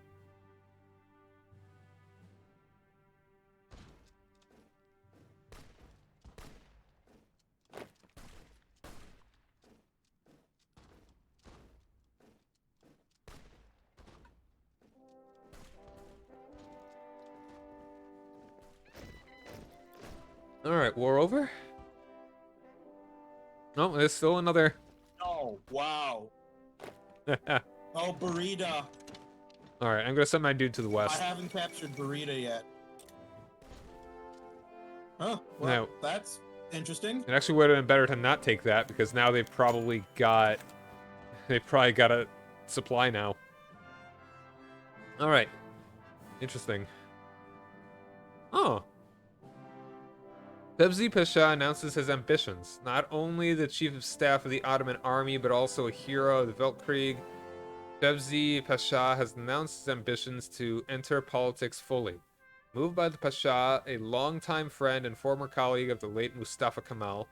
Alright, war over? Oh, there's still another... Oh, wow. Oh, Burita. Alright, I'm gonna send my dude to the I west. haven't captured Burita yet. Huh, well, No. that's interesting. It actually would have been better to not take that, because now they've probably got... They probably got a supply now. Alright. Interesting. Oh. Fevzi Pasha announces his ambitions. Not only the chief of staff of the Ottoman army, but also a hero of the Weltkrieg, Fevzi Pasha has announced his ambitions to enter politics fully. Moved by the Pasha, a longtime friend and former colleague of the late Mustafa Kemal,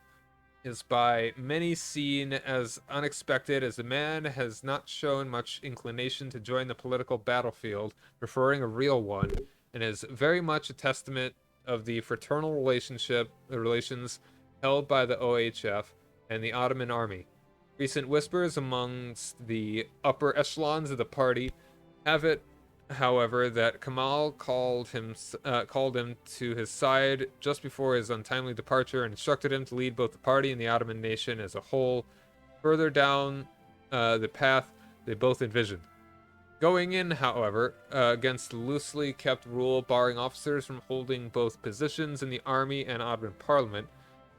is by many seen as unexpected, as the man has not shown much inclination to join the political battlefield, preferring a real one, and is very much a testament of the fraternal relations held by the OHF and the Ottoman army. Recent whispers amongst the upper echelons of the party have it, however, that Kemal called him to his side just before his untimely departure and instructed him to lead both the party and the Ottoman nation as a whole further down the path they both envisioned. Going in, however, against the loosely kept rule barring officers from holding both positions in the army and Ottoman parliament,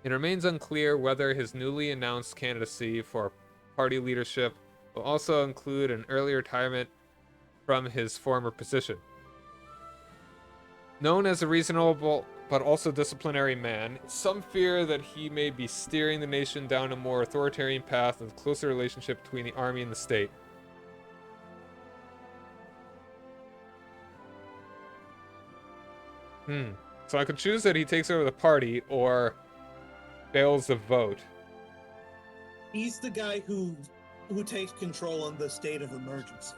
it remains unclear whether his newly announced candidacy for party leadership will also include an early retirement from his former position. Known as a reasonable but also disciplinary man, some fear that he may be steering the nation down a more authoritarian path of closer relationship between the army and the state. So I could choose that he takes over the party or fails the vote. He's the guy who takes control in the state of emergency.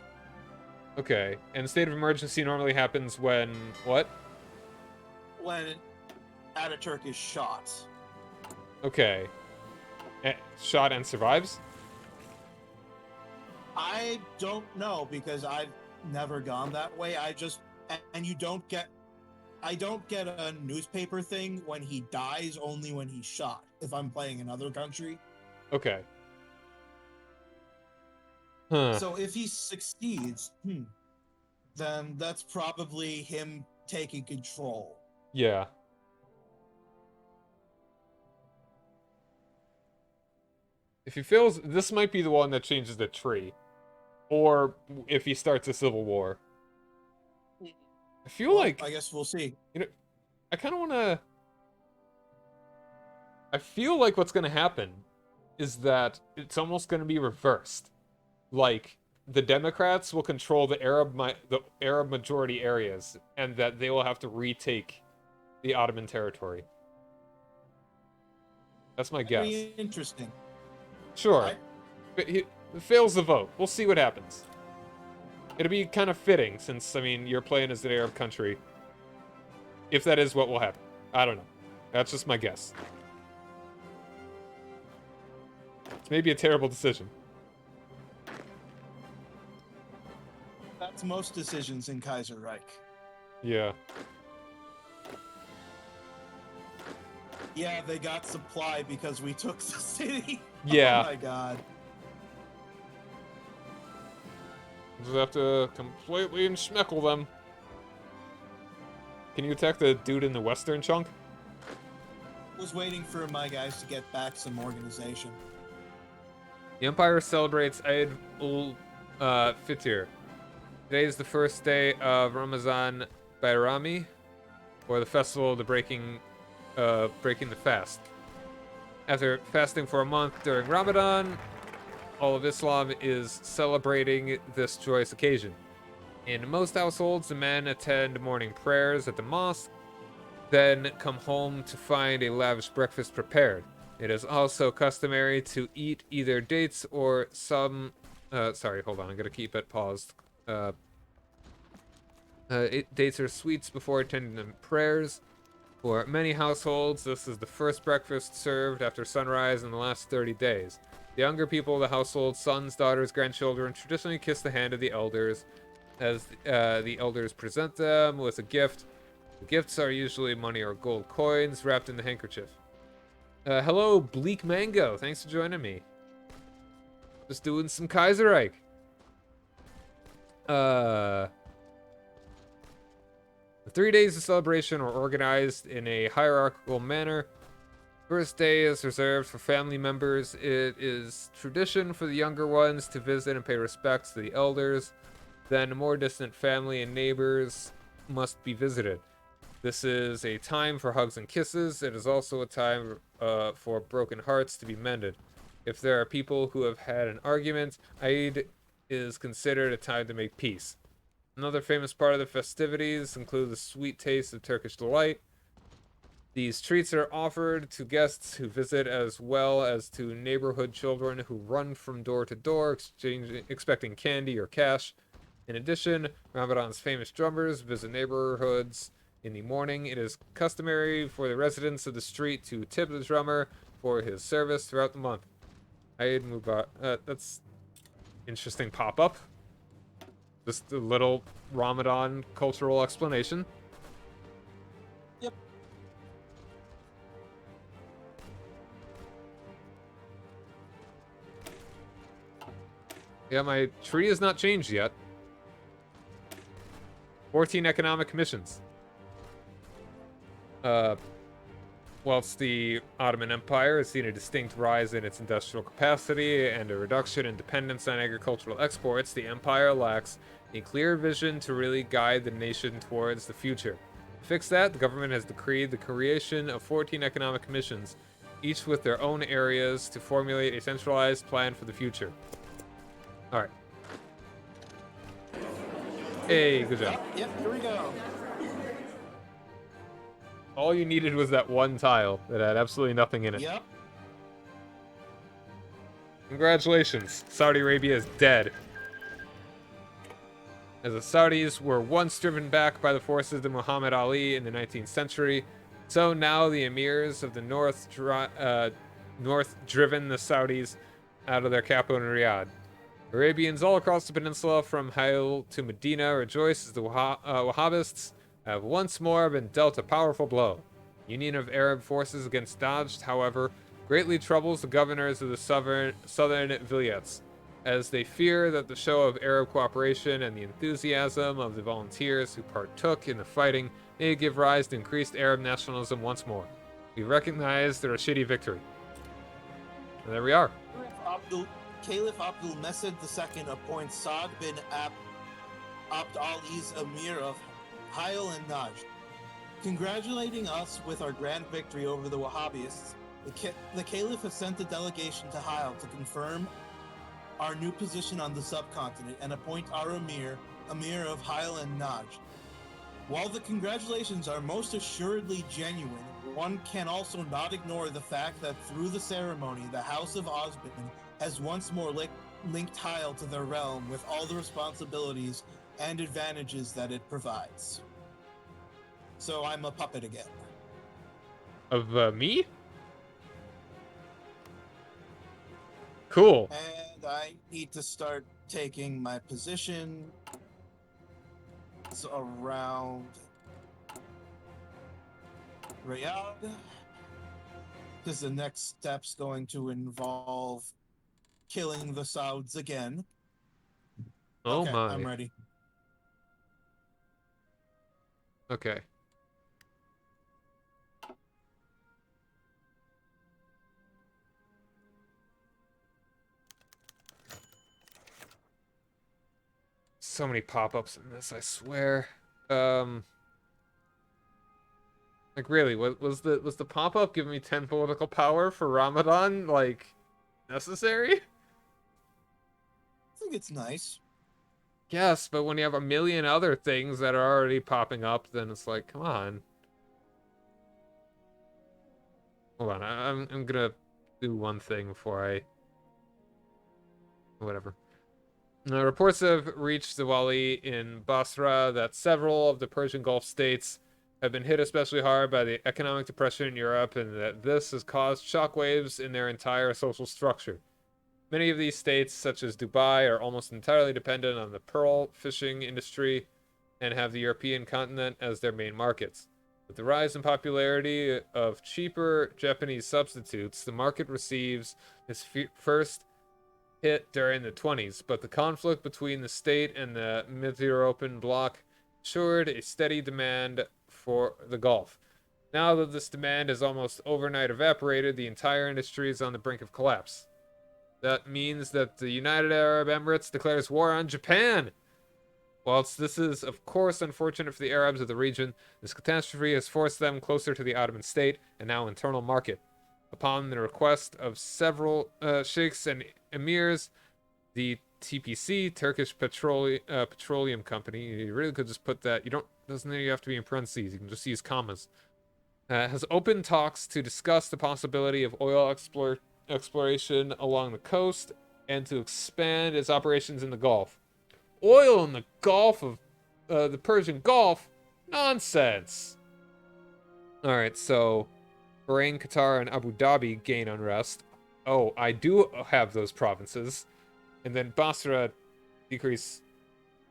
Okay, and the state of emergency normally happens when what? When Ataturk is shot. Okay. Shot and survives? I don't know because I've never gone that way. I don't get a newspaper thing when he dies, only when he's shot, if I'm playing another country. Okay. Huh. So if he succeeds, then that's probably him taking control. Yeah. If he fails, this might be the one that changes the tree. Or if he starts a civil war. I feel like... I guess we'll see. You know, I kind of want to... I feel like what's going to happen is that it's almost going to be reversed. Like, the Democrats will control the Arab majority areas, and that they will have to retake the Ottoman territory. That's my guess. Very interesting. Sure. But he fails the vote. We'll see what happens. It'll be kind of fitting, since, I mean, you're playing as an Arab country. If that is what will happen. I don't know. That's just my guess. It's maybe a terrible decision. That's most decisions in Kaiserreich. Yeah. Yeah, they got supply because we took the city. Yeah. Oh my god. Just have to completely schmeckle them. Can you attack the dude in the western chunk? Was waiting for my guys to get back some organization. The Empire celebrates Eid Fitir. Today is the first day of Ramadan Bayrami, or the festival of the breaking the fast. After fasting for a month during Ramadan, all of Islam is celebrating this joyous occasion. In most households, the men attend morning prayers at the mosque, then come home to find a lavish breakfast prepared. It is also customary to eat either dates or some... sorry, hold on, I'm gonna keep it paused. Dates or sweets before attending the prayers. For many households, this is the first breakfast served after sunrise in the last 30 days. The younger people of the household, sons, daughters, grandchildren, traditionally kiss the hand of the elders as the elders present them with a gift. The gifts are usually money or gold coins wrapped in the handkerchief. Hello, Bleak Mango. Thanks for joining me. Just doing some Kaiserreich. The 3 days of celebration are organized in a hierarchical manner. First day is reserved for family members. It is tradition for the younger ones to visit and pay respects to the elders. Then more distant family and neighbors must be visited. This is a time for hugs and kisses. It is also a time for broken hearts to be mended. If there are people who have had an argument, Eid is considered a time to make peace. Another famous part of the festivities include the sweet taste of Turkish delight. These treats are offered to guests who visit as well as to neighborhood children who run from door to door expecting candy or cash. In addition, Ramadan's famous drummers visit neighborhoods in the morning. It is customary for the residents of the street to tip the drummer for his service throughout the month. Eid Mubarak. That's interesting pop-up. Just a little Ramadan cultural explanation. Yep. Yeah, my tree has not changed yet. 14 economic commissions. Whilst the Ottoman Empire has seen a distinct rise in its industrial capacity and a reduction in dependence on agricultural exports, the empire lacks a clear vision to really guide the nation towards the future. To fix that, the government has decreed the creation of 14 economic commissions, each with their own areas, to formulate a centralized plan for the future. Alright. Hey, good job. Yep, here we go. All you needed was that one tile that had absolutely nothing in it. Yep. Congratulations, Saudi Arabia is dead. As the Saudis were once driven back by the forces of Muhammad Ali in the 19th century, so now the emirs of the north driven the Saudis out of their capital in Riyadh. Arabians all across the peninsula from Hail to Medina rejoice as the Wahhabists have once more been dealt a powerful blow. Union of Arab forces against Daesh, however, greatly troubles the governors of the southern vilayets, as they fear that the show of Arab cooperation and the enthusiasm of the volunteers who partook in the fighting may give rise to increased Arab nationalism once more. We recognize the Rashidi victory. And there we are. Caliph Abdul Mesed II appoints Saad bin Abd Ali's Emir of Hail and Najd. Congratulating us with our grand victory over the Wahhabists, the Caliph has sent a delegation to Hail to confirm our new position on the subcontinent and appoint our Emir of Hail and Najd. While the congratulations are most assuredly genuine, one can also not ignore the fact that through the ceremony, the House of Osman has once more linked Hail to their realm with all the responsibilities and advantages that it provides. So I'm a puppet again. Of me? Cool. And I need to start taking my position around Riyadh, because the next step's going to involve killing the Sauds again. Oh okay, my. I'm ready. Okay. so many pop-ups in this, I swear. Like really, was the pop-up giving me 10 political power for Ramadan like necessary? I think it's nice. Yes, but when you have a million other things that are already popping up, then it's like, come on. Hold on, I'm gonna do one thing before I... Whatever. Reports have reached the Wali in Basra that several of the Persian Gulf states have been hit especially hard by the economic depression in Europe, and that this has caused shockwaves in their entire social structure. Many of these states, such as Dubai, are almost entirely dependent on the pearl fishing industry and have the European continent as their main markets. With the rise in popularity of cheaper Japanese substitutes, the market receives its first hit during the 20s, but the conflict between the state and the Mid-European bloc ensured a steady demand for the Gulf. Now that this demand is almost overnight evaporated, the entire industry is on the brink of collapse. That means that the United Arab Emirates declares war on Japan. Whilst this is, of course, unfortunate for the Arabs of the region, this catastrophe has forced them closer to the Ottoman state and now internal market. Upon the request of several sheikhs and emirs, the TPC, Turkish Petroleum Company, you really could just put that, doesn't you have to be in parentheses, you can just use commas, has opened talks to discuss the possibility of oil exploration along the coast and to expand its operations in the Gulf. Oil in the Gulf of the Persian Gulf? Nonsense! Alright, so Bahrain, Qatar, and Abu Dhabi gain unrest. Oh, I do have those provinces. And then Basra decrease,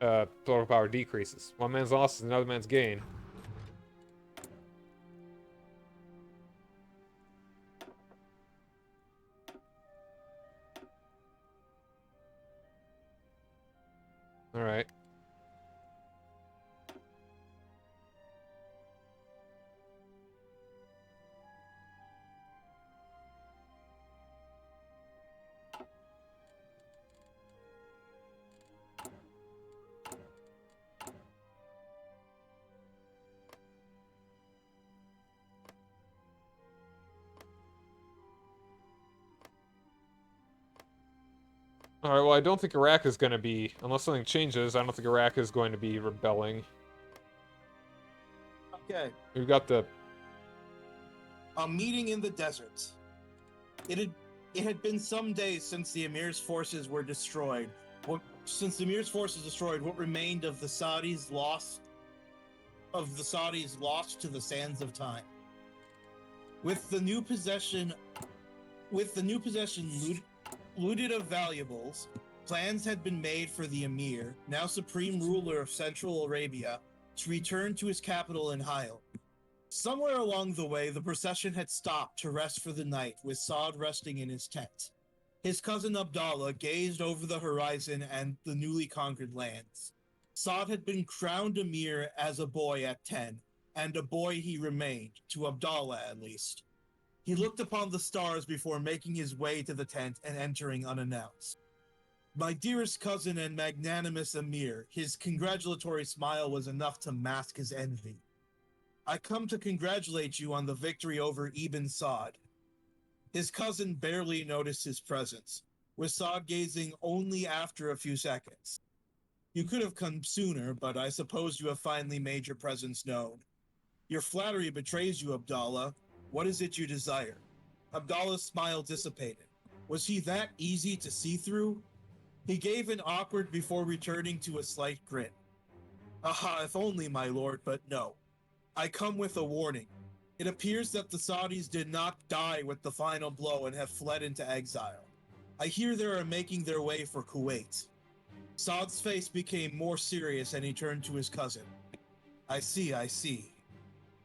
political power decreases. One man's loss is another man's gain. Alright. Alright, well, I don't think Iraq is going to be... Unless something changes, I don't think Iraq is going to be rebelling. Okay. We've got the... A meeting in the desert. It had been some days since the Emir's forces were destroyed. What remained of the Saudis lost to the sands of time. With the new possession looted of valuables, plans had been made for the Emir, now supreme ruler of Central Arabia, to return to his capital in Hyle. Somewhere along the way, the procession had stopped to rest for the night, with Saad resting in his tent. His cousin Abdallah gazed over the horizon and the newly conquered lands. Saad had been crowned Emir as a boy at 10, and a boy he remained, to Abdallah at least. He looked upon the stars before making his way to the tent and entering unannounced. My dearest cousin and magnanimous Emir, his congratulatory smile was enough to mask his envy. I come to congratulate you on the victory over Ibn Saad. His cousin barely noticed his presence, with Saad gazing only after a few seconds. You could have come sooner, but I suppose you have finally made your presence known. Your flattery betrays you, Abdallah. What is it you desire? Abdallah's smile dissipated. Was he that easy to see through? He gave an awkward before returning to a slight grin. Aha, if only, my lord, but no. I come with a warning. It appears that the Saudis did not die with the final blow and have fled into exile. I hear they are making their way for Kuwait. Saad's face became more serious and he turned to his cousin. I see.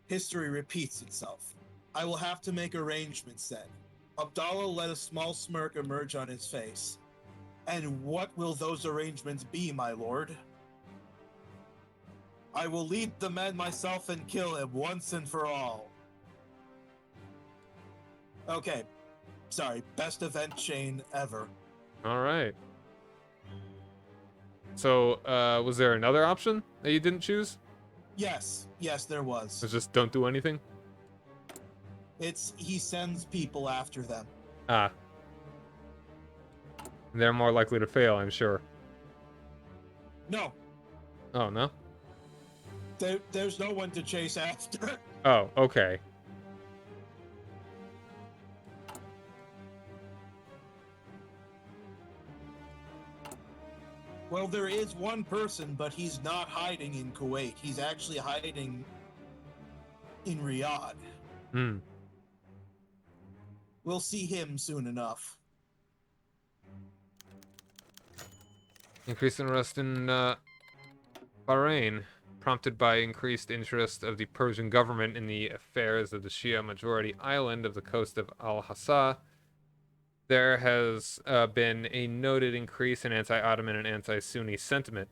History repeats itself. I will have to make arrangements then. Abdallah let a small smirk emerge on his face. And what will those arrangements be, my lord? I will lead the men myself and kill him once and for all. Okay. Sorry, best event chain ever. Alright. So, was there another option that you didn't choose? Yes, there was. It's just don't do anything? He sends people after them. Ah. They're more likely to fail, I'm sure. No, Oh, no? there's no one to chase after. Oh, okay. Well, there is one person, but he's not hiding in Kuwait. He's actually hiding in Riyadh. Hmm. We'll see him soon enough. Increased unrest in Bahrain, prompted by increased interest of the Persian government in the affairs of the Shia majority island of the coast of Al-Hassa. There has been a noted increase in anti-Ottoman and anti-Sunni sentiment.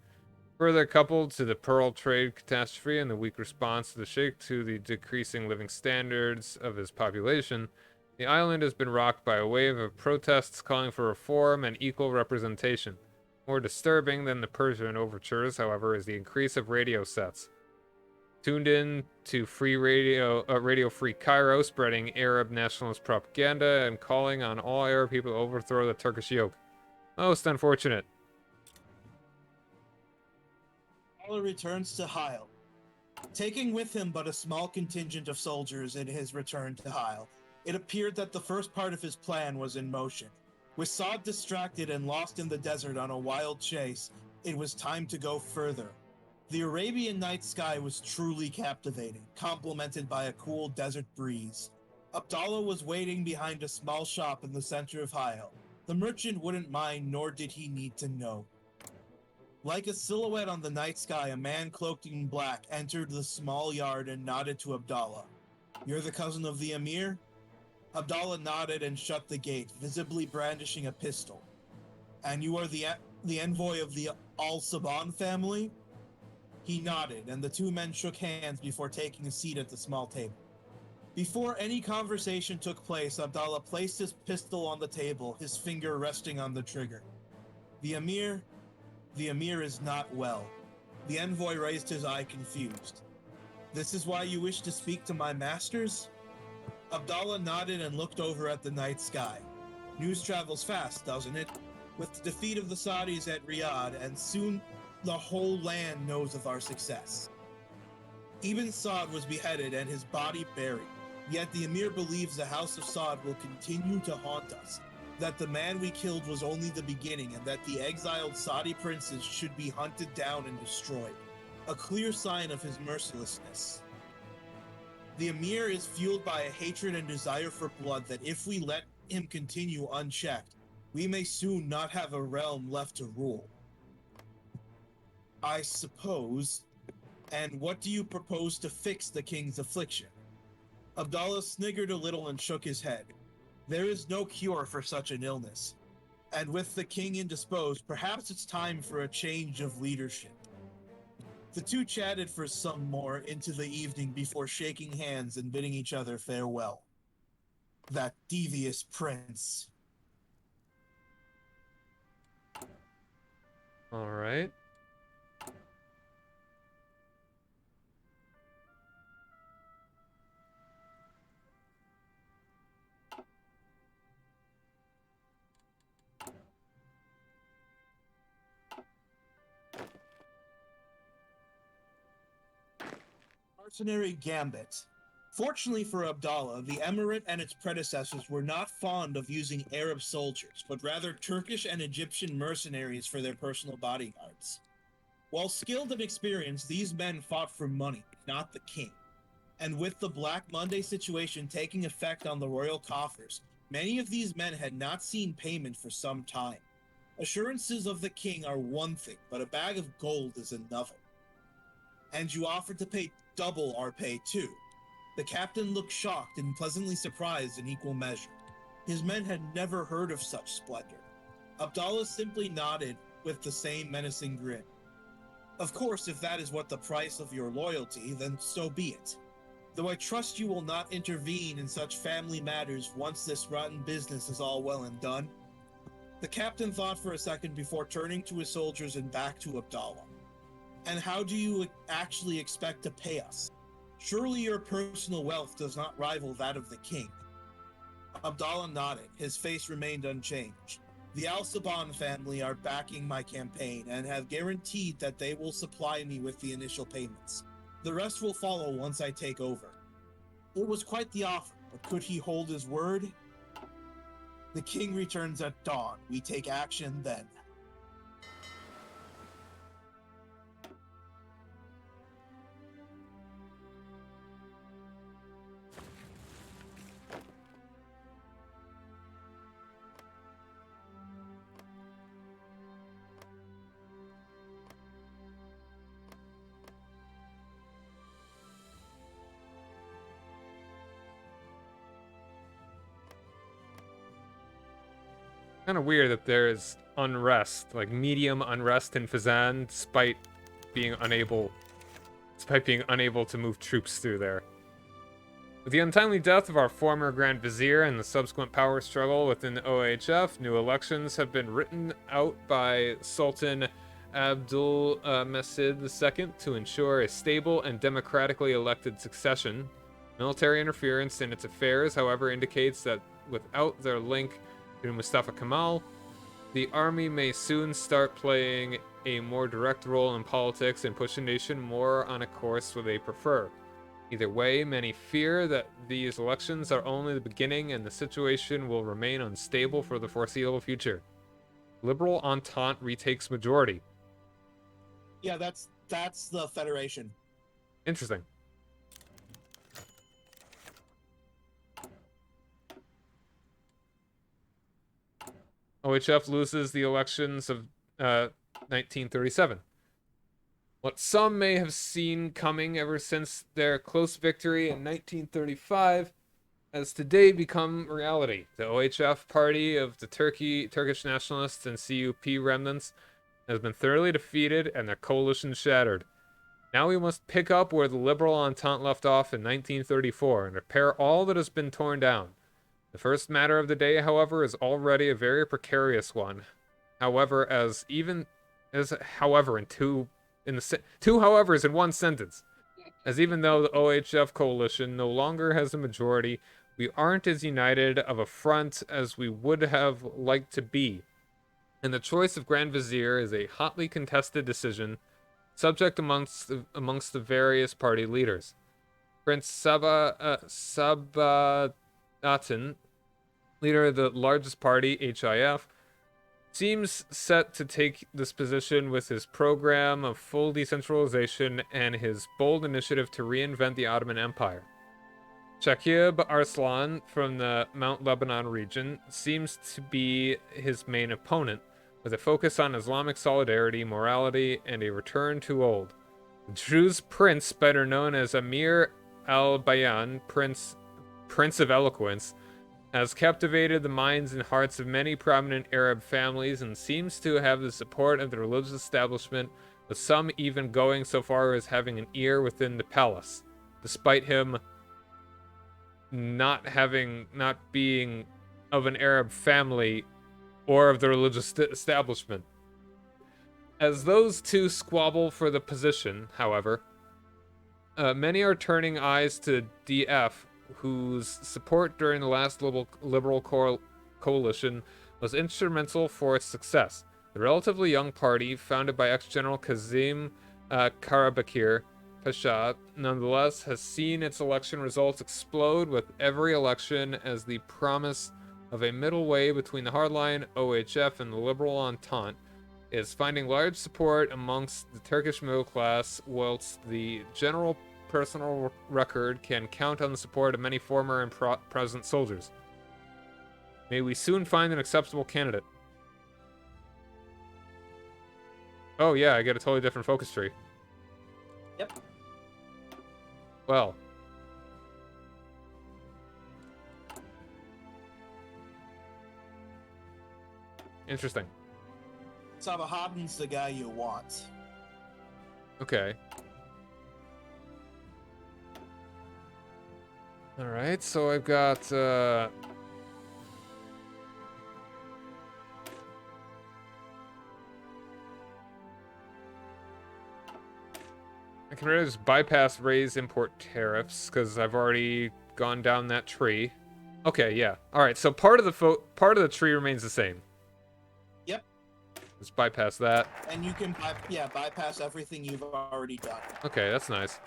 Further coupled to the pearl trade catastrophe and the weak response of the Sheikh to the decreasing living standards of his population, the island has been rocked by a wave of protests calling for reform and equal representation. More disturbing than the Persian overtures, however, is the increase of radio sets. Tuned in to free radio, Radio Free Cairo, spreading Arab nationalist propaganda and calling on all Arab people to overthrow the Turkish yoke. Most unfortunate. Allah returns to Hyle, taking with him but a small contingent of soldiers in his return to Hyle. It appeared that the first part of his plan was in motion. With Saad distracted and lost in the desert on a wild chase, it was time to go further. The Arabian night sky was truly captivating, complemented by a cool desert breeze. Abdallah was waiting behind a small shop in the center of Hyle. The merchant wouldn't mind, nor did he need to know. Like a silhouette on the night sky, a man cloaked in black entered the small yard and nodded to Abdallah. "You're the cousin of the Emir?" Abdallah nodded and shut the gate, visibly brandishing a pistol. "And you are the envoy of the Al-Saban family?" He nodded, and the two men shook hands before taking a seat at the small table. Before any conversation took place, Abdallah placed his pistol on the table, his finger resting on the trigger. The Emir is not well." The envoy raised his eye, confused. "This is why you wish to speak to my masters?" Abdallah nodded and looked over at the night sky. "News travels fast, doesn't it? With the defeat of the Saudis at Riyadh, and soon the whole land knows of our success. Ibn Saud was beheaded and his body buried. Yet the Emir believes the House of Saud will continue to haunt us, that the man we killed was only the beginning, and that the exiled Saudi princes should be hunted down and destroyed. A clear sign of his mercilessness. The Emir is fueled by a hatred and desire for blood that if we let him continue unchecked, we may soon not have a realm left to rule. I suppose. And what do you propose to fix the king's affliction?" Abdallah sniggered a little and shook his head. "There is no cure for such an illness. And with the king indisposed, perhaps it's time for a change of leadership." The two chatted for some more into the evening before shaking hands and bidding each other farewell. That devious prince. All right. Mercenary Gambit. Fortunately for Abdallah, the Emirate and its predecessors were not fond of using Arab soldiers, but rather Turkish and Egyptian mercenaries for their personal bodyguards. While skilled and experienced, these men fought for money, not the king. And with the Black Monday situation taking effect on the royal coffers, many of these men had not seen payment for some time. Assurances of the king are one thing, but a bag of gold is another. "And you offered to pay double our pay too." The captain looked shocked and pleasantly surprised in equal measure. His men had never heard of such splendor. Abdallah simply nodded with the same menacing grin. "Of course, if that is what the price of your loyalty, then so be it. Though I trust you will not intervene in such family matters once this rotten business is all well and done." The captain thought for a second before turning to his soldiers and back to Abdallah. And how do you actually expect to pay us? Surely your personal wealth does not rival that of the king. Abdallah nodded. His face remained unchanged. The Al-Saban family are backing my campaign and have guaranteed that they will supply me with the initial payments. The rest will follow once I take over. It was quite the offer, but could he hold his word? The king returns at dawn. We take action then. Kind of weird that there's unrest, like medium unrest in Fazan, despite being unable to move troops through there. With the untimely death of our former Grand Vizier and the subsequent power struggle within the OHF, new elections have been written out by Sultan Abdul Masih II to ensure a stable and democratically elected succession. Military interference in its affairs, however, indicates that without their link to Mustafa Kemal, the army may soon start playing a more direct role in politics and push the nation more on a course where they prefer. Either way, many fear that these elections are only the beginning and the situation will remain unstable for the foreseeable future. Liberal Entente retakes majority. Yeah, that's the Federation. Interesting. OHF loses the elections of 1937. What some may have seen coming ever since their close victory in 1935 has today become reality. The OHF party of the Turkish nationalists and CUP remnants has been thoroughly defeated and their coalition shattered. Now we must pick up where the Liberal Entente left off in 1934 and repair all that has been torn down. The first matter of the day, however, is already a very precarious one. However, in two howevers in one sentence. As even though the OHF coalition no longer has a majority, we aren't as united of a front as we would have liked to be. And the choice of Grand Vizier is a hotly contested decision, subject amongst the various party leaders. Prince Sabbath, leader of the largest party, HIF, seems set to take this position with his program of full decentralization and his bold initiative to reinvent the Ottoman Empire. Shakib Arslan from the Mount Lebanon region seems to be his main opponent, with a focus on Islamic solidarity, morality, and a return to old. The Druze prince, better known as Amir al-Bayan, Prince of Eloquence, has captivated the minds and hearts of many prominent Arab families and seems to have the support of the religious establishment, with some even going so far as having an ear within the palace, despite him not being of an Arab family or of the religious establishment. As those two squabble for the position, however, many are turning eyes to DF, whose support during the last liberal coalition was instrumental for its success. The relatively young party, founded by ex-General Kazim Karabakir Pasha, nonetheless has seen its election results explode with every election as the promise of a middle way between the hardline OHF and the Liberal Entente is finding large support amongst the Turkish middle class, whilst the general personal record can count on the support of many former and present soldiers. May we soon find an acceptable candidate. Oh yeah, I get a totally different focus tree. Yep. Well. Interesting. Sabahaddin's the guy you want. Okay. Alright, so I've got, can I just bypass raise import tariffs because I've already gone down that tree. Okay, yeah. All right, so part of the tree remains the same. Yep. Let's bypass that. And you can bypass everything you've already done. Okay, that's nice.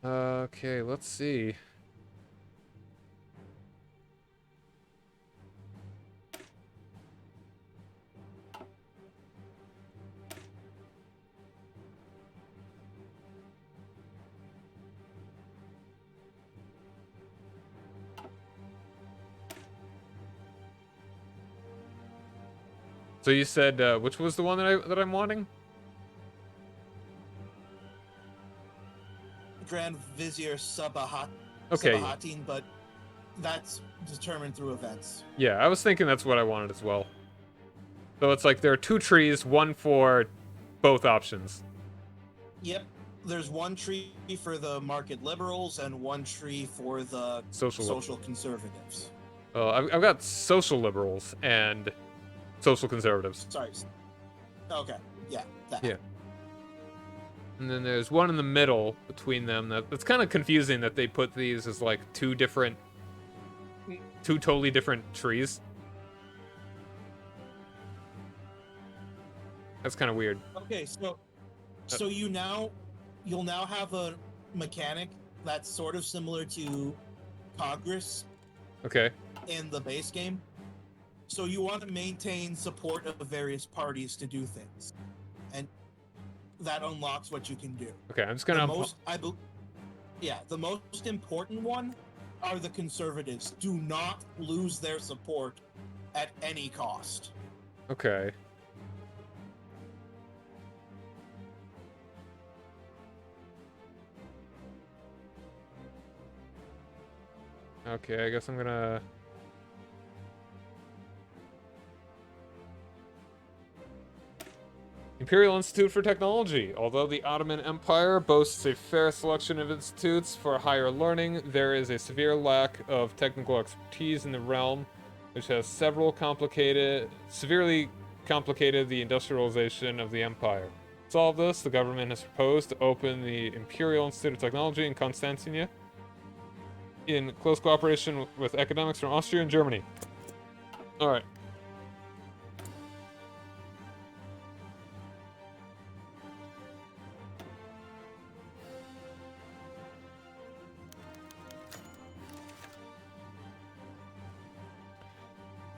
Okay, let's see. So you said which was the one that I'm wanting? Grand Vizier Okay. Sabahatin, but that's determined through events. Yeah, I was thinking that's what I wanted as well. So it's like there are 2 trees, one for both options. Yep. There's one tree for the market liberals and one tree for the social conservatives. I've got social liberals and social conservatives. Sorry. Okay. Yeah. That. Yeah. And then there's one in the middle between them. That's kind of confusing that they put these as like 2 totally different trees. That's kind of weird. Okay, so you'll now have a mechanic that's sort of similar to Congress Okay. in the base game. So you want to maintain support of various parties to do things, and that unlocks what you can do. Okay, I'm just gonna. The most important one are the conservatives. Do not lose their support at any cost. Okay. Okay, I guess I'm gonna. Imperial Institute for Technology. Although the Ottoman Empire boasts a fair selection of institutes for higher learning, there is a severe lack of technical expertise in the realm, which has severely complicated the industrialization of the empire. To solve this, the government has proposed to open the Imperial Institute of Technology in Constantia, in close cooperation with academics from Austria and Germany. Alright.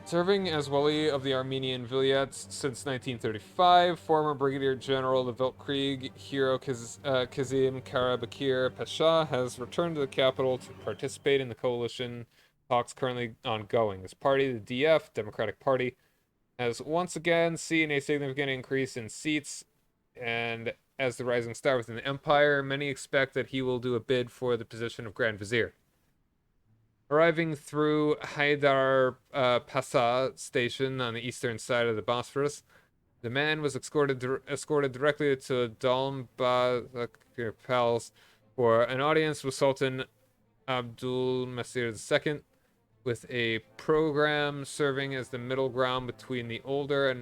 Serving as Wali of the Armenian Vilayets since 1935, former Brigadier General of the Weltkrieg, Hero Kazim Karabakir Pasha has returned to the capital to participate in the coalition talks currently ongoing. His party, the DF, Democratic Party, has once again seen a significant increase in seats, and as the rising star within the empire, many expect that he will do a bid for the position of Grand Vizier. Arriving through Haidar Pasa station on the eastern side of the Bosphorus, the man was escorted directly to Dolmbazakir Palace for an audience with Sultan Abdul Masir II, with a program serving as the middle ground between the older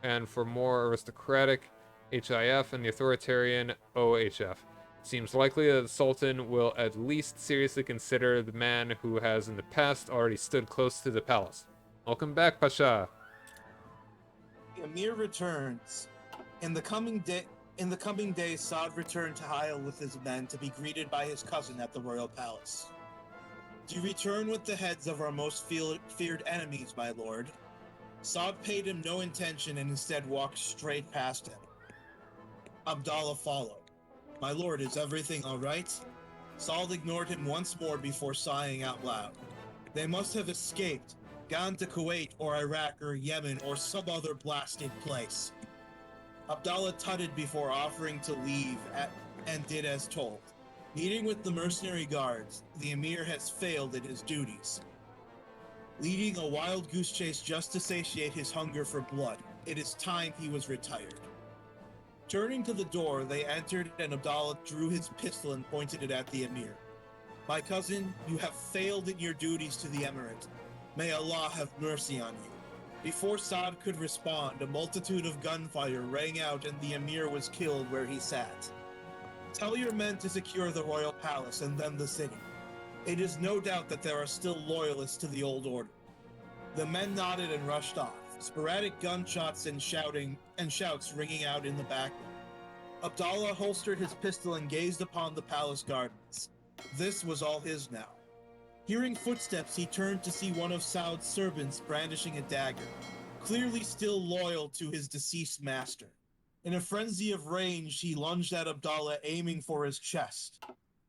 and for more aristocratic HIF and the authoritarian OHF. Seems likely that the Sultan will at least seriously consider the man who has in the past already stood close to the palace. Welcome back, Pasha. The Emir returns. In the coming days, Saad returned to Hail with his men to be greeted by his cousin at the royal palace. Do you return with the heads of our most feared enemies, my lord? Saad paid him no attention and instead walked straight past him. Abdallah followed. My lord, is everything all right? Saad ignored him once more before sighing out loud. They must have escaped, gone to Kuwait or Iraq or Yemen or some other blasted place. Abdallah tutted before offering to leave and did as told. Meeting with the mercenary guards, the Emir has failed in his duties. Leading a wild goose chase just to satiate his hunger for blood, it is time he was retired. Turning to the door, they entered and Abdallah drew his pistol and pointed it at the Emir. My cousin, you have failed in your duties to the Emirate. May Allah have mercy on you. Before Saad could respond, a multitude of gunfire rang out and the Emir was killed where he sat. Tell your men to secure the royal palace and then the city. It is no doubt that there are still loyalists to the old order. The men nodded and rushed off, sporadic gunshots and shouts ringing out in the background. Abdallah holstered his pistol and gazed upon the palace gardens. This was all his now. Hearing footsteps, he turned to see one of Saud's servants brandishing a dagger, clearly still loyal to his deceased master. In a frenzy of rage, he lunged at Abdallah, aiming for his chest.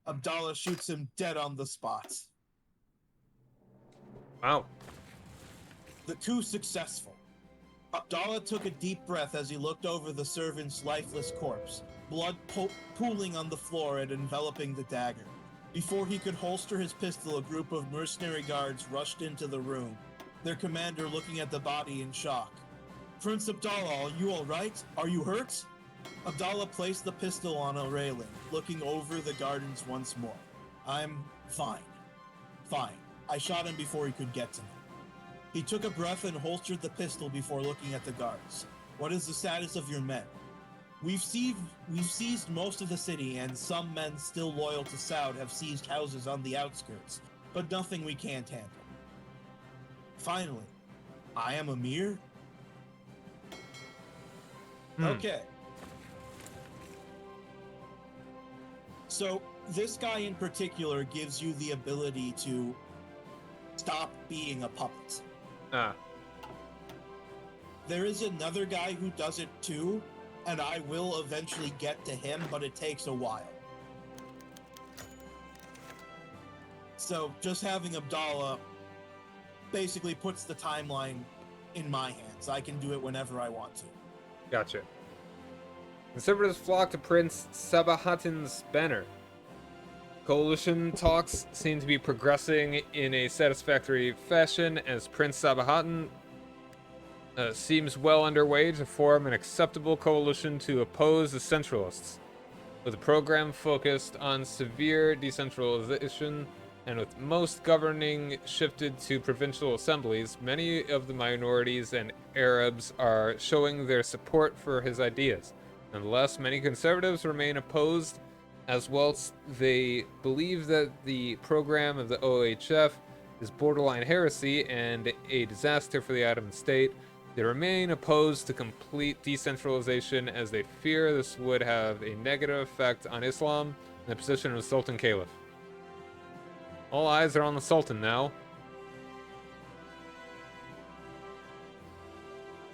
Abdallah shoots him dead on the spot. Wow. The coup successful. Abdallah took a deep breath as he looked over the servant's lifeless corpse, blood pooling on the floor and enveloping the dagger. Before he could holster his pistol, a group of mercenary guards rushed into the room, their commander looking at the body in shock. Prince Abdallah, are you all right? Are you hurt? Abdallah placed the pistol on a railing, looking over the gardens once more. I'm fine. Fine. I shot him before he could get to me. He took a breath and holstered the pistol before looking at the guards. What is the status of your men? We've seized most of the city, and some men still loyal to Saud have seized houses on the outskirts, but nothing we can't handle. Finally, I am Emir? Okay. So, this guy in particular gives you the ability to stop being a puppet. There is another guy who does it too, and I will eventually get to him, but it takes a while. So, just having Abdallah basically puts the timeline in my hands. I can do it whenever I want to. Gotcha. Conservatives flock to Prince Sabahattin's banner. Coalition talks seem to be progressing in a satisfactory fashion as Prince Sabahattin seems well underway to form an acceptable coalition to oppose the centralists, with a program focused on severe decentralization and with most governing shifted to provincial assemblies. Many of the minorities and Arabs are showing their support for his ideas. Nonetheless, many conservatives remain opposed, as well as they believe that the program of the OHF is borderline heresy and a disaster for the Ottoman state. They remain opposed to complete decentralization as they fear this would have a negative effect on Islam and the position of the Sultan Caliph. All eyes are on the Sultan now.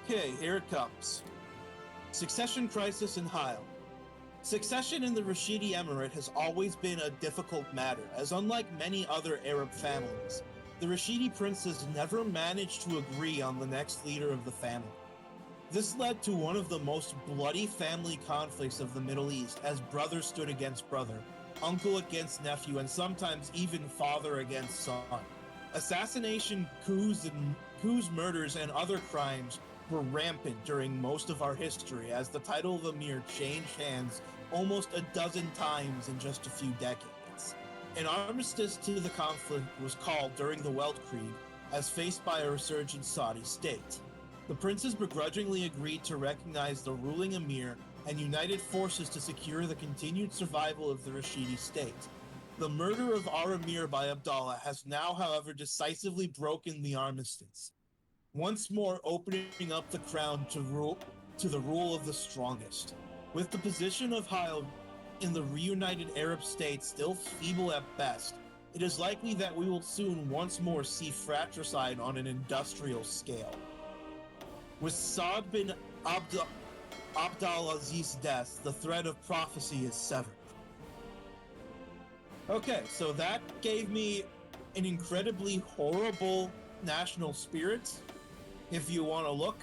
Okay, here it comes. Succession crisis in Hyle. Succession in the Rashidi Emirate has always been a difficult matter, as unlike many other Arab families, the Rashidi princes never managed to agree on the next leader of the family. This led to one of the most bloody family conflicts of the Middle East, as brother stood against brother, uncle against nephew, and sometimes even father against son. Assassination, coups, murders, and other crimes were rampant during most of our history, as the title of Emir changed hands almost a dozen times in just a few decades. An armistice to the conflict was called during the Weltkrieg, as faced by a resurgent Saudi state. The princes begrudgingly agreed to recognize the ruling Emir and united forces to secure the continued survival of the Rashidi state. The murder of our Emir by Abdallah has now, however, decisively broken the armistice, once more opening up the crown to the rule of the strongest. With the position of Hyle in the reunited Arab states still feeble at best, it is likely that we will soon once more see fratricide on an industrial scale. With Saad bin Abdalaziz's death, the thread of prophecy is severed. Okay, so that gave me an incredibly horrible national spirit, if you want to look.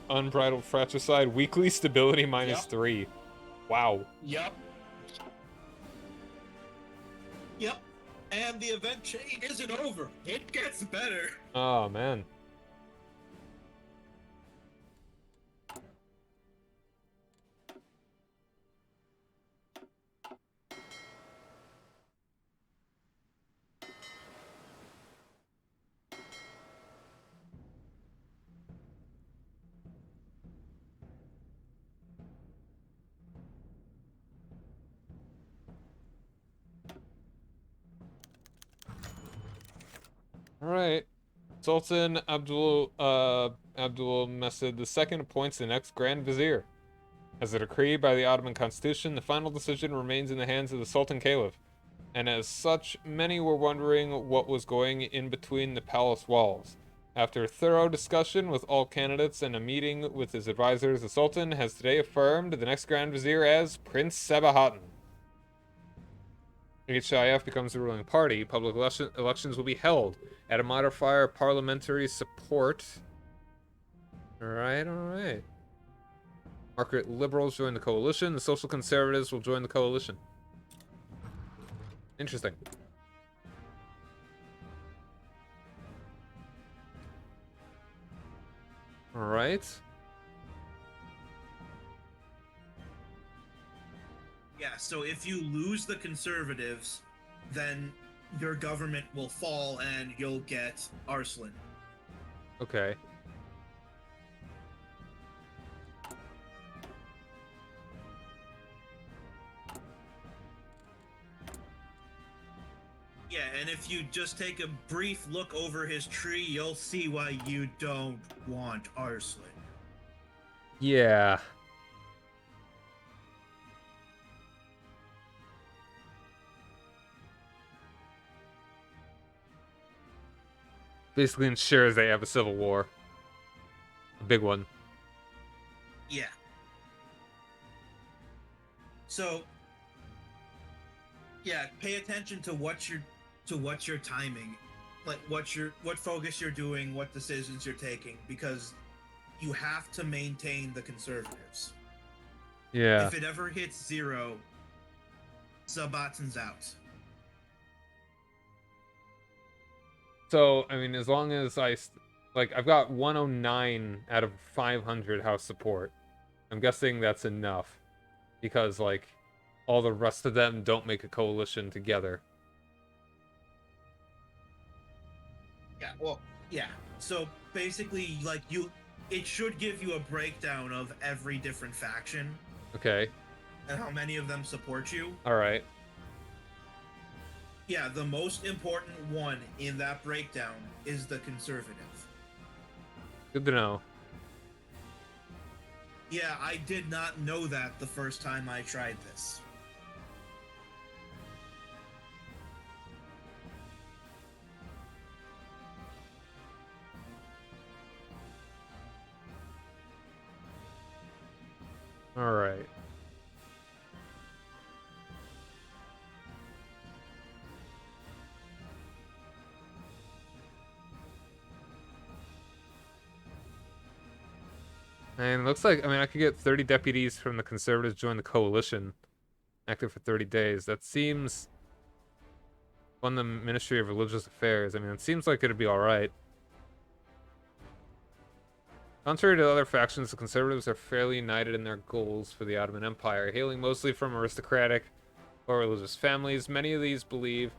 Unbridled fratricide, weekly stability -3. Wow. Yep. Yep. And the event chain isn't over. It gets better. Oh, man. All right. Sultan Abdul Masud II appoints the next Grand Vizier. As a decree by the Ottoman Constitution, the final decision remains in the hands of the Sultan Caliph, and as such, many were wondering what was going in between the palace walls. After thorough discussion with all candidates and a meeting with his advisors, the Sultan has today affirmed the next Grand Vizier as Prince Sabahattin. HIF becomes the ruling party. Public elections will be held at a modifier parliamentary support. Alright. Market liberals join the coalition. The social conservatives will join the coalition. Interesting. Alright. Yeah, so if you lose the conservatives, then your government will fall and you'll get Arslan. Okay. Yeah, and if you just take a brief look over his tree, you'll see why you don't want Arslan. Yeah. Basically ensures they have a civil war. A big one. Yeah. So, yeah, pay attention to what you're timing, like what focus you're doing, what decisions you're taking, because you have to maintain the conservatives. Yeah. If it ever hits 0, Sabatin's out. So, I mean, as long as I've got 109 out of 500 house support. I'm guessing that's enough. Because, like, all the rest of them don't make a coalition together. Yeah, well, yeah. So basically, like, it should give you a breakdown of every different faction Okay. and how many of them support you. Alright. Yeah, the most important one in that breakdown is the conservative. Good to know. Yeah, I did not know that the first time I tried this. Alright. And it looks like, I mean, I could get 30 deputies from the Conservatives join the coalition. Active for 30 days. That seems... on the Ministry of Religious Affairs. I mean, it seems like it'd be alright. Contrary to other factions, the Conservatives are fairly united in their goals for the Ottoman Empire. Hailing mostly from aristocratic or religious families, many of these believe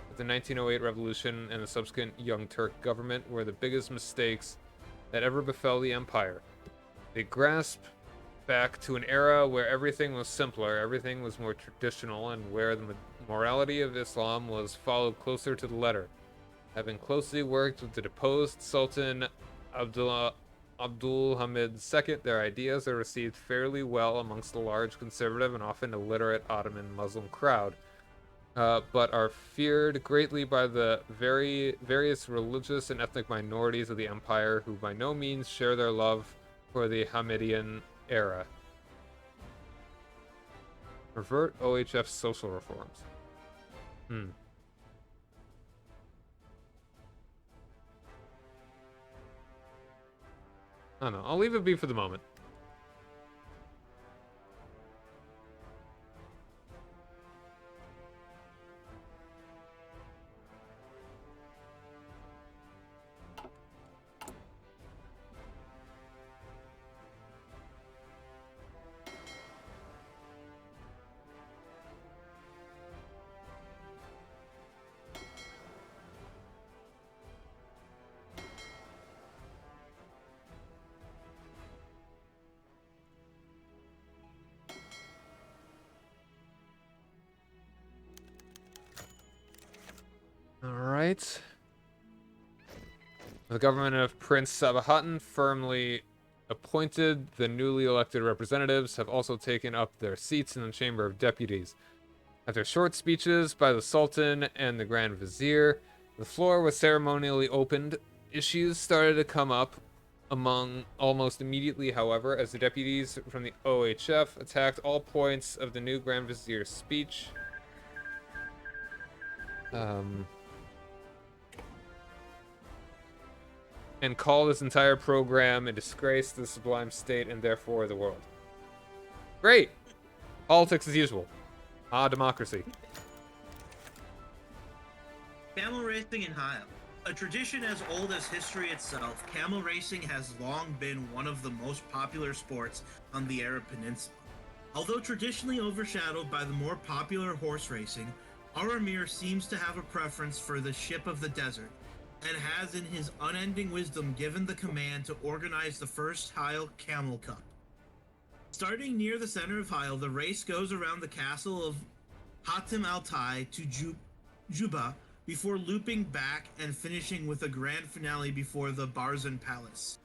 that the 1908 revolution and the subsequent Young Turk government were the biggest mistakes that ever befell the empire. They grasp back to an era where everything was simpler, everything was more traditional, and where the morality of Islam was followed closer to the letter. Having closely worked with the deposed Sultan Abdul Hamid II, their ideas are received fairly well amongst the large conservative and often illiterate Ottoman Muslim crowd, but are feared greatly by the various religious and ethnic minorities of the empire who by no means share their love for the Hamidian era. Revert OHF social reforms. I don't know. I'll leave it be for the moment. right. The government of Prince Sabbath firmly appointed. The newly elected representatives have also taken up their seats in the Chamber of Deputies. After short speeches by the Sultan and the Grand Vizier, the floor was ceremonially opened. Issues started to come up among almost immediately, however, as the deputies from the OHF attacked all points of the new Grand Vizier's speech. And called his entire program a disgrace to the Sublime State and therefore the world. Great! Politics as usual. Democracy. Camel racing in Hyle. A tradition as old as history itself, camel racing has long been one of the most popular sports on the Arab Peninsula. Although traditionally overshadowed by the more popular horse racing, our Emir seems to have a preference for the ship of the desert, and has in his unending wisdom given the command to organize the first Hyle Camel Cup. Starting near the center of Hyle, the race goes around the castle of Hatim al-Tai to Juba, before looping back and finishing with a grand finale before the Barzan Palace.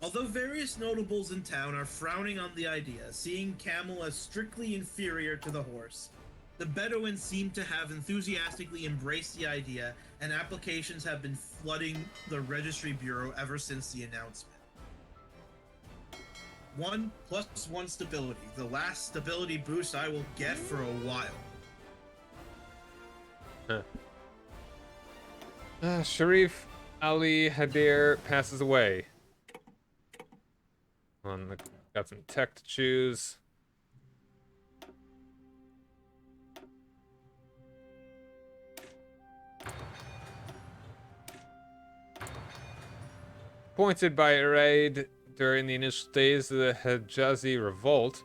Although various notables in town are frowning on the idea, seeing camel as strictly inferior to the horse, the Bedouins seem to have enthusiastically embraced the idea, and applications have been flooding the Registry Bureau ever since the announcement. 1+1 stability, the last stability boost I will get for a while. Sharif Ali Hadir passes away. Got some tech to choose. Appointed by Uraid during the initial days of the Hijazi revolt,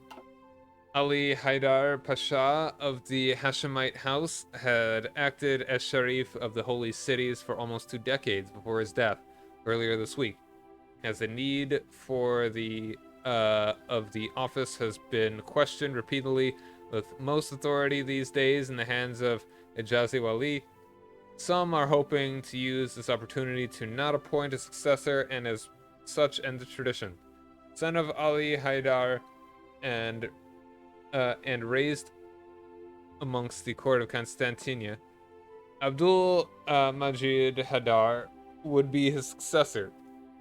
Ali Haidar Pasha of the Hashemite house had acted as Sharif of the holy cities for almost 2 decades before his death earlier this week. As the need for the office has been questioned repeatedly, with most authority these days in the hands of Hijazi Wali, some are hoping to use this opportunity to not appoint a successor and as such end the tradition. Son of Ali Haidar and raised amongst the court of Constantinia, Abdul Majid Haidar would be his successor,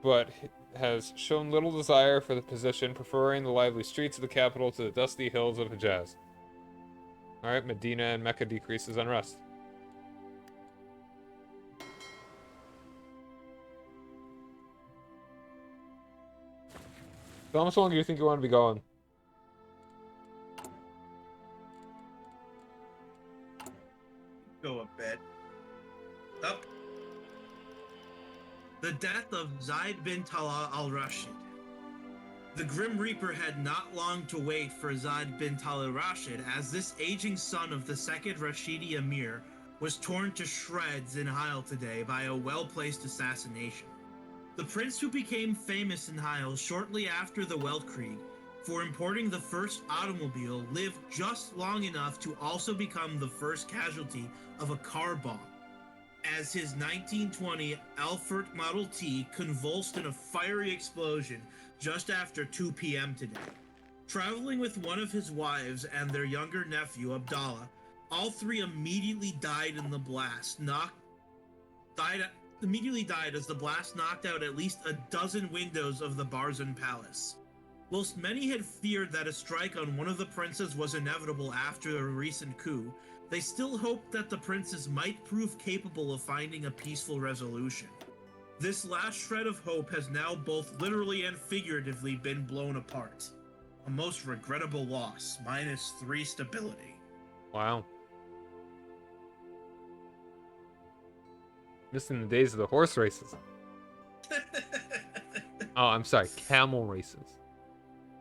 but has shown little desire for the position, preferring the lively streets of the capital to the dusty hills of Hijaz. Alright, Medina and Mecca decreases unrest. So how much longer do you think you want to be going? Go a bit. Up. The death of Zaid bin Talal al-Rashid. The Grim Reaper had not long to wait for Zaid bin Talal al-Rashid, as this aging son of the second Rashidi Emir was torn to shreds in Hyle today by a well-placed assassination. The prince, who became famous in Hyle shortly after the Weltkrieg for importing the first automobile, lived just long enough to also become the first casualty of a car bomb, as his 1920 Alfort Model T convulsed in a fiery explosion just after 2 p.m. today. Traveling with one of his wives and their younger nephew, Abdallah, all three immediately died in the blast, immediately died as the blast knocked out at least a dozen windows of the Barzan Palace. Whilst many had feared that a strike on one of the princes was inevitable after a recent coup, they still hoped that the princes might prove capable of finding a peaceful resolution. This last shred of hope has now both literally and figuratively been blown apart. A most regrettable loss, -3 stability. Wow. Missing the days of the horse races. Oh, I'm sorry, camel races.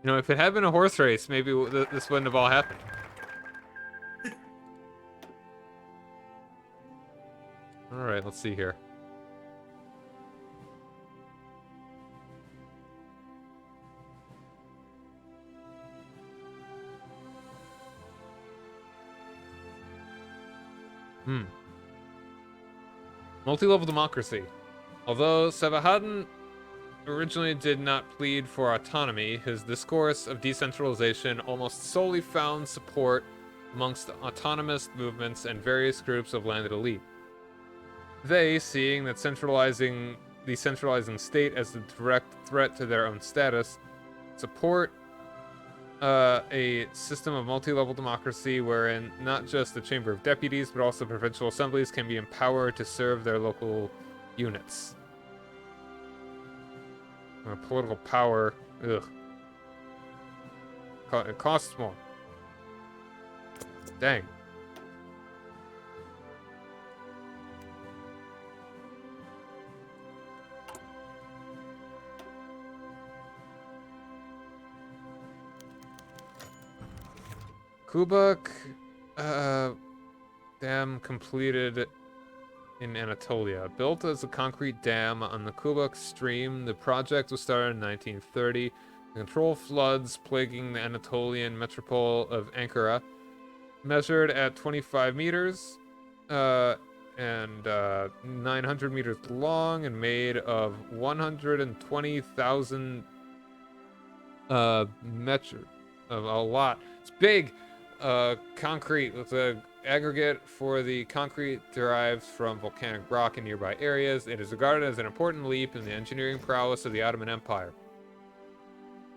You know, if it had been a horse race, maybe this wouldn't have all happened. Alright, let's see here. Multi-level democracy. Although Sabbath originally did not plead for autonomy, his discourse of decentralization almost solely found support amongst autonomous movements and various groups of landed elite. They, seeing that the centralizing state as a direct threat to their own status, support a system of multi-level democracy wherein not just the Chamber of Deputies, but also provincial assemblies can be empowered to serve their local units. Political power, ugh. It costs more. Dang. Kubuk dam completed in Anatolia. Built as a concrete dam on the Kubuk stream, the project was started in 1930 to control floods plaguing the Anatolian metropole of Ankara. Measured at 25 meters and 900 meters long and made of 120,000 metric of a lot. It's big. Concrete with the aggregate for the concrete derives from volcanic rock in nearby areas. It is regarded as an important leap in the engineering prowess of the Ottoman Empire.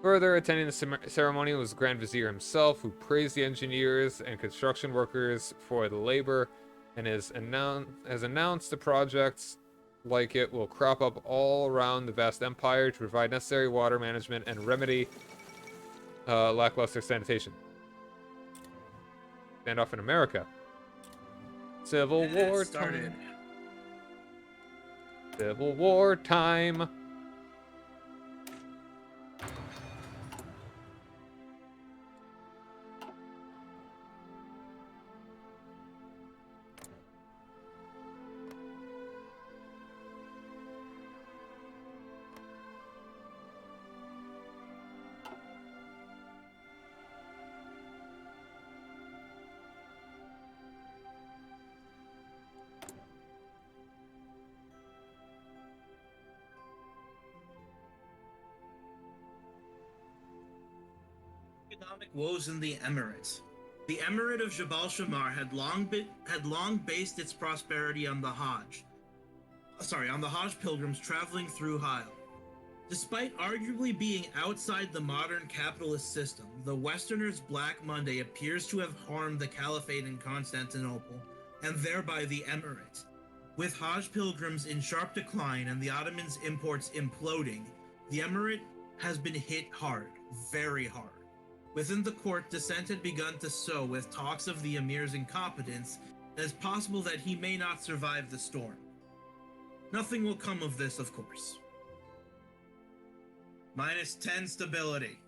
Further, attending the ceremony was the Grand Vizier himself, who praised the engineers and construction workers for the labor, and has announced the projects like it will crop up all around the vast empire to provide necessary water management and remedy lackluster sanitation. Standoff in America. Civil War started. time. Civil War time. Economic woes in the Emirates. The Emirate of Jabal Shamar had long based its prosperity on the Hajj pilgrims traveling through Hyle. Despite arguably being outside the modern capitalist system, the Westerners' Black Monday appears to have harmed the Caliphate in Constantinople, and thereby the Emirates. With Hajj pilgrims in sharp decline and the Ottomans' imports imploding, the Emirate has been hit hard, very hard. Within the court, dissent had begun to sow with talks of the emir's incompetence, and it is possible that he may not survive the storm. Nothing will come of this, of course. -10 stability.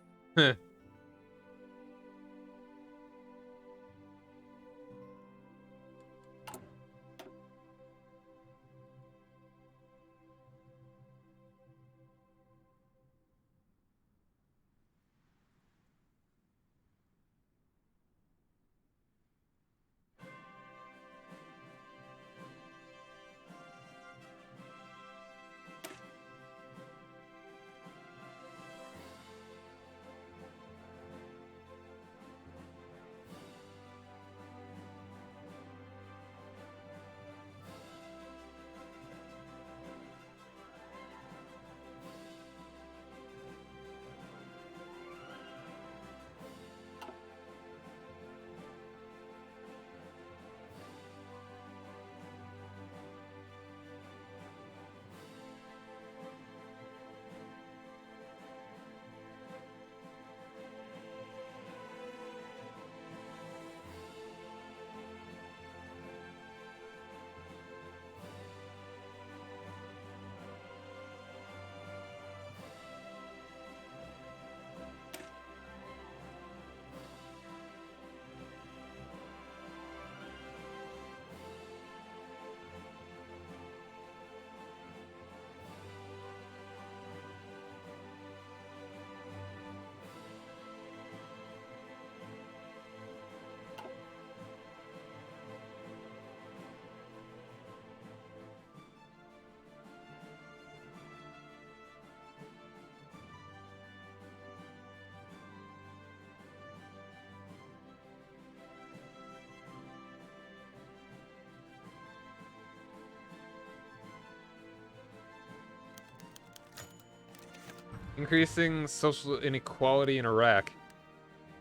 Increasing social inequality in Iraq.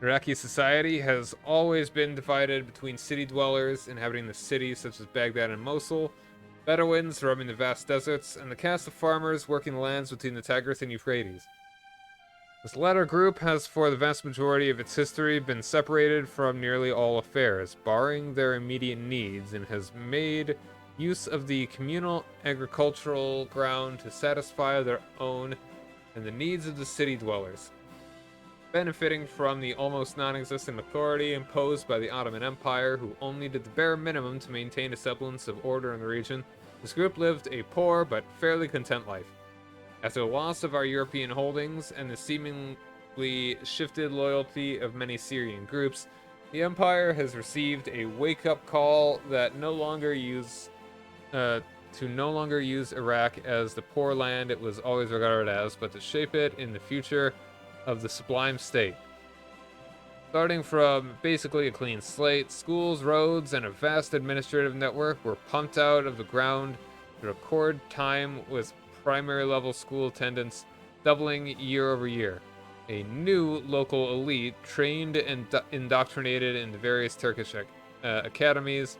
Iraqi society has always been divided between city dwellers inhabiting the cities such as Baghdad and Mosul, Bedouins roaming the vast deserts, and the caste of farmers working the lands between the Tigris and Euphrates. This latter group has for the vast majority of its history been separated from nearly all affairs, barring their immediate needs, and has made use of the communal agricultural ground to satisfy their own and the needs of the city dwellers. Benefiting from the almost non-existent authority imposed by the Ottoman Empire, who only did the bare minimum to maintain a semblance of order in the region, this group lived a poor but fairly content life. After the loss of our European holdings and the seemingly shifted loyalty of many Syrian groups, the Empire has received a wake-up call that no longer use Iraq as the poor land it was always regarded as, but to shape it in the future of the Sublime state. Starting from basically a clean slate, schools, roads, and a vast administrative network were pumped out of the ground in record time, with primary level school attendance doubling year over year. A new local elite, trained and indoctrinated in the various Turkish academies,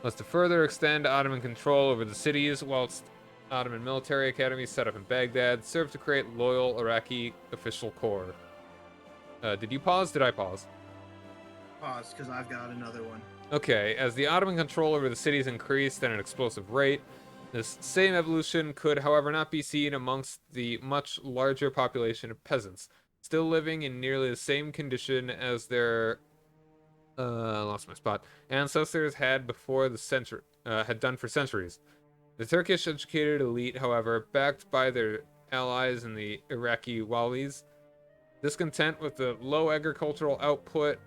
was to further extend Ottoman control over the cities, whilst Ottoman military academies set up in Baghdad served to create loyal Iraqi official corps. Did you pause? Did I pause? Pause, because I've got another one. Okay, as the Ottoman control over the cities increased at an explosive rate, this same evolution could, however, not be seen amongst the much larger population of peasants, still living in nearly the same condition as their lost my spot ancestors had before the had done for centuries. The Turkish educated elite, however, backed by their allies in the Iraqi walis, discontent with the low agricultural output,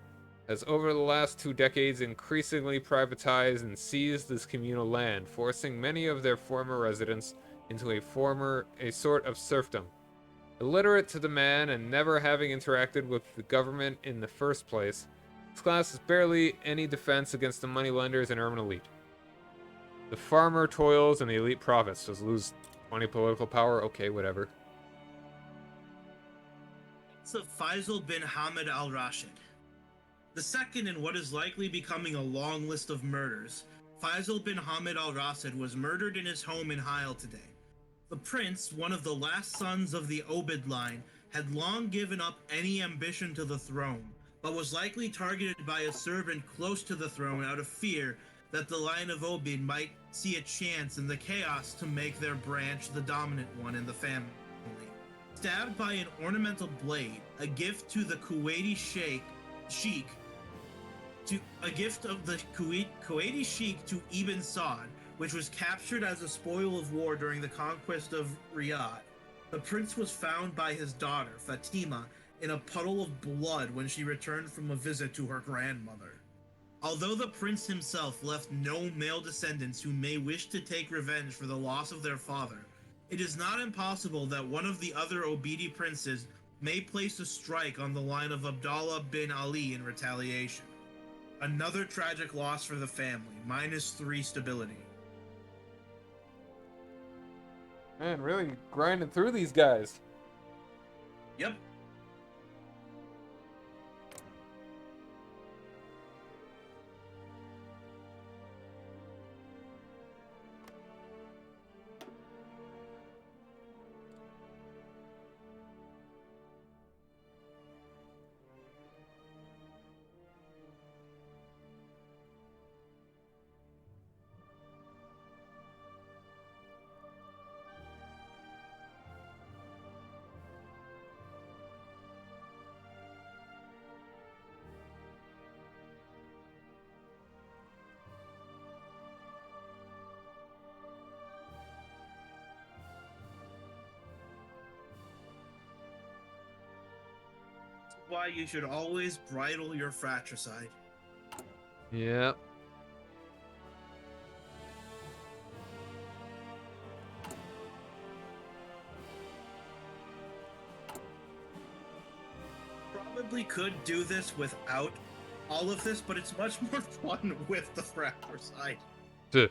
has over the last 2 decades increasingly privatized and seized this communal land, forcing many of their former residents into a sort of serfdom. Illiterate to the man and never having interacted with the government in the first place, this class has barely any defense against the moneylenders and urban elite. The farmer toils and the elite profits. Just lose 20 political power? Okay, whatever. It's of Faisal bin Hamid al-Rashid. The second in what is likely becoming a long list of murders, Faisal bin Hamid al-Rashid was murdered in his home in Hyle today. The prince, one of the last sons of the Obid line, had long given up any ambition to the throne, but was likely targeted by a servant close to the throne out of fear that the line of Obid might see a chance in the chaos to make their branch the dominant one in the family. Stabbed by an ornamental blade, a gift to the Kuwaiti sheikh, to Ibn Saud, which was captured as a spoil of war during the conquest of Riyadh. The prince was found by his daughter, Fatima, in a puddle of blood when she returned from a visit to her grandmother. Although the prince himself left no male descendants who may wish to take revenge for the loss of their father, it is not impossible that one of the other Obidi princes may place a strike on the line of Abdallah bin Ali in retaliation. Another tragic loss for the family, -3 stability. Man, really grinding through these guys. Yep. Why you should always bridle your fratricide. Yep. Probably could do this without all of this, but it's much more fun with the fratricide. Duh.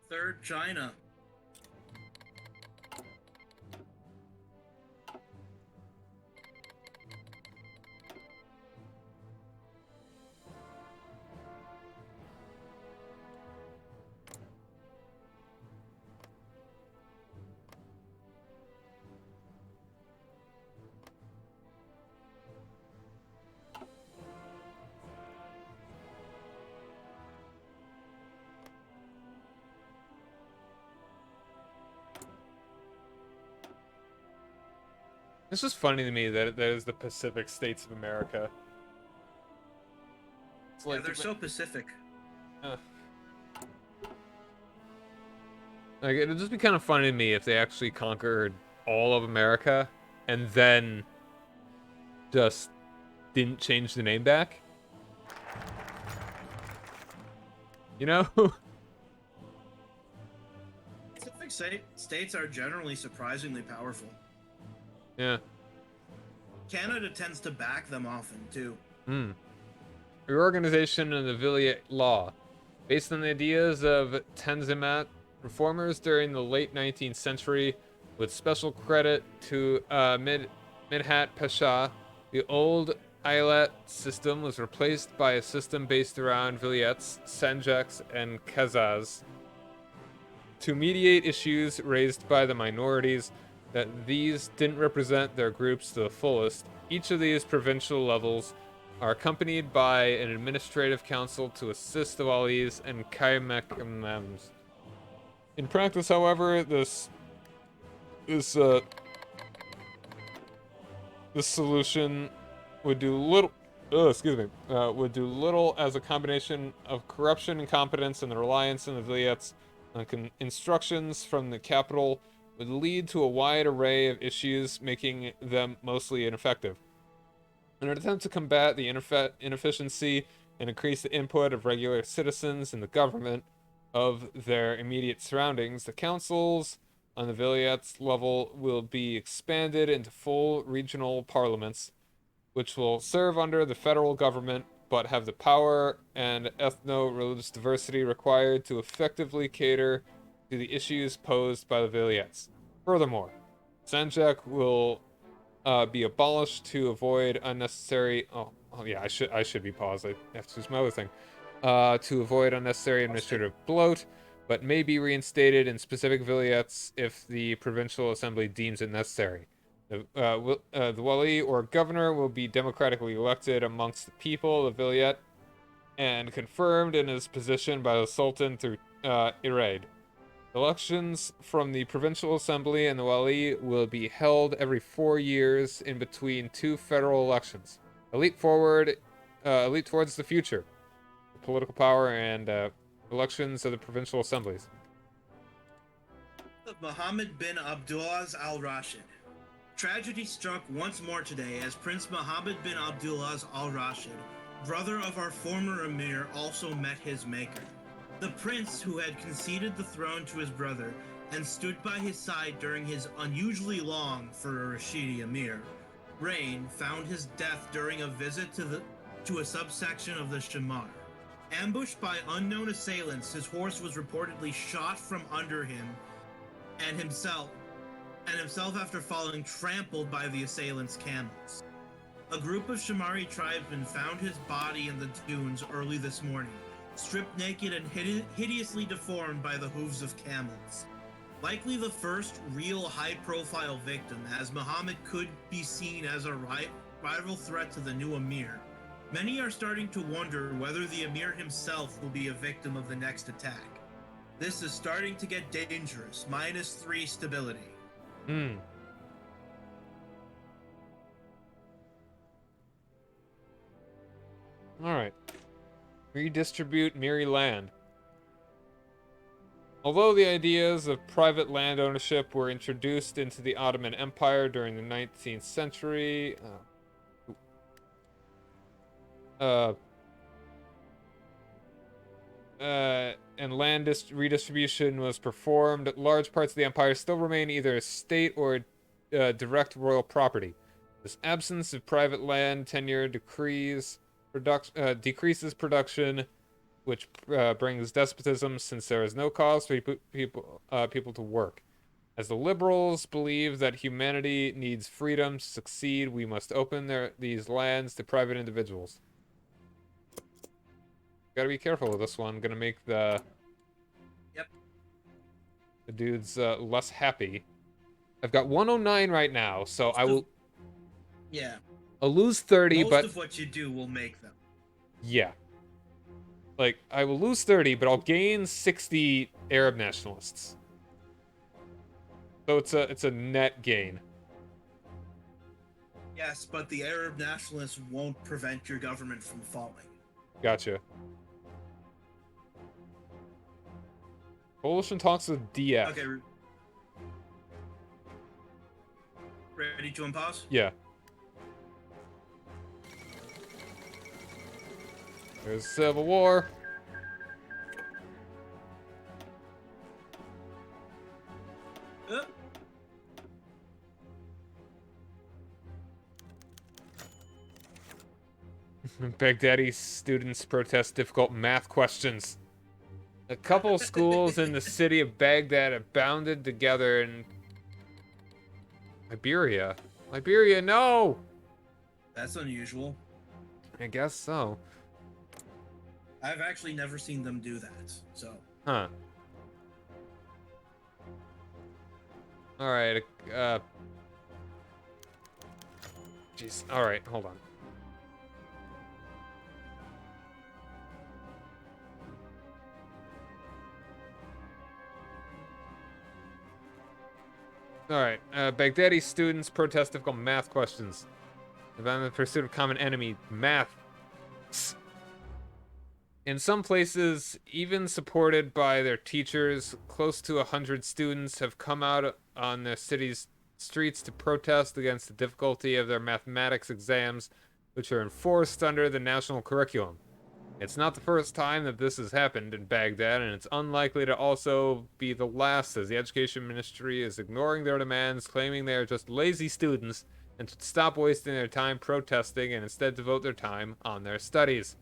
Third, China. It's just funny to me that there's the Pacific States of America. It's Yeah, like they're so Pacific. Like, it'd just be kind of funny to me if they actually conquered all of America and then just didn't change the name back. You know? Pacific states are generally surprisingly powerful. Yeah. Canada tends to back them often, too. Reorganization of the Vilayet law. Based on the ideas of Tanzimat reformers during the late 19th century, with special credit to Midhat Pasha, the old Eyalet system was replaced by a system based around Vilayets, Sanjaks, and Khazars to mediate issues raised by the minorities that these didn't represent their groups to the fullest. Each of these provincial levels are accompanied by an administrative council to assist the walis and kaimakams. In practice, however, this solution would do little. Would do little as a combination of corruption, incompetence, and the reliance on the vilayets on instructions from the capital would lead to a wide array of issues, making them mostly ineffective. In an attempt to combat the inefficiency and increase the input of regular citizens in the government of their immediate surroundings, the councils on the vilayets level will be expanded into full regional parliaments, which will serve under the federal government but have the power and ethno-religious diversity required to effectively cater to the issues posed by the vilayets. Furthermore, Sanjak will be abolished to avoid unnecessary. Oh yeah, I should be paused. I have to choose my other thing. To avoid unnecessary administrative bloat, but may be reinstated in specific vilayets if the provincial assembly deems it necessary. The wali or governor will be democratically elected amongst the people of the vilayet and confirmed in his position by the sultan through iraid. Elections from the provincial assembly and the wali will be held every 4 years in between two federal elections. A leap towards the future, political power and elections of the provincial assemblies. Mohammed bin Abdulaziz Al Rashid. Tragedy struck once more today as Prince Mohammed bin Abdulaziz Al Rashid, brother of our former emir, also met his maker. The prince, who had conceded the throne to his brother and stood by his side during his unusually long, for a Rashidi emir, reign, found his death during a visit to a subsection of the Shamar. Ambushed by unknown assailants, his horse was reportedly shot from under him, and himself after falling trampled by the assailants' camels. A group of Shamari tribesmen found his body in the dunes early this morning, stripped naked and hideously deformed by the hooves of camels. Likely the first real high-profile victim, as Muhammad could be seen as a rival threat to the new emir. Many are starting to wonder whether the emir himself will be a victim of the next attack. This is starting to get dangerous. -3 stability. Alright. Redistribute Miri land. Although the ideas of private land ownership were introduced into the Ottoman Empire during the 19th century, and land redistribution was performed, large parts of the empire still remain either state or direct royal property. This absence of private land tenure decrees decreases production, which brings despotism, since there is no cause for people to work. As the liberals believe that humanity needs freedom to succeed, we must open these lands to private individuals. Gotta be careful with this one. Gonna make the dudes less happy. I've got 109 right now, so I will. Yeah. I'll lose 30, Most but of what you do will make them. yeah. Like, I will lose 30, but I'll gain 60 Arab nationalists. So it's a net gain. Yes, but the Arab nationalists won't prevent your government from falling. Gotcha. Coalition talks with DF. Okay. Ready to unpause? Yeah. There's civil war. Baghdadi students protest difficult math questions. A couple schools in the city of Baghdad have bounded together in Liberia. Liberia, no! That's unusual. I guess so. I've actually never seen them do that, so. Huh. Alright, jeez. Alright, hold on. Alright, Baghdadi students protest difficult math questions. About the pursuit of common enemy, math. In some places, even supported by their teachers, close to 100 students have come out on the city's streets to protest against the difficulty of their mathematics exams, which are enforced under the national curriculum. It's not the first time that this has happened in Baghdad, and it's unlikely to also be the last, as the Education Ministry is ignoring their demands, claiming they are just lazy students, and to stop wasting their time protesting and instead devote their time on their studies. ...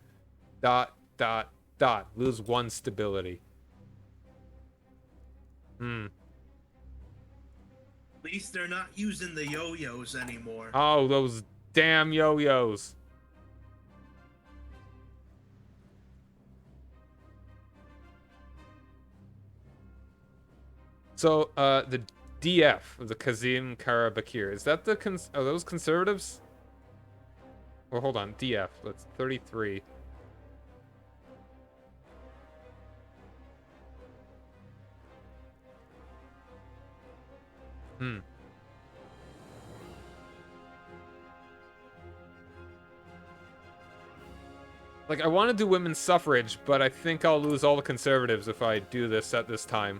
Lose 1 stability. At least they're not using the yo-yos anymore. Oh, those damn yo-yos. So, the DF of the Kazim Karabakir, is that the are those conservatives? Or hold on, DF, that's 33. Like, I want to do women's suffrage, but I think I'll lose all the conservatives if I do this at this time.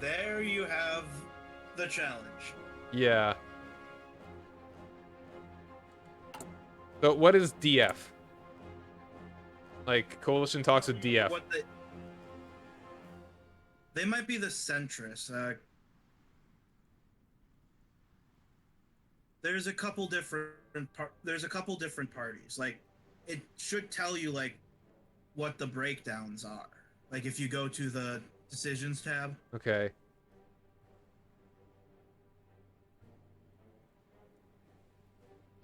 There you have the challenge. Yeah. So what is DF? Like, coalition talks with DF. They might be the centrists. There's a couple different parties. Like, it should tell you like what the breakdowns are. Like if you go to the decisions tab. Okay.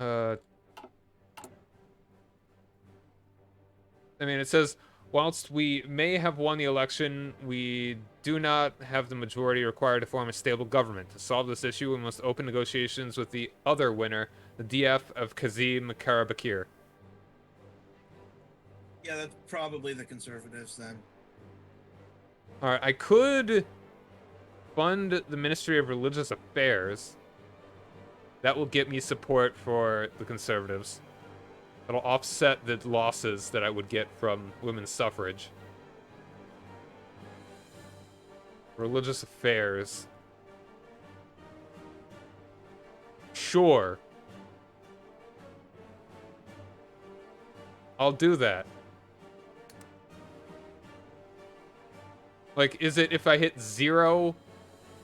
I mean, it says, whilst we may have won the election, we do not have the majority required to form a stable government. To solve this issue, we must open negotiations with the other winner, the DF of Kazim Karabakir. Yeah, that's probably the conservatives then. Alright, I could fund the Ministry of Religious Affairs. That will get me support for the conservatives. That'll offset the losses that I would get from women's suffrage. Religious affairs. Sure. I'll do that. Like, is it if I hit 0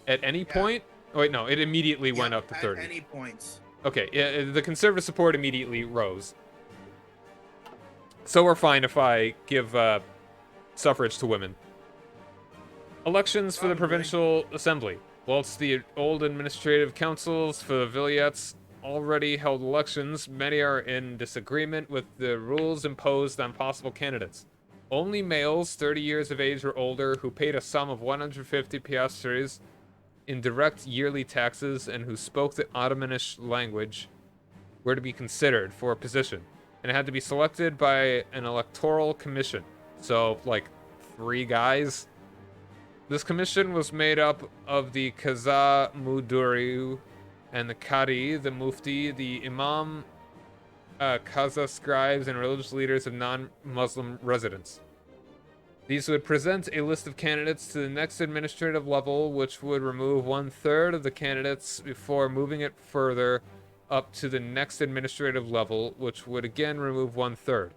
at any point? Oh, wait, no, it immediately went up to 30. At any points. Okay, yeah, the conservative support immediately rose. So we're fine if I give suffrage to women. Elections for the Probably. provincial assembly. Whilst the old administrative councils for the vilayets already held elections, many are in disagreement with the rules imposed on possible candidates. Only males 30 years of age or older who paid a sum of 150 piastres in direct yearly taxes and who spoke the Ottomanish language were to be considered for a position, and it had to be selected by an electoral commission. So, like, 3 guys. This commission was made up of the Qaza Muduriu and the Qadi, the Mufti, the Imam, Qaza scribes, and religious leaders of non-Muslim residents. These would present a list of candidates to the next administrative level, which would remove 1/3 of the candidates before moving it further up to the next administrative level, which would again remove 1/3.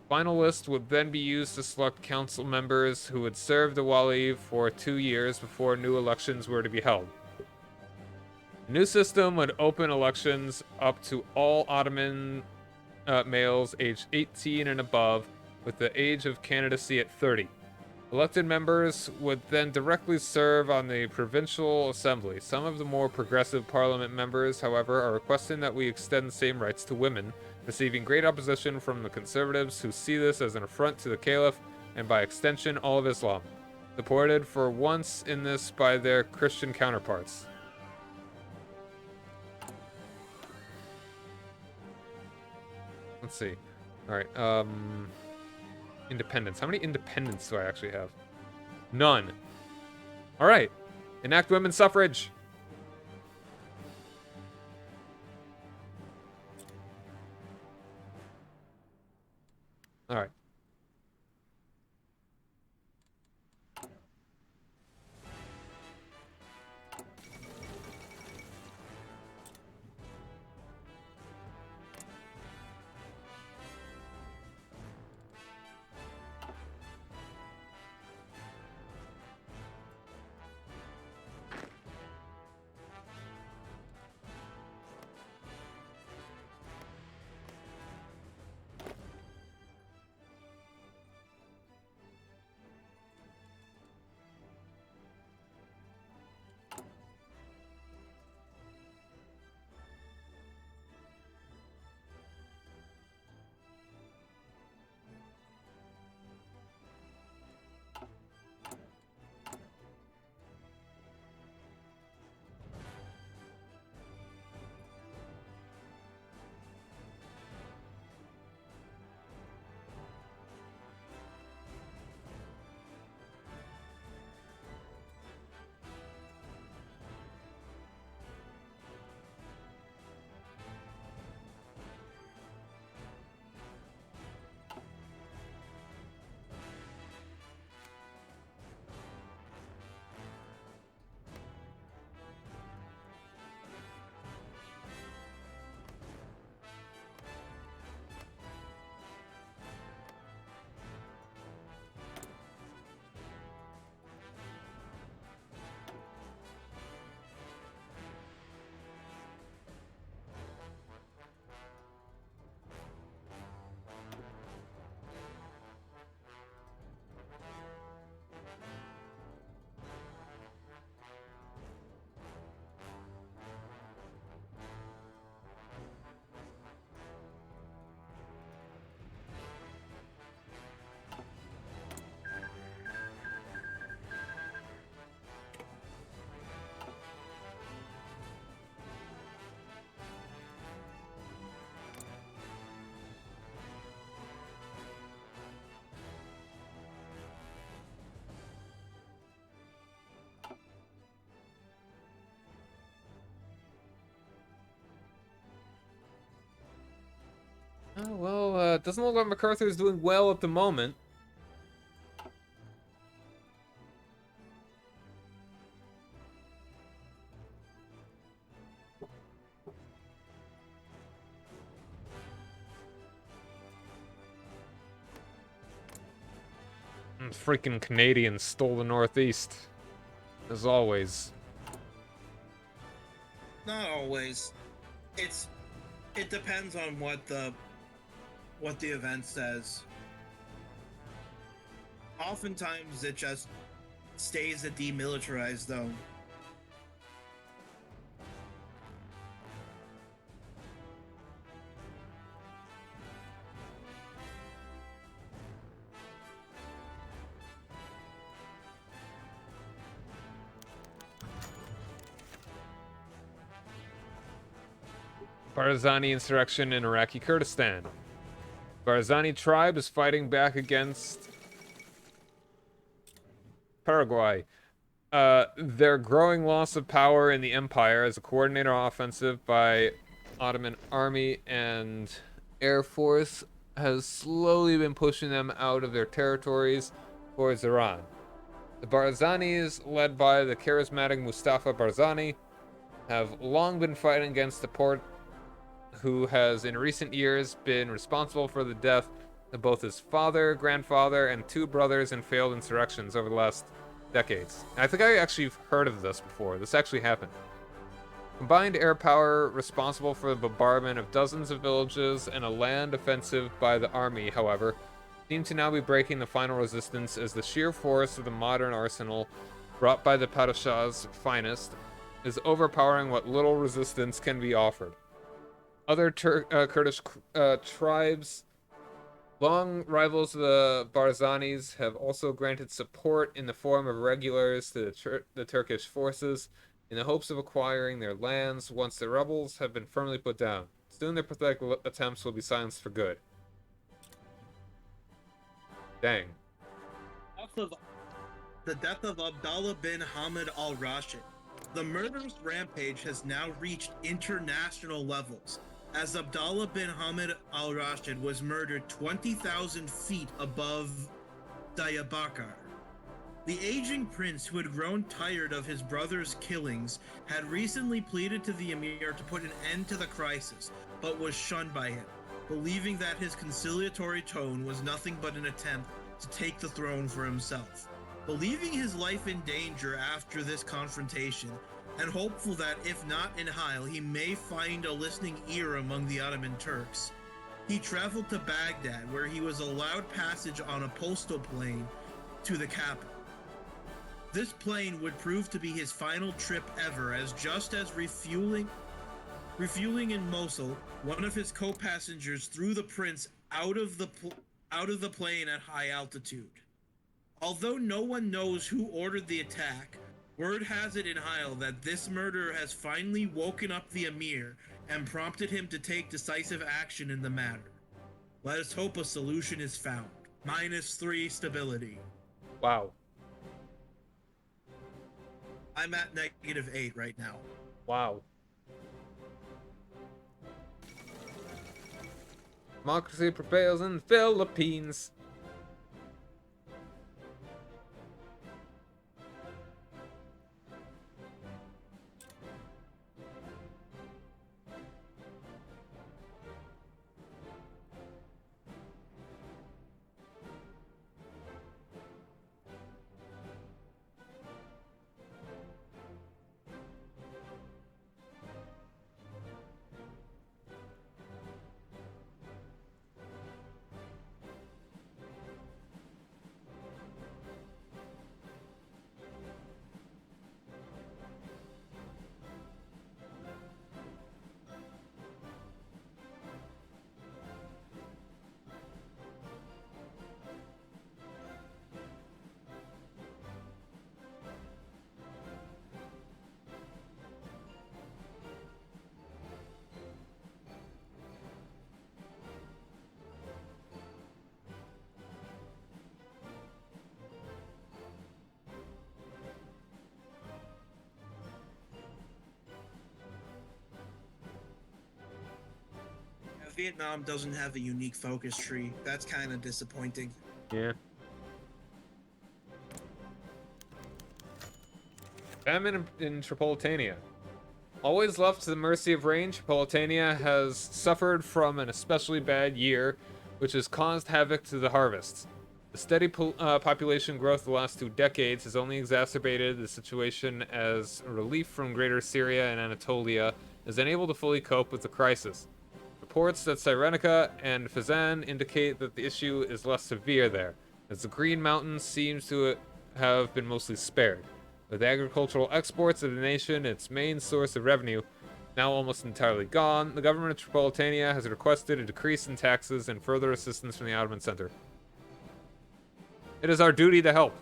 Final list would then be used to select council members who would serve the wali for 2 years before new elections were to be held. The new system would open elections up to all Ottoman males aged 18 and above, with the age of candidacy at 30. Elected members would then directly serve on the provincial assembly. Some of the more progressive parliament members, however, are requesting that we extend the same rights to women, receiving great opposition from the conservatives who see this as an affront to the caliph and by extension all of Islam, supported for once in this by their Christian counterparts. Let's see. Alright, independence. How many independents do I actually have? None. Alright. Enact women's suffrage. Alright. Oh, well, it doesn't look like MacArthur is doing well at the moment. Freaking Canadians stole the Northeast. As always. Not always. It depends on what the event says. Oftentimes it just stays a demilitarized zone. Barzani insurrection in Iraqi Kurdistan. Barzani tribe is fighting back against Paraguay. Their growing loss of power in the empire as a coordinated offensive by Ottoman army and air force has slowly been pushing them out of their territories towards Iran. The Barzanis, led by the charismatic Mustafa Barzani, have long been fighting against the Port, who has in recent years been responsible for the death of both his father, grandfather, and two brothers in failed insurrections over the last decades. I think I actually heard of this before. This actually happened. Combined air power responsible for the bombardment of dozens of villages and a land offensive by the army, however, seem to now be breaking the final resistance as the sheer force of the modern arsenal, brought by the Padishah's finest, is overpowering what little resistance can be offered. Other Kurdish tribes, long rivals of the Barzanis, have also granted support in the form of regulars to the Turkish forces in the hopes of acquiring their lands once the rebels have been firmly put down. Soon their pathetic attempts will be silenced for good. Dang. The death of Abdallah bin Hamid al-Rashid. The murderous rampage has now reached international levels, as Abdallah bin Hamid al-Rashid was murdered 20,000 feet above Diyarbakir. The aging prince, who had grown tired of his brother's killings, had recently pleaded to the emir to put an end to the crisis, but was shunned by him, believing that his conciliatory tone was nothing but an attempt to take the throne for himself. Believing his life in danger after this confrontation, and hopeful that, if not in Hyle, he may find a listening ear among the Ottoman Turks, he traveled to Baghdad, where he was allowed passage on a postal plane to the capital. This plane would prove to be his final trip ever, as just as refueling in Mosul, one of his co-passengers threw the prince out of the plane at high altitude. Although no one knows who ordered the attack, word has it in Hyle that this murder has finally woken up the emir and prompted him to take decisive action in the matter. Let us hope a solution is found. -3 stability. Wow. I'm at -8 right now. Wow. Democracy prevails in the Philippines. Vietnam doesn't have a unique focus tree. That's kind of disappointing. Yeah. Famine in Tripolitania. Always left to the mercy of rain, Tripolitania has suffered from an especially bad year, which has caused havoc to the harvests. The steady population growth the last 2 decades has only exacerbated the situation, as relief from Greater Syria and Anatolia is unable to fully cope with the crisis. Reports that Cyrenaica and Fezzan indicate that the issue is less severe there, as the Green Mountains seems to have been mostly spared, with agricultural exports of the nation its main source of revenue now almost entirely gone. The government of Tripolitania has requested a decrease in taxes and further assistance from the Ottoman Center. It is our duty to help.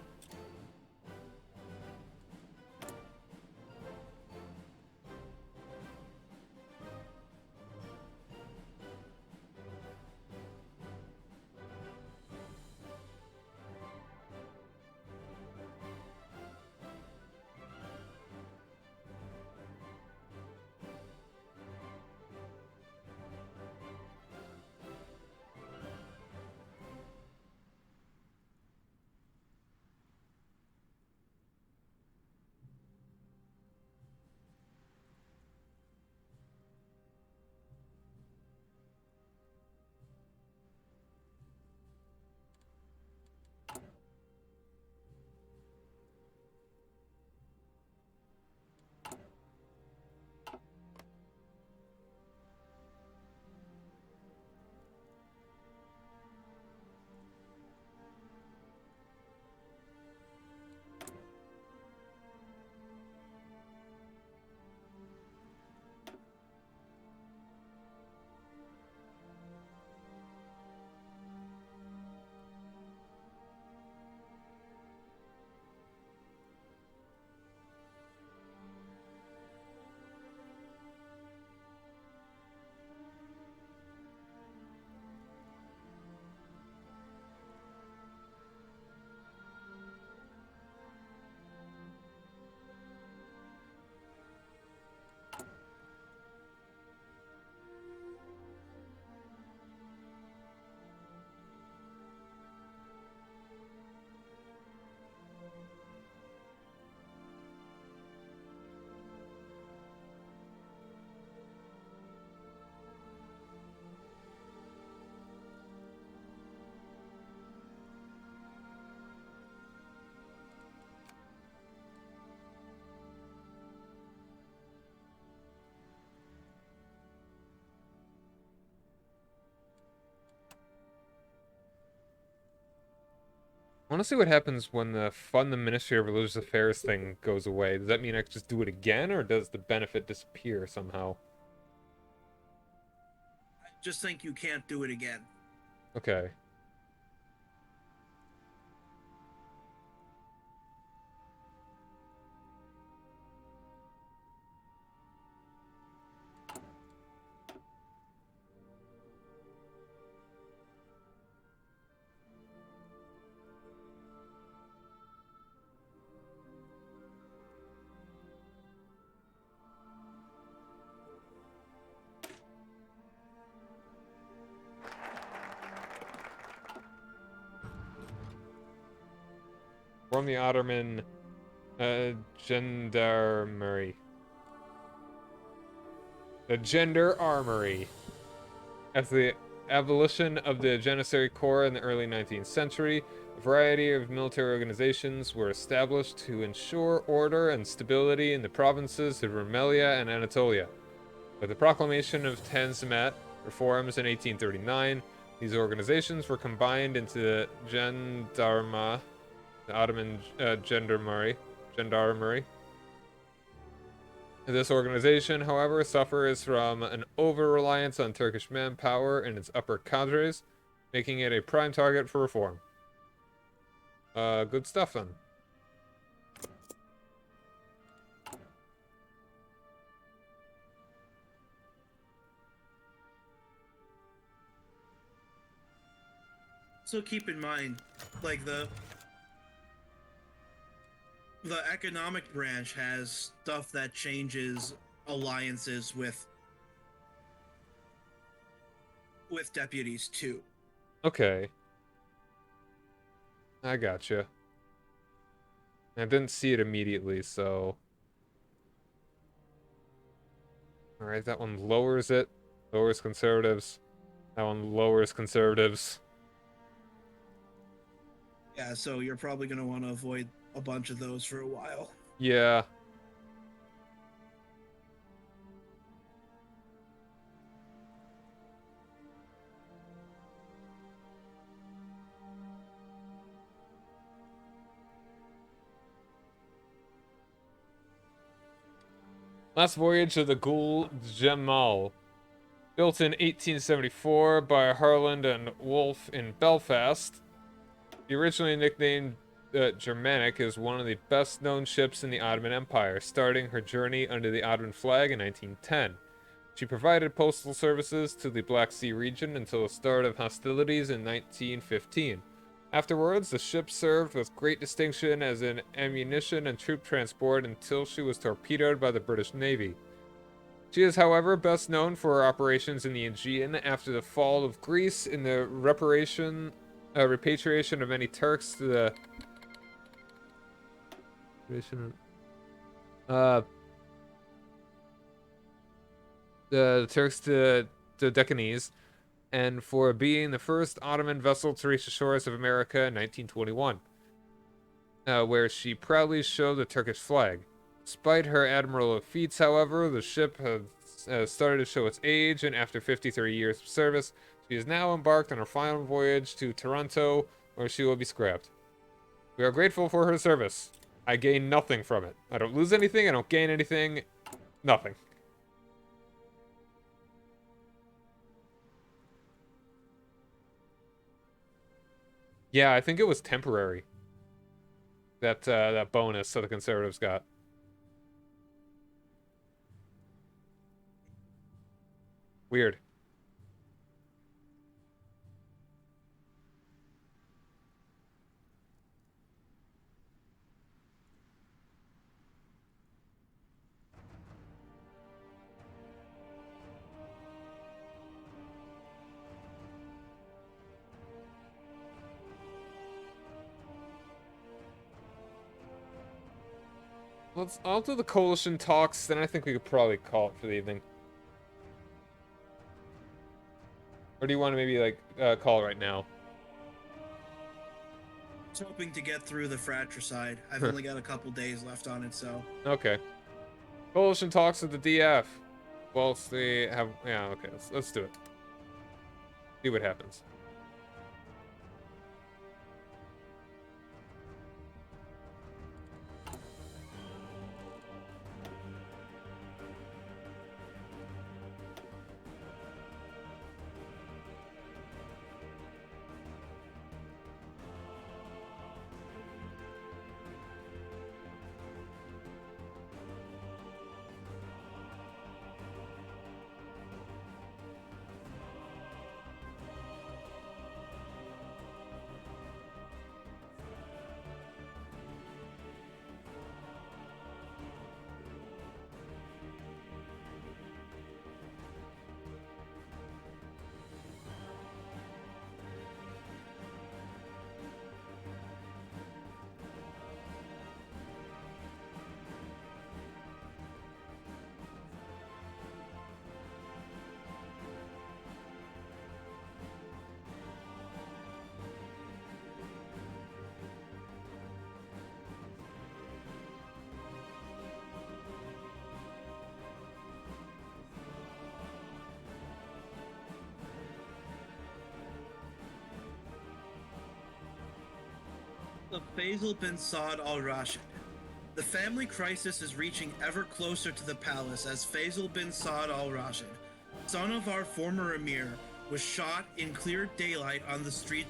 I want to see what happens when the fund the Ministry of Religious Affairs thing goes away. Does that mean I can just do it again, or does the benefit disappear somehow? I just think you can't do it again. Okay. From the Ottoman Gendarmerie. The Gender Armory. As the abolition of the Janissary Corps in the early 19th century, a variety of military organizations were established to ensure order and stability in the provinces of Rumelia and Anatolia. With the proclamation of Tanzimat reforms in 1839, these organizations were combined into the Gendarma, the Ottoman Gendarmerie. This organization, however, suffers from an over-reliance on Turkish manpower and its upper cadres, making it a prime target for reform. Good stuff then. So keep in mind, like the economic branch has stuff that changes alliances with deputies too. Okay. I gotcha. I didn't see it immediately, so... Alright, that one lowers it. Lowers conservatives. That one lowers conservatives. Yeah, so you're probably going to want to avoid a bunch of those for a while. Yeah. Last voyage of the Gul Jamal. Built in 1874 by Harland and Wolff in Belfast. The originally nicknamed Germanic is one of the best-known ships in the Ottoman Empire, starting her journey under the Ottoman flag in 1910. She provided postal services to the Black Sea region until the start of hostilities in 1915. Afterwards, the ship served with great distinction as an ammunition and troop transport until she was torpedoed by the British Navy. She is, however, best known for her operations in the Aegean after the fall of Greece in the repatriation of many Turks to the Turks to the Deccanese, and for being the first Ottoman vessel to reach the shores of America in 1921, where she proudly showed the Turkish flag. Despite her admirable feats, however, the ship has started to show its age, and after 53 years of service, she is now embarked on her final voyage to Toronto, where she will be scrapped. We are grateful for her service. I gain nothing from it. I don't lose anything, I don't gain anything. Nothing. Yeah, I think it was temporary. That bonus that the Conservatives got. Weird. I'll do the coalition talks, then I think we could probably call it for the evening. Or do you want to maybe, like, call it right now? I was hoping to get through the fratricide. I've only got a couple days left on it, so. Okay. Coalition talks with the DF. Whilst they have... Yeah, okay, let's do it. See what happens. Of Faisal bin Saud al-Rashid. The family crisis is reaching ever closer to the palace as Faisal bin Saud al-Rashid, son of our former emir, was shot in clear daylight on the street.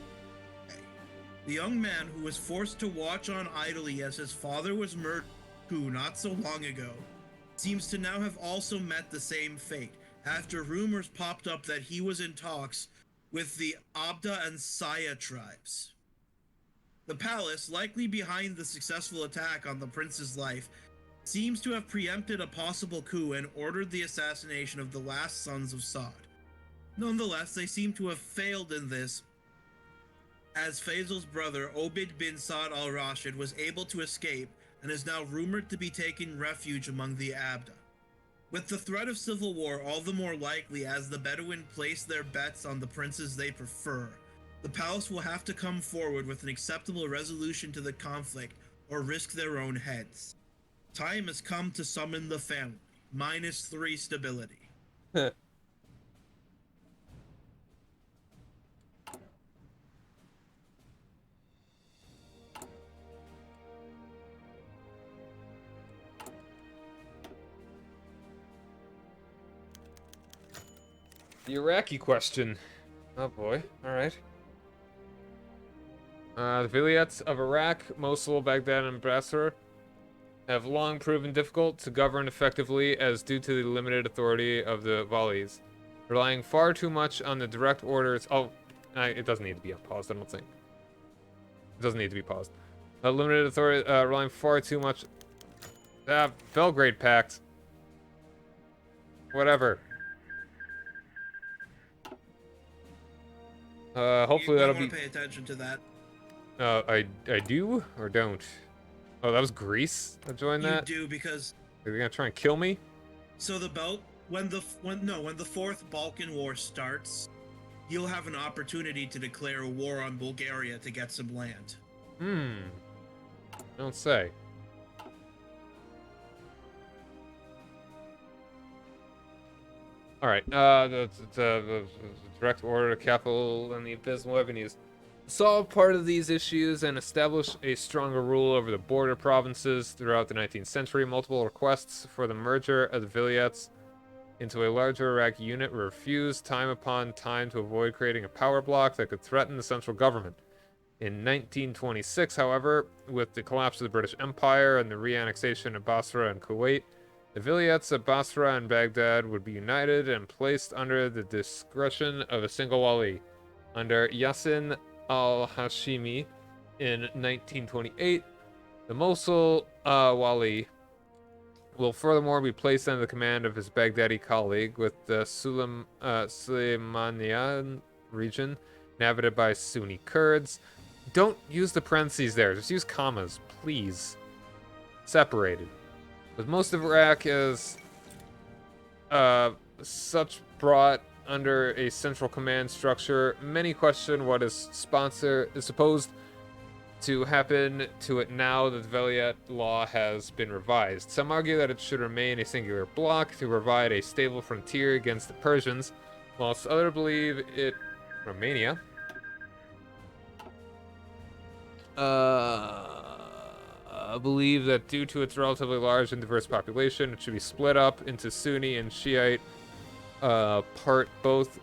The young man who was forced to watch on idly as his father was murdered not so long ago seems to now have also met the same fate after rumors popped up that he was in talks with the Abda and Saya tribes. The palace, likely behind the successful attack on the prince's life, seems to have preempted a possible coup and ordered the assassination of the last sons of Saud. Nonetheless, they seem to have failed in this, as Faisal's brother Obid bin Saud al-Rashid was able to escape and is now rumored to be taking refuge among the Abda. With the threat of civil war all the more likely as the Bedouin place their bets on the princes they prefer, the palace will have to come forward with an acceptable resolution to the conflict or risk their own heads. Time has come to summon the family. -3 stability. The Iraqi question. Oh boy. Alright. The Vilayets of Iraq, Mosul, Baghdad, and Basra have long proven difficult to govern effectively as due to the limited authority of the Walis, relying far too much on the direct orders. Oh, it doesn't need to be unpaused, I don't think. It doesn't need to be paused. Limited authority, relying far too much. Belgrade Pact. Whatever. Hopefully that'll be. Pay attention to that. I do or don't. Oh, that was Greece that joined that. You do because. Are they gonna try and kill me? So when the Fourth Balkan War starts, you'll have an opportunity to declare a war on Bulgaria to get some land. Don't say. All right. The direct order to capital and the abysmal revenues. Solve part of these issues and establish a stronger rule over the border provinces throughout the 19th century. Multiple requests for the merger of the Vilayets into a larger Iraqi unit were refused time upon time to avoid creating a power block that could threaten the central government. In 1926, however, with the collapse of the British Empire and the re-annexation of Basra and Kuwait, the Vilayets of Basra and Baghdad would be united and placed under the discretion of a single wali. Under Yassin al-Hashimi in 1928, the Mosul wali will furthermore be placed under the command of his Baghdadi colleague, with the Suleimanian region inhabited by Sunni Kurds. Don't use the parentheses there, just use commas, please. Separated. With most of Iraq as such brought under a central command structure, many question what is supposed to happen to it now that the Vilayet law has been revised. Some argue that it should remain a singular block to provide a stable frontier against the Persians, whilst others believe it Romania. I believe that due to its relatively large and diverse population, it should be split up into Sunni and Shiite part, both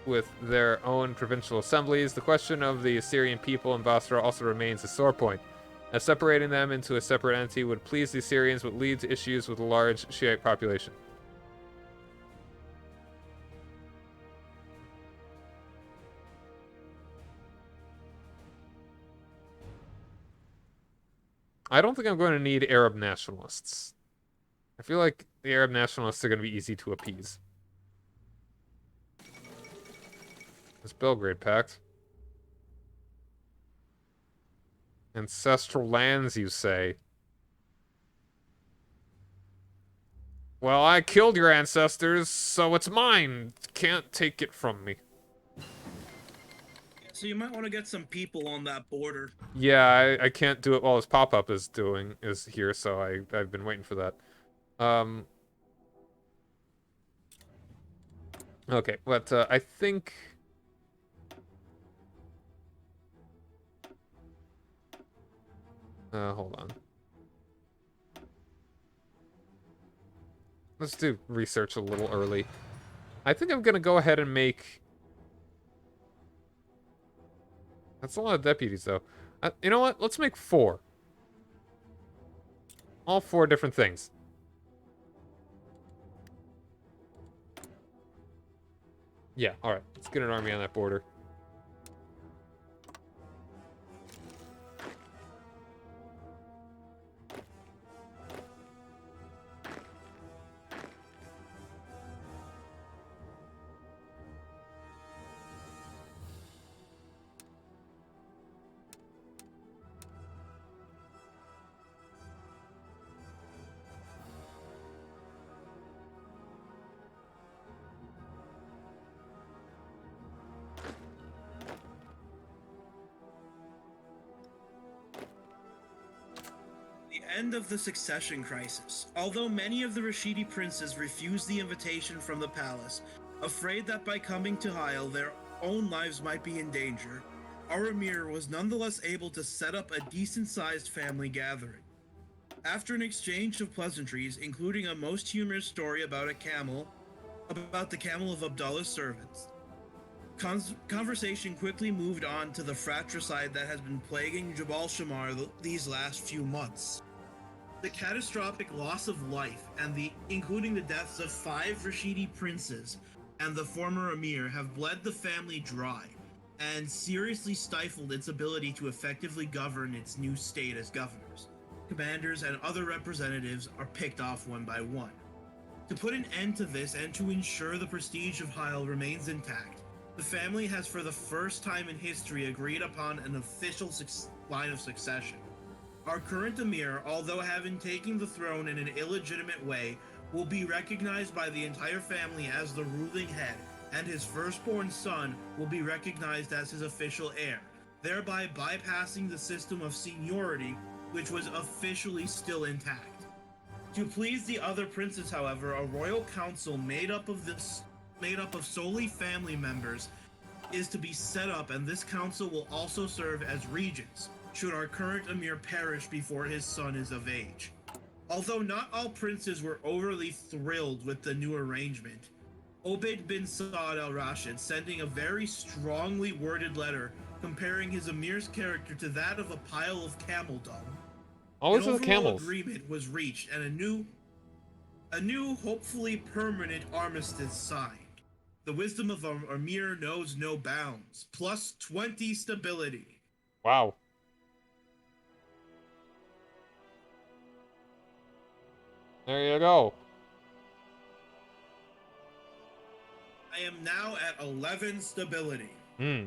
with their own provincial assemblies. The question of the Assyrian people in Basra also remains a sore point, as separating them into a separate entity would please the Assyrians but lead to issues with a large Shiite population. I don't think I'm going to need Arab nationalists. I feel like the Arab nationalists are going to be easy to appease. This Belgrade Pact. Ancestral lands, you say? Well, I killed your ancestors, so it's mine. Can't take it from me. So you might want to get some people on that border. Yeah, I can't do it while this pop-up is here, so I've been waiting for that. Okay, but I think hold on. Let's do research a little early. I think I'm gonna go ahead and make. That's a lot of deputies, though. You know what? Let's make 4. All 4 different things. Yeah, alright. Let's get an army on that border. End of the succession crisis. Although many of the Rashidi princes refused the invitation from the palace, afraid that by coming to Hyle their own lives might be in danger, our emir was nonetheless able to set up a decent-sized family gathering. After an exchange of pleasantries, including a most humorous story about a camel about the camel of Abdullah's servants. Conversation quickly moved on to the fratricide that has been plaguing Jabal Shamar these last few months. The catastrophic loss of life, including the deaths of 5 Rashidi princes and the former emir, have bled the family dry and seriously stifled its ability to effectively govern its new state as governors. Commanders and other representatives are picked off one by one. To put an end to this and to ensure the prestige of Heil remains intact, the family has for the first time in history agreed upon an official line of succession. Our current emir, although having taken the throne in an illegitimate way, will be recognized by the entire family as the ruling head, and his firstborn son will be recognized as his official heir, thereby bypassing the system of seniority, which was officially still intact. To please the other princes, however, a royal council made up of solely family members is to be set up, and this council will also serve as regents, should our current emir perish before his son is of age. Although not all princes were overly thrilled with the new arrangement, Obaid bin Saad al-Rashid sending a very strongly worded letter comparing his emir's character to that of a pile of camel dung. Always An with overall camels. agreement was reached and a new, hopefully permanent armistice signed. The wisdom of our emir knows no bounds. Plus 20 stability. Wow. There you go. I am now at 11 stability. Hmm.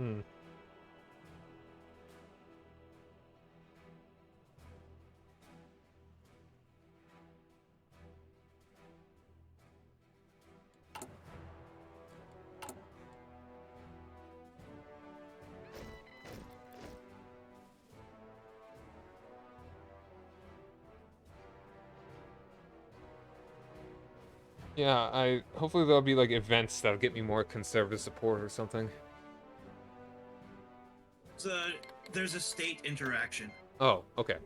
Hmm. Yeah, hopefully there'll be like events that'll get me more conservative support or something. There's a state interaction. Oh, okay.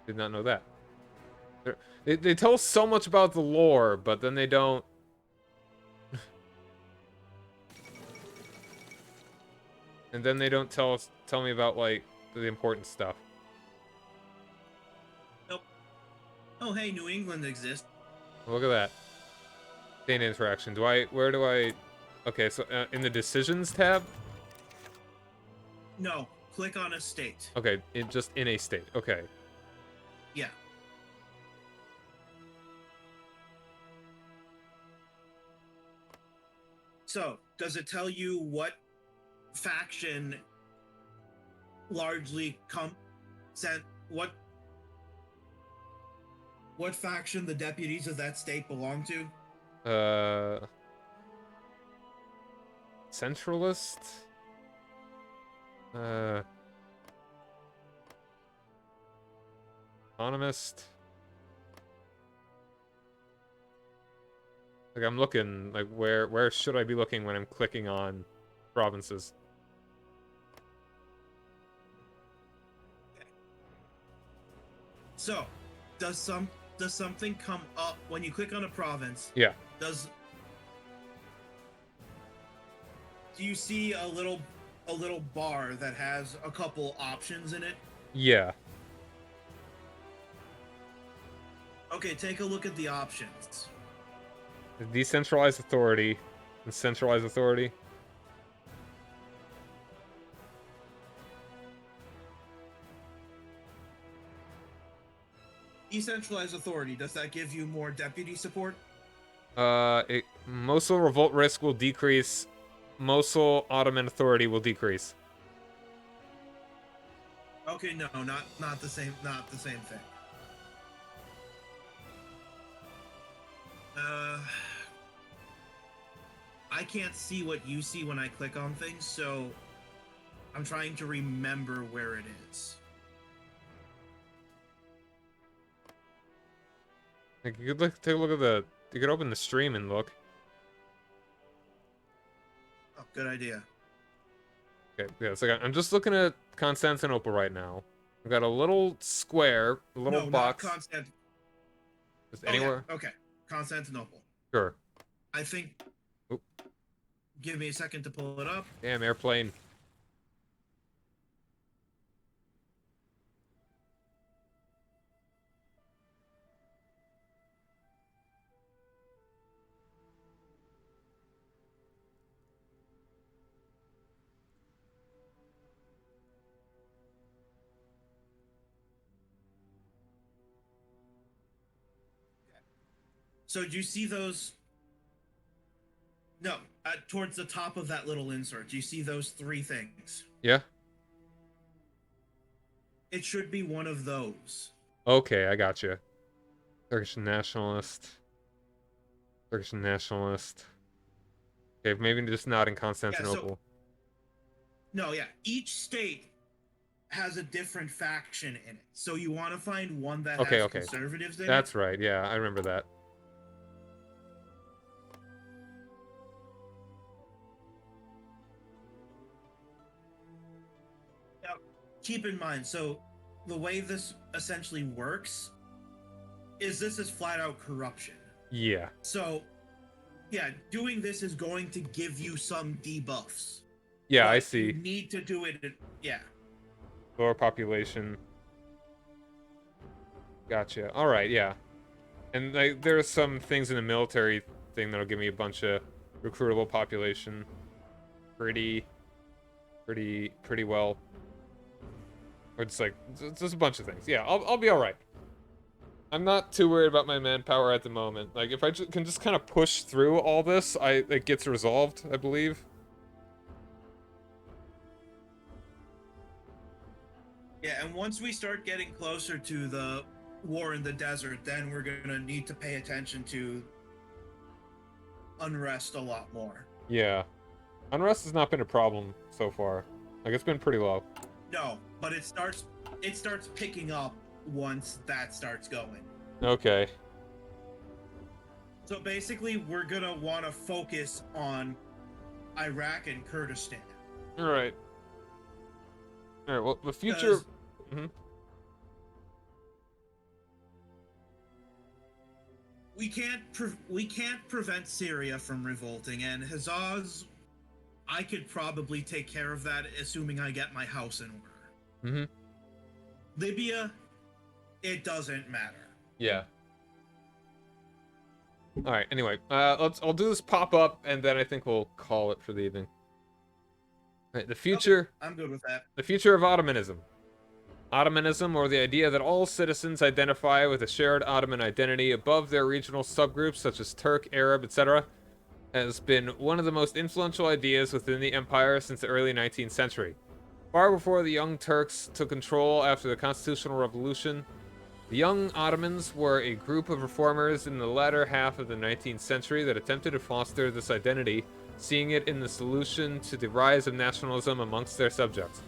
Did not know that. They tell us so much about the lore, but then they don't. And then they don't tell me about like the important stuff. Nope. Oh, hey, New England exists. Look at that. State interaction. Where do I? Okay, so in the decisions tab. No, click on a state. Okay, just in a state. Okay. Yeah. So, does it tell you what faction largely what faction the deputies of that state belong to? Centralist? Autonomist? Like I'm looking, like where should I be looking when I'm clicking on provinces? So, does something come up when you click on a province? Yeah. Do you see a little bar that has a couple options in it? Yeah. Okay, take a look at the options. Decentralized authority and centralized authority. Decentralized authority, does that give you more deputy support? Mosul revolt risk will decrease. Mosul Ottoman authority will decrease. Okay, no, not the same thing. I can't see what you see when I click on things, so I'm trying to remember where it is. Like, you could take a look at the... You could open the stream and look. Oh, good idea. Okay, yeah, so I'm just looking at Constantinople right now. I've got a little square, a little box. Not Constantinople. Just anywhere? Yeah. Okay, Constantinople. Sure. I think... Oop. Give me a second to pull it up. Damn, airplane. So do you see those? No, towards the top of that little insert. Do you see those three things? Yeah? It should be one of those. Okay, I got you. Turkish nationalist. Turkish nationalist. Okay, maybe just not in Constantinople. Yeah, each state has a different faction in it. So you want to find one that has conservatives in it? That's right, yeah, I remember that. Now, keep in mind, so the way this essentially works is this is flat out corruption. Yeah. So, yeah, doing this is going to give you some debuffs. Yeah, but I see. You need to do it, yeah. Lower population. Gotcha. Alright, yeah. And like, there are some things in the military thing that'll give me a bunch of recruitable population. Pretty well. Or just like, just a bunch of things. Yeah, I'll be alright. I'm not too worried about my manpower at the moment. Like, if I can just kind of push through all this, it gets resolved, I believe. Yeah, and once we start getting closer to the war in the desert, then we're gonna need to pay attention to unrest a lot more. Yeah. Unrest has not been a problem so far. Like, it's been pretty low. No, but it starts picking up once that starts going. Okay. So basically, we're gonna want to focus on Iraq and Kurdistan. Alright. Alright, well, the future... We can't prevent Syria from revolting, and Hazaz, I could probably take care of that, assuming I get my house in order. Libya, it doesn't matter. Yeah. Alright, anyway, I'll do this pop-up, and then I think we'll call it for the evening. Alright, the future... Okay, I'm good with that. The future of Ottomanism. Ottomanism, or the idea that all citizens identify with a shared Ottoman identity above their regional subgroups such as Turk, Arab, etc., has been one of the most influential ideas within the empire since the early 19th century. Far before the Young Turks took control after the Constitutional Revolution, the Young Ottomans were a group of reformers in the latter half of the 19th century that attempted to foster this identity, seeing it in the solution to the rise of nationalism amongst their subjects.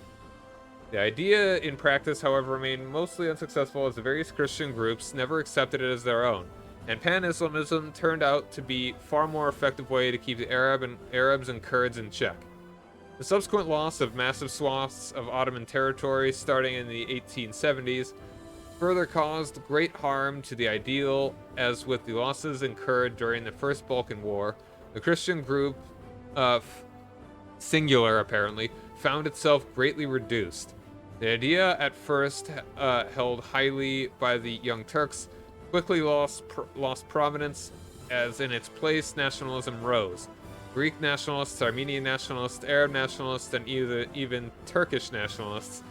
The idea in practice, however, remained mostly unsuccessful as the various Christian groups never accepted it as their own, and pan-Islamism turned out to be a far more effective way to keep the Arabs and Kurds in check. The subsequent loss of massive swaths of Ottoman territory starting in the 1870s further caused great harm to the ideal, as with the losses incurred during the First Balkan War, the Christian group, singular apparently, found itself greatly reduced. The idea, at first held highly by the Young Turks, quickly lost prominence, as in its place nationalism rose. Greek nationalists, Armenian nationalists, Arab nationalists, and even Turkish nationalists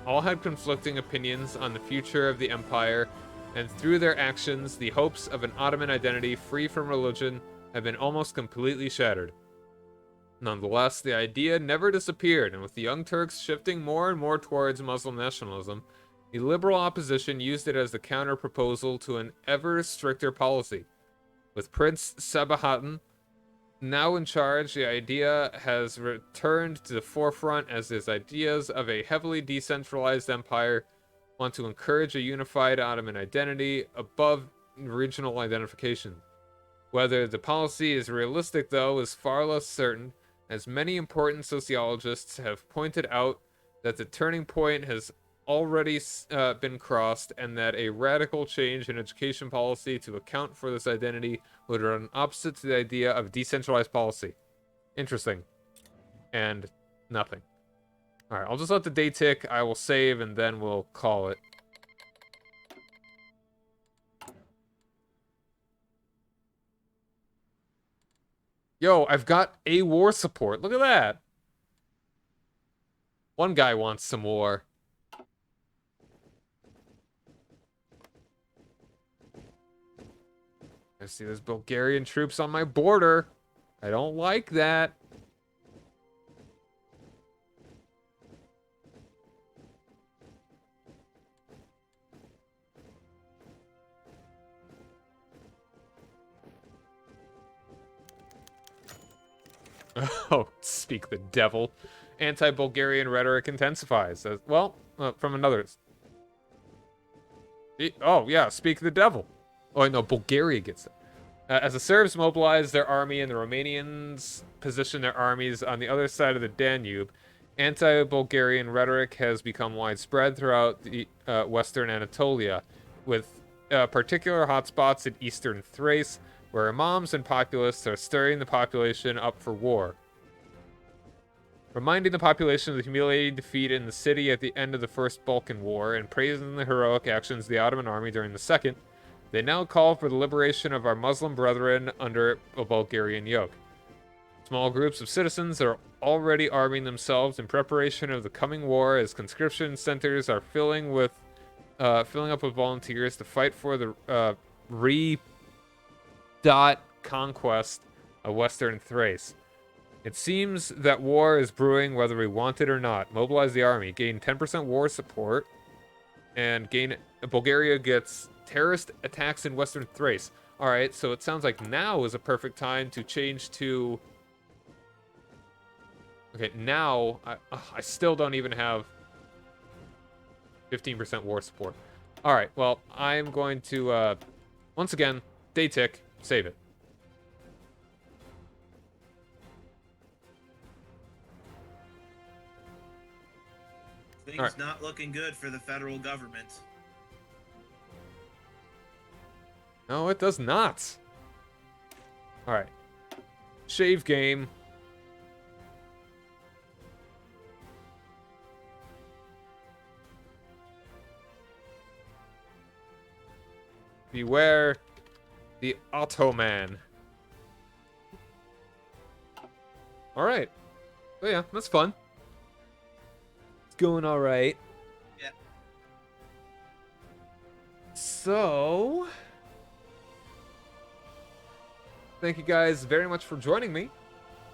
all had conflicting opinions on the future of the empire, and through their actions, the hopes of an Ottoman identity free from religion have been almost completely shattered. Nonetheless, the idea never disappeared, and with the Young Turks shifting more and more towards Muslim nationalism, the liberal opposition used it as the counter-proposal to an ever stricter policy. With Prince Sabahattin now in charge, the idea has returned to the forefront as his ideas of a heavily decentralized empire want to encourage a unified Ottoman identity above regional identification. Whether the policy is realistic, though, is far less certain, as many important sociologists have pointed out that the turning point has already been crossed, and that a radical change in education policy to account for this identity would run opposite to the idea of decentralized policy. Interesting. And nothing. Alright, I'll just let the day tick, I will save, and then we'll call it. Yo, I've got a war support. Look at that. One guy wants some war. I see there's Bulgarian troops on my border. I don't like that. Oh, speak the devil. Anti-Bulgarian rhetoric intensifies. Well, from another... Oh, yeah, speak the devil. Oh, no, Bulgaria gets it. As the Serbs mobilize their army and the Romanians position their armies on the other side of the Danube, anti-Bulgarian rhetoric has become widespread throughout the western Anatolia, with particular hotspots in eastern Thrace, where imams and populists are stirring the population up for war. Reminding the population of the humiliating defeat in the city at the end of the First Balkan War, and praising the heroic actions of the Ottoman army during the Second, they now call for the liberation of our Muslim brethren under a Bulgarian yoke. Small groups of citizens are already arming themselves in preparation of the coming war, as conscription centers are filling up with volunteers to fight for the conquest of Western Thrace. It seems that war is brewing whether we want it or not. Mobilize the army, gain 10% war support, and Bulgaria gets terrorist attacks in Western Thrace. Alright, so it sounds like now is a perfect time to change to... Okay, now, I still don't even have 15% war support. Alright, well, I'm going to, once again, day tick, save it. Things not looking good for the federal government. No, it does not. Alright. Shave game. Beware the Ottoman. Alright. Oh yeah, that's fun. It's going alright. Yeah. So... thank you guys very much for joining me.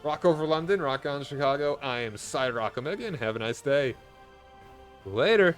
Rock over London, rock on Chicago. I am Rock Omega, and have a nice day. Later.